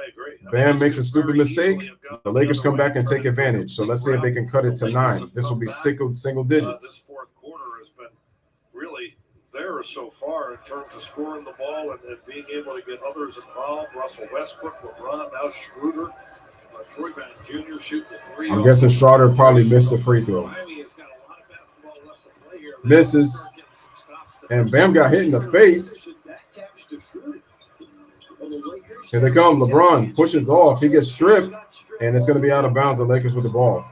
agree. Bam makes a stupid mistake. The Lakers come back and take advantage. So let's see if they can cut it to 9. This will be single digits. This fourth quarter has been really there so far in terms of scoring the ball and being able to get others involved. Russell Westbrook, LeBron, now Schroeder, Troy Brown Jr. shooting the 3. I'm guessing Schroeder probably missed the free throw. Misses. And Bam got hit in the face. Here they come. LeBron pushes off. He gets stripped, and it's going to be out of bounds. The Lakers with the ball.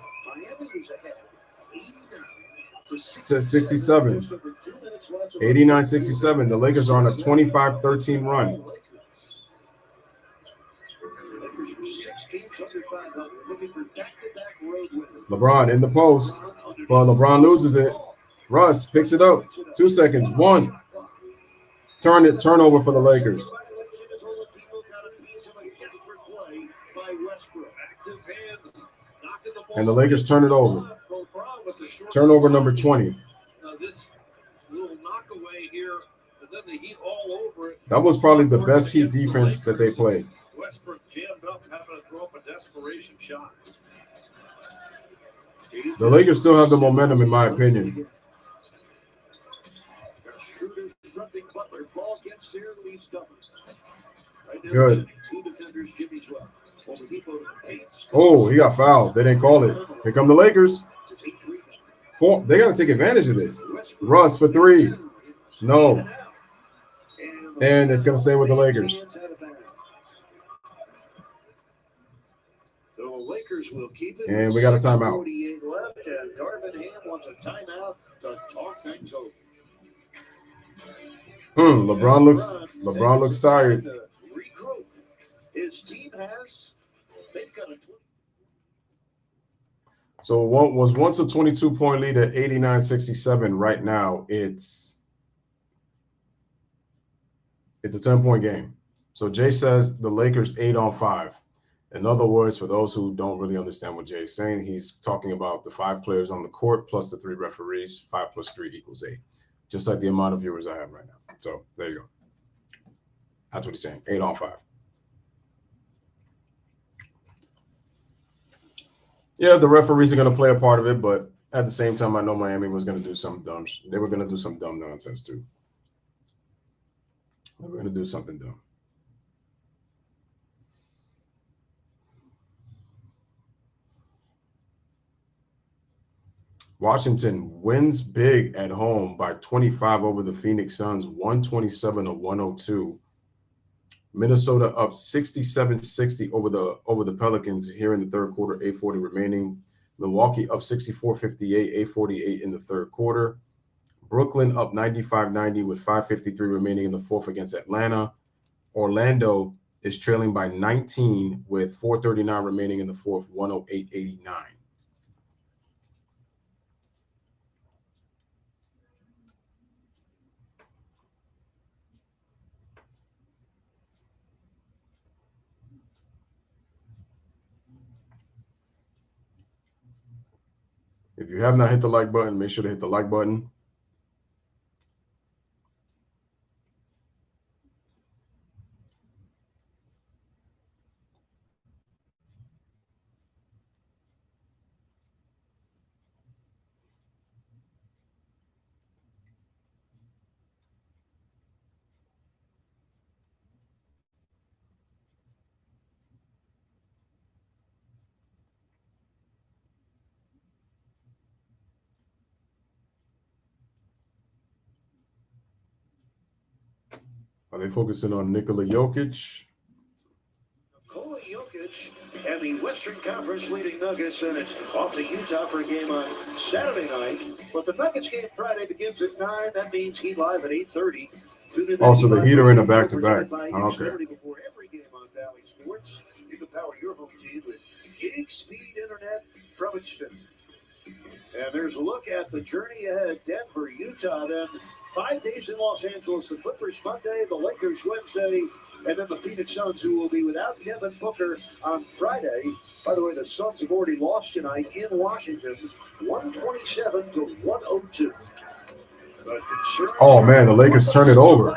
67. 89-67. The Lakers are on a 25-13 run. LeBron in the post. Well, LeBron loses it. Russ picks it up. 2 seconds. 1. Turnover for the Lakers. And the Lakers turn it over. Turnover number 20. That was probably the best Heat defense that they played. Westbrook jammed up, having to throw up a desperation shot. The Lakers still have the momentum, in my opinion. Good. Oh, he got fouled. They didn't call it. Here come the Lakers. 4. They got to take advantage of this. Russ for 3. No. And it's going to stay with the Lakers. And we got a timeout. LeBron looks tired. His team has. They've got a. So what was once a 22-point lead at 89-67. Right now, it's a 10-point game. So Jay says the Lakers 8 on 5. In other words, for those who don't really understand what Jay is saying, he's talking about the 5 players on the court plus the 3 referees. 5 plus 3 equals 8. Just like the amount of viewers I have right now. So there you go. That's what he's saying. 8 on 5. Yeah, the referees are going to play a part of it, but At the same time, I know Miami was going to do some dumb. They were going to do some dumb nonsense too. They were going to do something dumb. Washington wins big at home by 25 over the Phoenix Suns, 127-102. Minnesota up 67-60 over the Pelicans here in the third quarter, 8:40 remaining. Milwaukee up 64-58, 8:48 in the third quarter. Brooklyn up 95-90 with 5:53 remaining in the fourth against Atlanta. Orlando is trailing by 19 with 4:39 remaining in the fourth, 108-89. If you have not hit the like button, make sure to hit the like button. Are they focusing on Nikola Jokic? Nikola Jokic and the Western Conference leading Nuggets, and it's off to Utah for a game on Saturday night. But the Nuggets game Friday begins at 9. That means Heat Live at 8:30. Also, the Heat are in a back-to-back. Okay. Before every game on Valley Sports, you can power your home team with gig speed internet from Xfinity. And there's a look at the journey ahead. Denver, Utah, then 5 days in Los Angeles. The Clippers Monday, the Lakers Wednesday, and then the Phoenix Suns, who will be without Devin Booker on Friday. By the way, the Suns have already lost tonight in Washington, 127-102. Oh, man, the Lakers turn it over.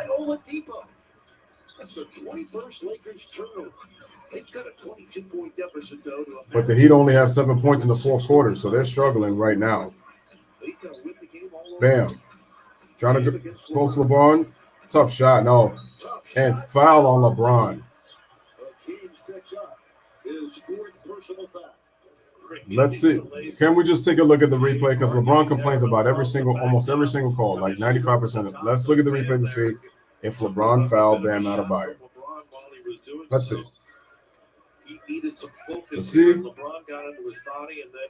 That's the 21st Lakers turnover. They've got a 22-point deficit, though. But the Heat only have 7 points in the fourth quarter, so they're struggling right now. Bam. Trying to post LeBron. Tough shot, no. And foul on LeBron. James picks up his fourth personal foul. Let's see. Can we just take a look at the replay? Because LeBron complains about almost every single call, like 95% of it. Let's look at the replay to see if LeBron fouled Bam Adebayo. Let's see. He needed some focus. Let's see. LeBron got into his body and then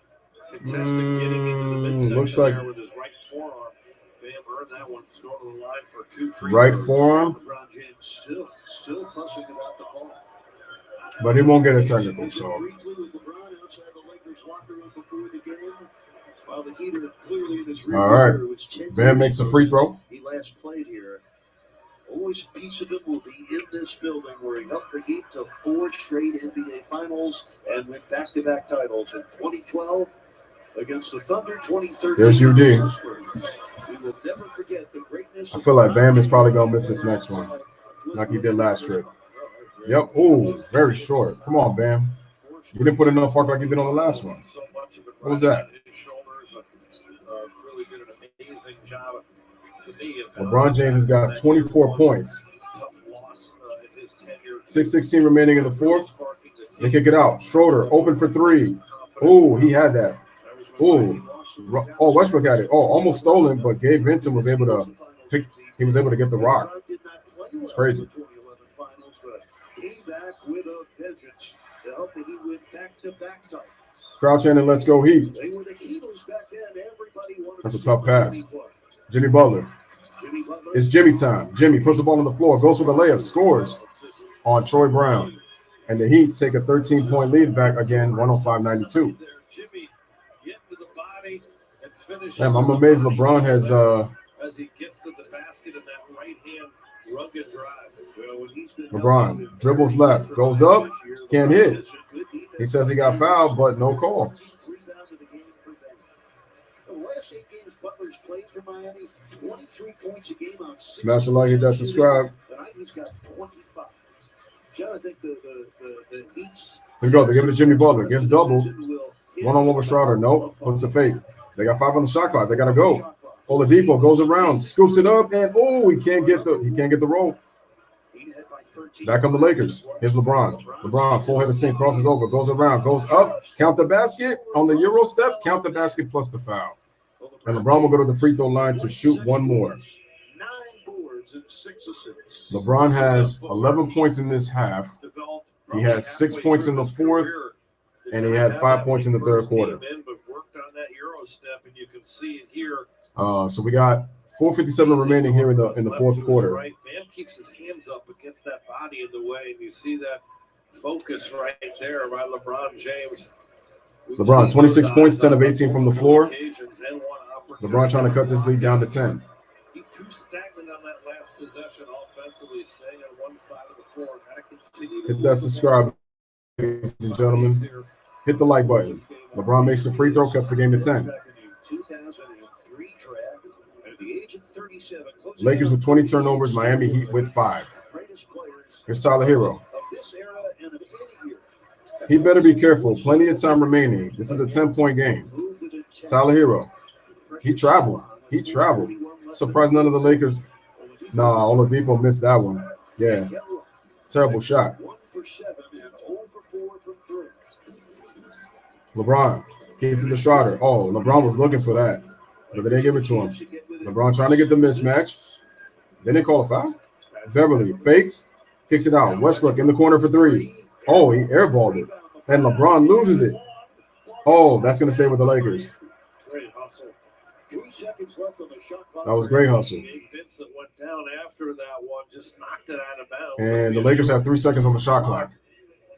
contested getting into the midsection looks like there with his right forearm. Bam earned that one. He's going to the line for 2 free right throws. forearm. LeBron James still fussing about the call. But he won't get a technical, so. Briefly with LeBron outside the Lakers locker room before the game. While the Heat are clearly in this All right. Bam makes a free throw. He last played here. Always a piece of him will be in this building where he helped the Heat to 4 straight NBA Finals and win back-to-back titles in 2012 against the Thunder, 2013. There's UD. We will never forget the greatness. I feel like Bam is probably going to miss this next one, like he did last trip. Yep. Oh, very short. Come on, Bam. You didn't put enough work like you did on the last one. What was that? Really did an amazing job. LeBron James has got 24 points. 6:16 remaining in the fourth. They kick it out. Schroeder open for 3. Oh, he had that. Oh, Westbrook had it. Oh, almost stolen, but Gabe Vincent was able to pick. He was able to get the rock. It's crazy. Crowd chanting, "Let's go Heat." That's a tough pass. Jimmy Butler. It's Jimmy time. Jimmy puts the ball on the floor, goes for the layup, scores on Troy Brown. And the Heat take a 13-point lead back again, 105-92. Damn, I'm amazed LeBron has as he gets to the basket in that right-hand rugged drive. LeBron dribbles left, goes up, can't hit. He says he got fouled, but no call. Smash the like, hit that subscribe. Here we go. They give it to Jimmy Butler. Gets doubled. One-on-one with Schroeder. Nope. Puts the fake. They got 5 on the shot clock. They got to go. Oladipo goes around, scoops it up, and he can't get the roll. Back on the Lakers. Here's LeBron. LeBron, full head of sink, crosses over, goes around, goes up, count the basket on the Euro step, count the basket plus the foul. And LeBron will go to the free throw line to shoot one more. LeBron has 11 points in this half. He has 6 points in the fourth, and he had 5 points in the third quarter. So we got 4:57 remaining here in the fourth quarter. Right, Bam keeps his hands up but gets that body in the way, and you see that focus right there by LeBron James. LeBron, 26 points, 10 of 18 from the floor. LeBron trying to cut this lead down to 10. He too stagnant on that last possession offensively, staying on one side of the floor. Hit that subscribe, ladies and gentlemen. Hit the like button. LeBron makes the free throw, cuts the game to 10. Lakers with 20 turnovers, Miami Heat with 5. Here's Tyler Hero. He better be careful. Plenty of time remaining. This is a 10-point game. Tyler Hero. He traveled. Surprised none of the Lakers. Nah, Oladipo missed that one. Yeah. Terrible shot. LeBron gets to the Schroeder. Oh, LeBron was looking for that, but they didn't give it to him. LeBron trying to get the mismatch. They didn't call a foul. Beverly fakes, kicks it out. Westbrook in the corner for 3. Oh, he airballed it. And LeBron loses it. Oh, that's going to stay with the Lakers. Great hustle. 3 seconds left on the shot clock. That was great hustle. Vincent went down after that one, just knocked it out of bounds. And the Lakers have 3 seconds on the shot clock.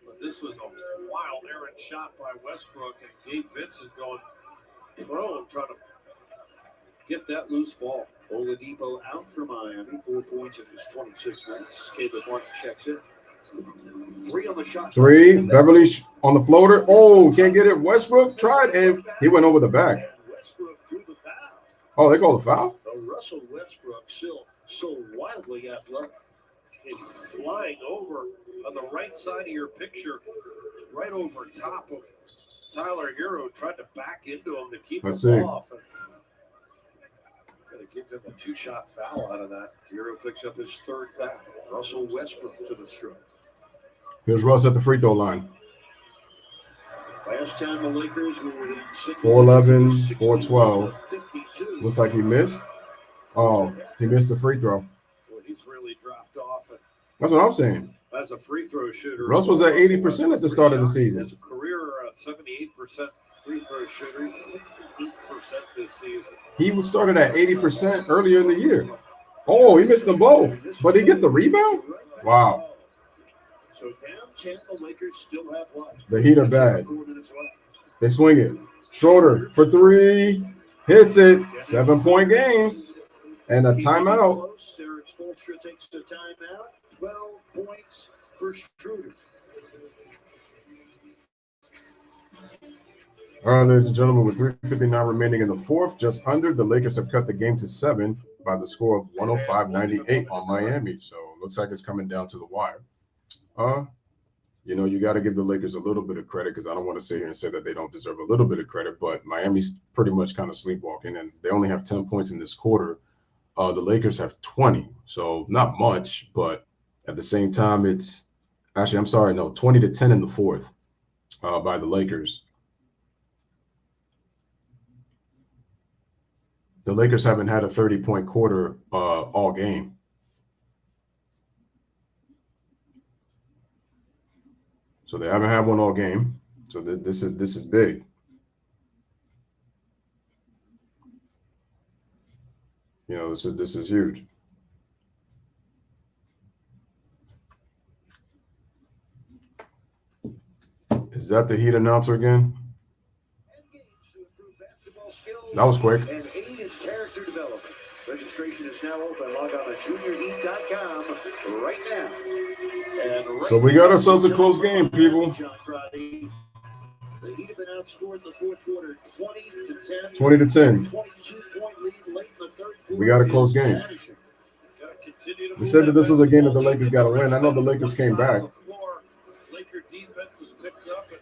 But this was a wild errant shot by Westbrook, and Gabe Vincent going prone, trying to get that loose ball. Oladipo out for Miami. 4 points in his 26 minutes. Caleb Martin checks in. 3 on the shot. 3. Beverly on the floater. Oh, can't get it. Westbrook tried, and he went over the back. Westbrook drew the foul. Oh, they called a foul? Russell Westbrook still so wildly athletic. It's flying over on the right side of your picture, right over top of Tyler Hero, tried to back into him to keep him off. Going to give him a 2-shot foul out of that. Hero picks up his 3rd foul. Russell Westbrook to the stroke. Here's Russ at the free throw line. Last time the Lakers were within 4-11, 4-12. Looks like he missed. Oh, he missed the free throw. Well, he's really dropped off. That's what I'm saying. As a free throw shooter, Russ was at 80% at the start of the season. His career 78% free throw shooter, 68% this season. He was started at 80% earlier in the year. Oh, he missed them both, but he get the rebound? Wow. So down 10, the Lakers still have life. The Heat are bad. They swing it. Schroeder for 3. Hits it. 7-point game. And a timeout. Eric Spoelstra takes the timeout. 12 points for Schroeder. All right, ladies and gentlemen, with 3:59 remaining in the fourth, just under, the Lakers have cut the game to 7 by the score of 105-98 on Miami. So looks like it's coming down to the wire. You got to give the Lakers a little bit of credit, because I don't want to sit here and say that they don't deserve a little bit of credit, but Miami's pretty much kind of sleepwalking, and they only have 10 points in this quarter. The Lakers have 20, so not much, but at the same time, 20-10 in the fourth by the Lakers. The Lakers haven't had a 30-point quarter all game. So they haven't had one all game. So this is big. This is huge. Is that the Heat announcer again? That was quick. And aid in character development. Registration is now open. Log on to juniorheat.com right now. So we got ourselves a close game, people. The Heat have been outscored in the fourth quarter 20-10. 20-10. 22-point lead late in the third quarter. We got a close game. We said that this was a game that the Lakers got to win. I know the Lakers came back. Laker defense has picked up, and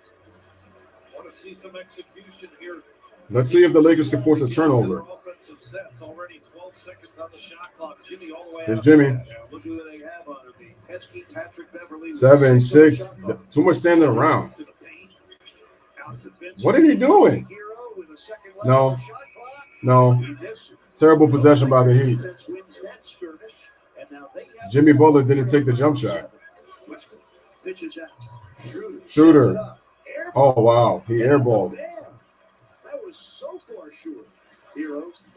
want to see some execution here Let's see if the Lakers can force a turnover. Offensive sets, already 12 seconds on the shot clock. Jimmy all the way Here's out. Jimmy. Look who they have on the pesky Patrick Beverly. 7, 6. Too much standing around. What are he doing? No. No. Terrible possession by the Heat. Jimmy Butler didn't take the jump shot. Shooter. Oh, wow. He airballed.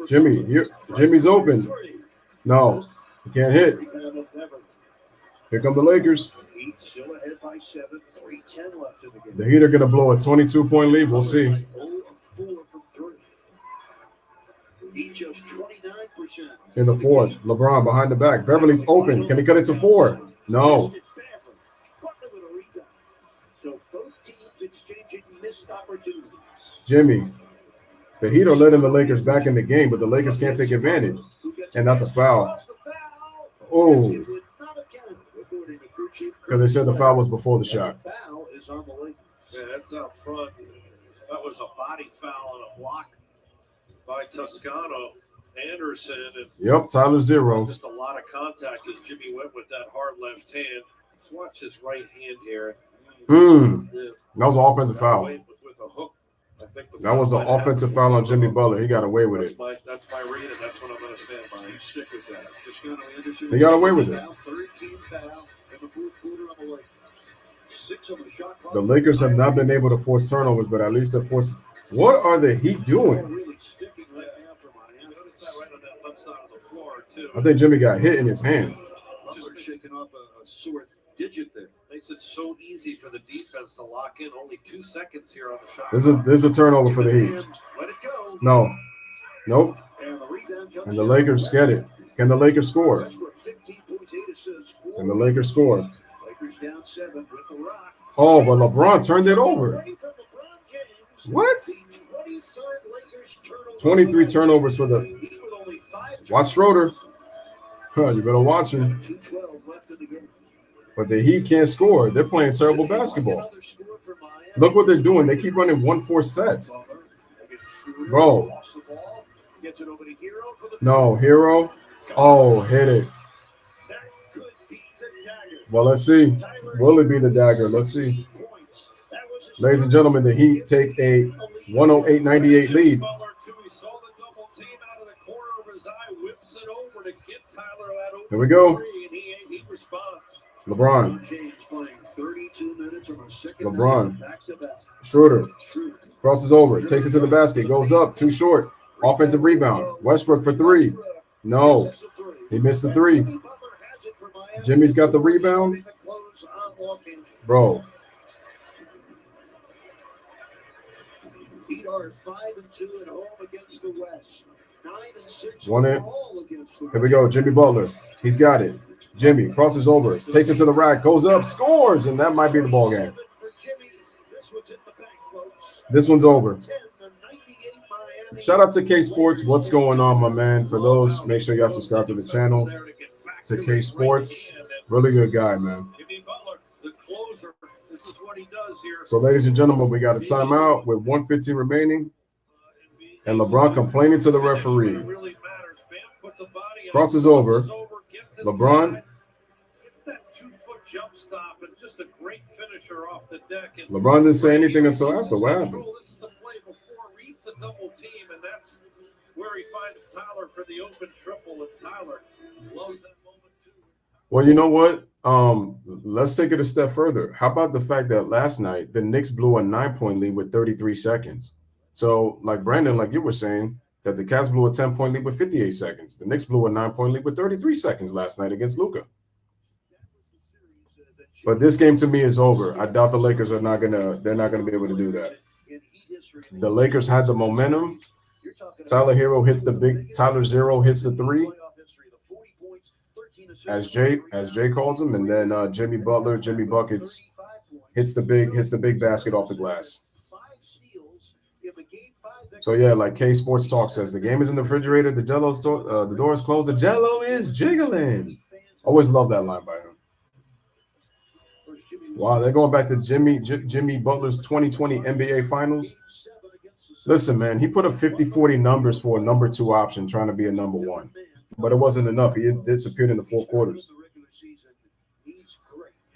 Jimmy's open. No. He can't hit. Here come the Lakers. The Heat are going to blow a 22-point lead. We'll see. In the fourth, LeBron behind the back. Beverly's open. Can he cut it to 4? No. Jimmy. The Heat are letting the Lakers back in the game, but the Lakers can't take advantage. And that's a foul. Oh. Because they said the foul was before the shot. Yeah, that's out front. That was a body foul and a block by Toscano. Anderson. And yep, Tyler 0. Just a lot of contact as Jimmy went with that hard left hand. Let's watch his right hand here. That was an offensive foul. With a hook. That was an offensive foul on Jimmy Butler. He got away with it. That's my read, and that's what I'm going to stand by. You stick with that. He got away with it. The Lakers have not been able to force turnovers, but at least they're forcing. What are the Heat doing? I think Jimmy got hit in his hand. Just shaking off a sore digit there. Makes it so easy for the defense to lock in. Only 2 seconds here on the shot. This is a turnover for the Heat. No. Nope. And the Lakers get it. Can the Lakers score? Can the Lakers score? Oh, but LeBron turned it over. What? 23 turnovers for the. Watch Schroeder. You better watch him. But the Heat can't score. They're playing terrible basketball. Look what they're doing. They keep running 1-4 sets. Bro. No, Hero. Oh, hit it. Well, let's see. Will it be the dagger? Let's see. Ladies and gentlemen, the Heat take a 108-98 lead. Here we go. LeBron. Schroeder. Crosses over. Takes it to the basket. Goes up. Too short. Offensive rebound. Westbrook for 3. No. He missed the 3. Jimmy's got the rebound. Bro. Heat are 5-2 at home against the West. 9-6 One in. overall against the West. Here we go. Jimmy Butler. He's got it. Jimmy crosses over. Takes it to the rack. Goes up. Scores. And that might be the ball game. This one's over. Shout out to K Sports. What's going on, my man? For those, make sure you guys subscribe to the channel. To K Sports. Really good guy, man. So, ladies and gentlemen, we got a timeout with 1:15 remaining. And LeBron complaining to the referee. Crosses over. LeBron. LeBron didn't say anything until after. What happened? Where he finds Tyler for the open triple, and Tyler loves that moment too. Well, you know what? Let's take it a step further. How about the fact that last night the Knicks blew a 9-point lead with 33 seconds? So, like Brandon, like you were saying, that the Cavs blew a 10-point lead with 58 seconds. The Knicks blew a 9-point lead with 33 seconds last night against Luka. But this game to me is over. I doubt the Lakers they're not gonna be able to do that. The Lakers had the momentum. Tyler 0 hits the 3, as Jay calls him, and then Jimmy Buckets hits the big basket off the glass. So yeah, like K Sports Talk says, the game is in the refrigerator. The door is closed. The Jello is jiggling. Always love that line by him. Wow, they're going back to Jimmy Butler's 2020 NBA Finals. Listen, man, he put up 50-40 numbers for a number 2 option trying to be a number 1. But it wasn't enough. He disappeared in the 4 quarters.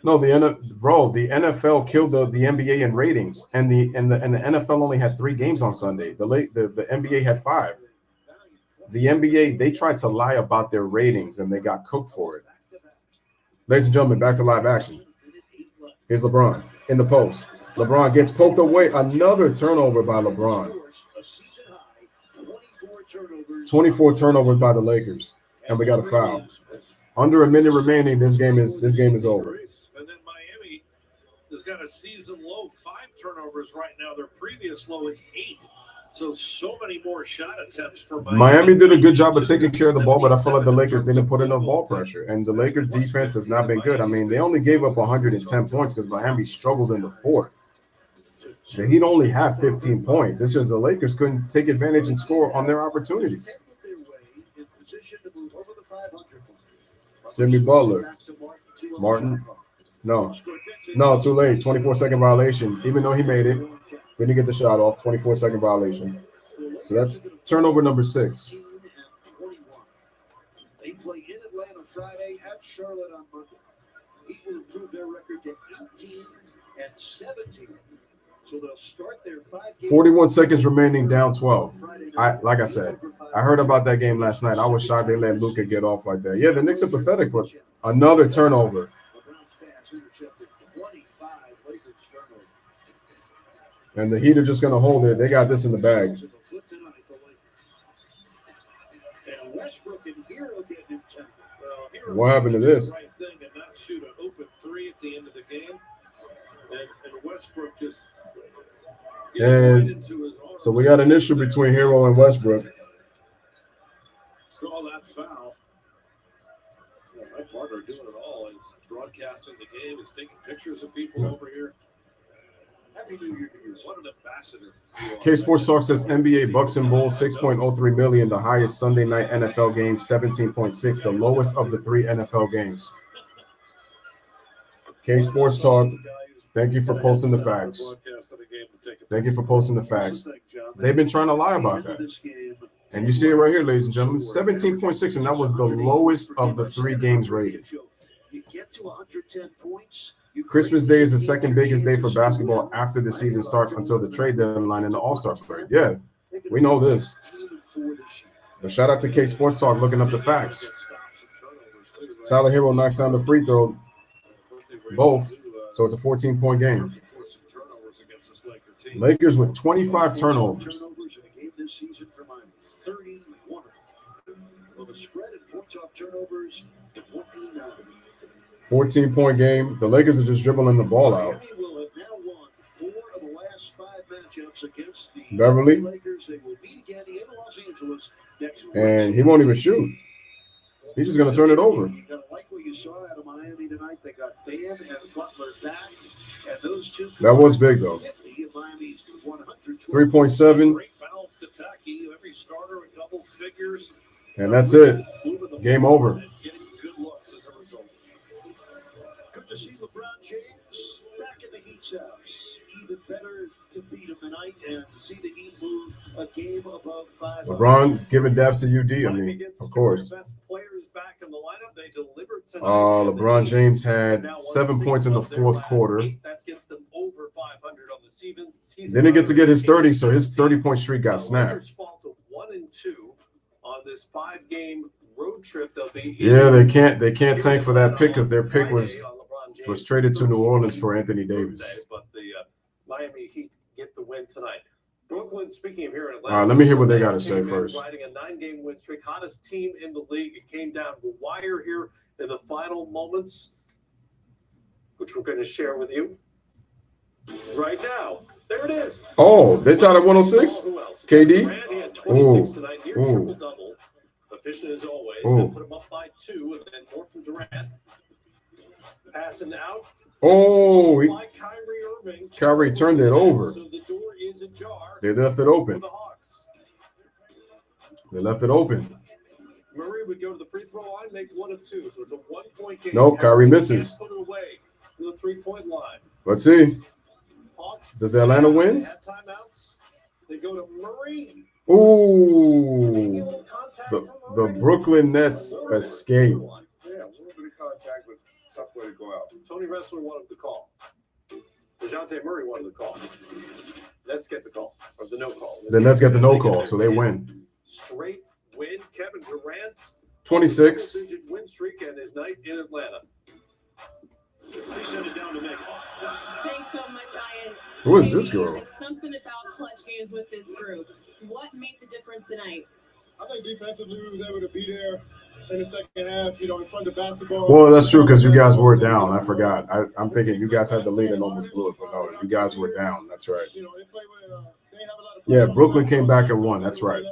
No, the NFL killed the NBA in ratings, and the NFL only had 3 games on Sunday. The NBA had 5. The NBA, they tried to lie about their ratings, and they got cooked for it. Ladies and gentlemen, back to live action. Here's LeBron in the post. LeBron gets poked away. Another turnover by LeBron. 24 turnovers by the Lakers, and we got a foul. Under a minute remaining, this game is over. And then Miami has got a season low 5 turnovers right now. Their previous low is 8. So many more shot attempts for Miami. Miami did a good job of taking care of the ball, but I feel like the Lakers didn't put enough ball pressure. And the Lakers defense has not been good. I mean, they only gave up 110 points because Miami struggled in the 4th. The Heat only have 15 points. It's just the Lakers couldn't take advantage and score on their opportunities. Jimmy Butler. Martin. No, too late. 24-second violation. Even though he made it, didn't get the shot off. 24-second violation. So that's turnover number 6. They play in Atlanta Friday, at Charlotte on Monday. Heat will improve their record to 18-17. So they'll start their 5 41 seconds remaining, down 12. Like I said, I heard about that game last night. I was shocked they let Luka get off like that. Yeah, the Knicks are pathetic, but another turnover. And the Heat are just going to hold it. They got this in the bag. What happened to this? Right thing and not shoot an open 3 at the end of the game. And Westbrook just And so we got an issue between Hero and Westbrook. Call that foul. My partner doing it all. He's broadcasting the game. He's taking pictures of people over here. Happy New Year to you. What an ambassador. K Sports Talk says NBA Bucks and Bulls 6.03 million, the highest Sunday night NFL game, 17.6, the lowest of the 3 NFL games. K Sports Talk, thank you for posting the facts. Thank you for posting the facts. They've been trying to lie about that. And you see it right here, ladies and gentlemen, 17.6, and that was the lowest of the 3 games rated. You get to 110 points. Christmas Day is the second biggest day for basketball after the season starts until the trade deadline and the All-Star break. Yeah, we know this. But shout out to K Sports Talk looking up the facts. Tyler Hero knocks down the free throw, both, so it's a 14-point game. Lakers with 25 turnovers. 14-point game. The Lakers are just dribbling the ball out. Beverly. And he won't even shoot. He's just going to turn it over. That was big, though. 3.7. And that's it. Game over. Good to see LeBron James back in the Heat's house. Even better to beat him tonight and to see the Heat move a game above 500. LeBron giving daps to UD. I mean, of course. LeBron James had 7 points in the 4th quarter. Didn't get to get his 30, so his 30-point streak got snapped. 1-2 on this 5-game road trip. They'll be yeah, they can't tank for that pick because their pick was traded to New Orleans for Anthony Davis. But the Miami Heat get the win tonight. Brooklyn, speaking of here in Atlanta. All right, let me hear what they got to say first. Riding a 9-game win streak, hottest team in the league. It came down the wire here in the final moments, which we're going to share with you right now. There it is. Oh, they tied at 106? KD? Durant, he had 26 tonight, near triple-double. Efficient as always. They put him up by 2, and then more from Durant. Passing out. Oh, Kyrie Kyrie turned it over. So the door is ajar. They left it open. The Hawks. They left it open. Murray would go to the free throw line, make 1 of 2. So it's a 1-point game. Nope, Kyrie misses. Put it away from the 3-point line. Let's see. Hawks. Does Atlanta win? They go to Murray. Ooh, the Brooklyn Nets escape. Yeah, a little bit of contact, but tough way to go out. Tony Ressler wanted the call. DeJounte Murray wanted the call. Nets get the call, or the no call. The Nets get the no call, so they win. Straight win. Kevin Durant. 26. Double-digit win streak and his night in Atlanta. They send it down to Nick. Thanks so much, Ian. Who is this girl? It's something about clutch games with this group. What made the difference tonight? I think defensively we was able to be there in the second half, in front of the basketball. Well, that's true because you guys were down. I forgot. I'm thinking you guys had the lead and almost blew it, but no, you guys were down. That's right. They play with, they have a lot of Yeah, Brooklyn came back and won. That's right.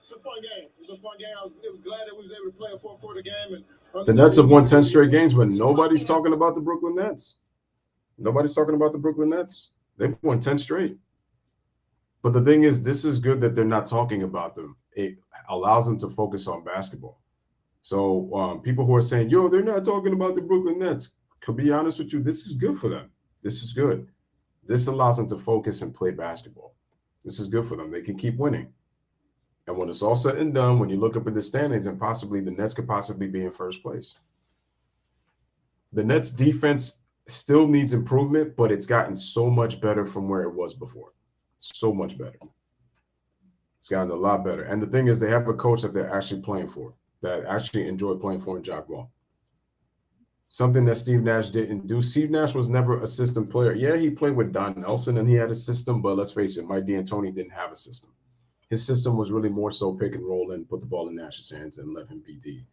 It's a fun game. It was a fun game. I was glad that we was able to play a fourth-quarter game. And The Nets have won 10 straight games, but nobody's talking about the Brooklyn Nets. Nobody's talking about the Brooklyn Nets. They've won 10 straight. But the thing is, this is good that they're not talking about them. It allows them to focus on basketball. So people who are saying, yo, they're not talking about the Brooklyn Nets, to be honest with you, this is good for them. This is good. This allows them to focus and play basketball. This is good for them. They can keep winning. And when it's all said and done, when you look up at the standings and possibly the Nets could possibly be in first place. The Nets defense still needs improvement, but it's gotten so much better from where it was before. So much better. It's gotten a lot better. And the thing is, they have a coach that they're actually playing for, that actually enjoy playing for in Jack Ball. Something that Steve Nash didn't do. Steve Nash was never a system player. Yeah, he played with Don Nelson and he had a system, but let's face it, Mike D'Antoni didn't have a system. His system was really more so pick and roll and put the ball in Nash's hands and let him be the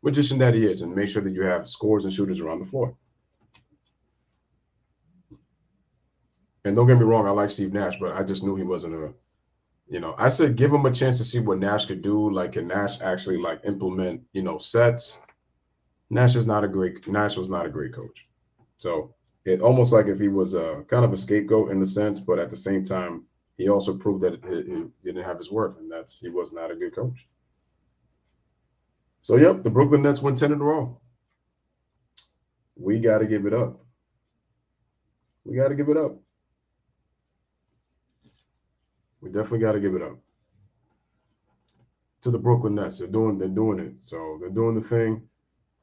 magician that he is and make sure that you have scorers and shooters around the floor. And don't get me wrong, I like Steve Nash, but I just knew he wasn't a, I said give him a chance to see what Nash could do. Like, can Nash actually implement, sets? Nash was not a great coach. So it almost like if he was a kind of a scapegoat in a sense, but at the same time, he also proved that he didn't have his worth, and he was not a good coach. So, yep, the Brooklyn Nets won 10 in a row. We got to give it up. We got to give it up. We definitely got to give it up to the Brooklyn Nets. They're doing it. So they're doing the thing,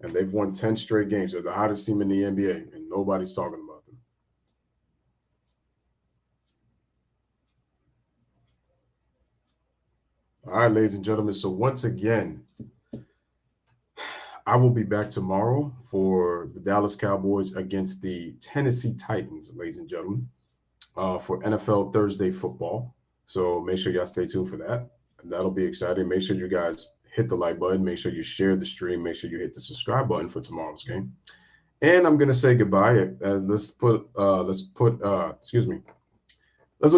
and they've won 10 straight games. They're the hottest team in the NBA, and nobody's talking about them. All right, ladies and gentlemen. So once again, I will be back tomorrow for the Dallas Cowboys against the Tennessee Titans, ladies and gentlemen, for NFL Thursday football. So make sure y'all stay tuned for that. And that'll be exciting. Make sure you guys hit the like button. Make sure you share the stream. Make sure you hit the subscribe button for tomorrow's game. And I'm going to say goodbye. Let's look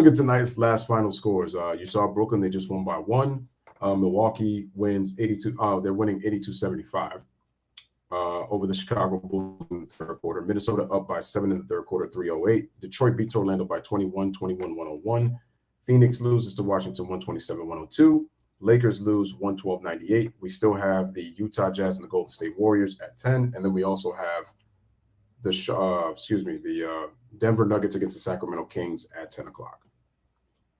at tonight's last final scores. You saw Brooklyn. They just won by 1. Milwaukee wins 82. They're winning 82-75 over the Chicago Bulls in the third quarter. Minnesota up by 7 in the third quarter, 308. Detroit beats Orlando by 21, 101. Phoenix loses to Washington 127-102. Lakers lose 112-98. We still have the Utah Jazz and the Golden State Warriors at 10. And then we also have the Denver Nuggets against the Sacramento Kings at 10 o'clock.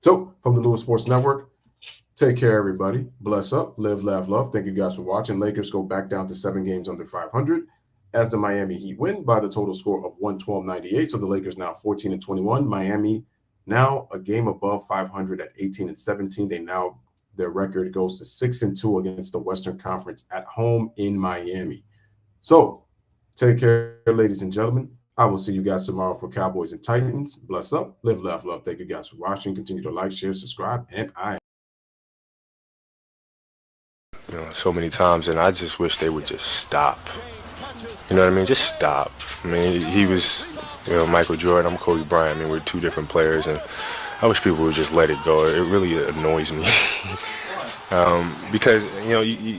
So from the Louis Sports Network, take care, everybody. Bless up, live, laugh, love. Thank you guys for watching. Lakers go back down to 7 games under 500 as the Miami Heat win by the total score of 112-98. So the Lakers now 14-21. Miami now a game above 500 at 18-17. Their record goes to 6-2 against the Western Conference at home in Miami. So take care, ladies and gentlemen. I will see you guys tomorrow for Cowboys and Titans. Bless up, live, laugh, love. Thank you guys for watching. Continue to like, share, subscribe, and so many times, and I just wish they would just stop. You know what I mean? Just stop. I mean, he was, Michael Jordan. I'm Kobe Bryant. I mean, we're two different players, and I wish people would just let it go. It really annoys me because, you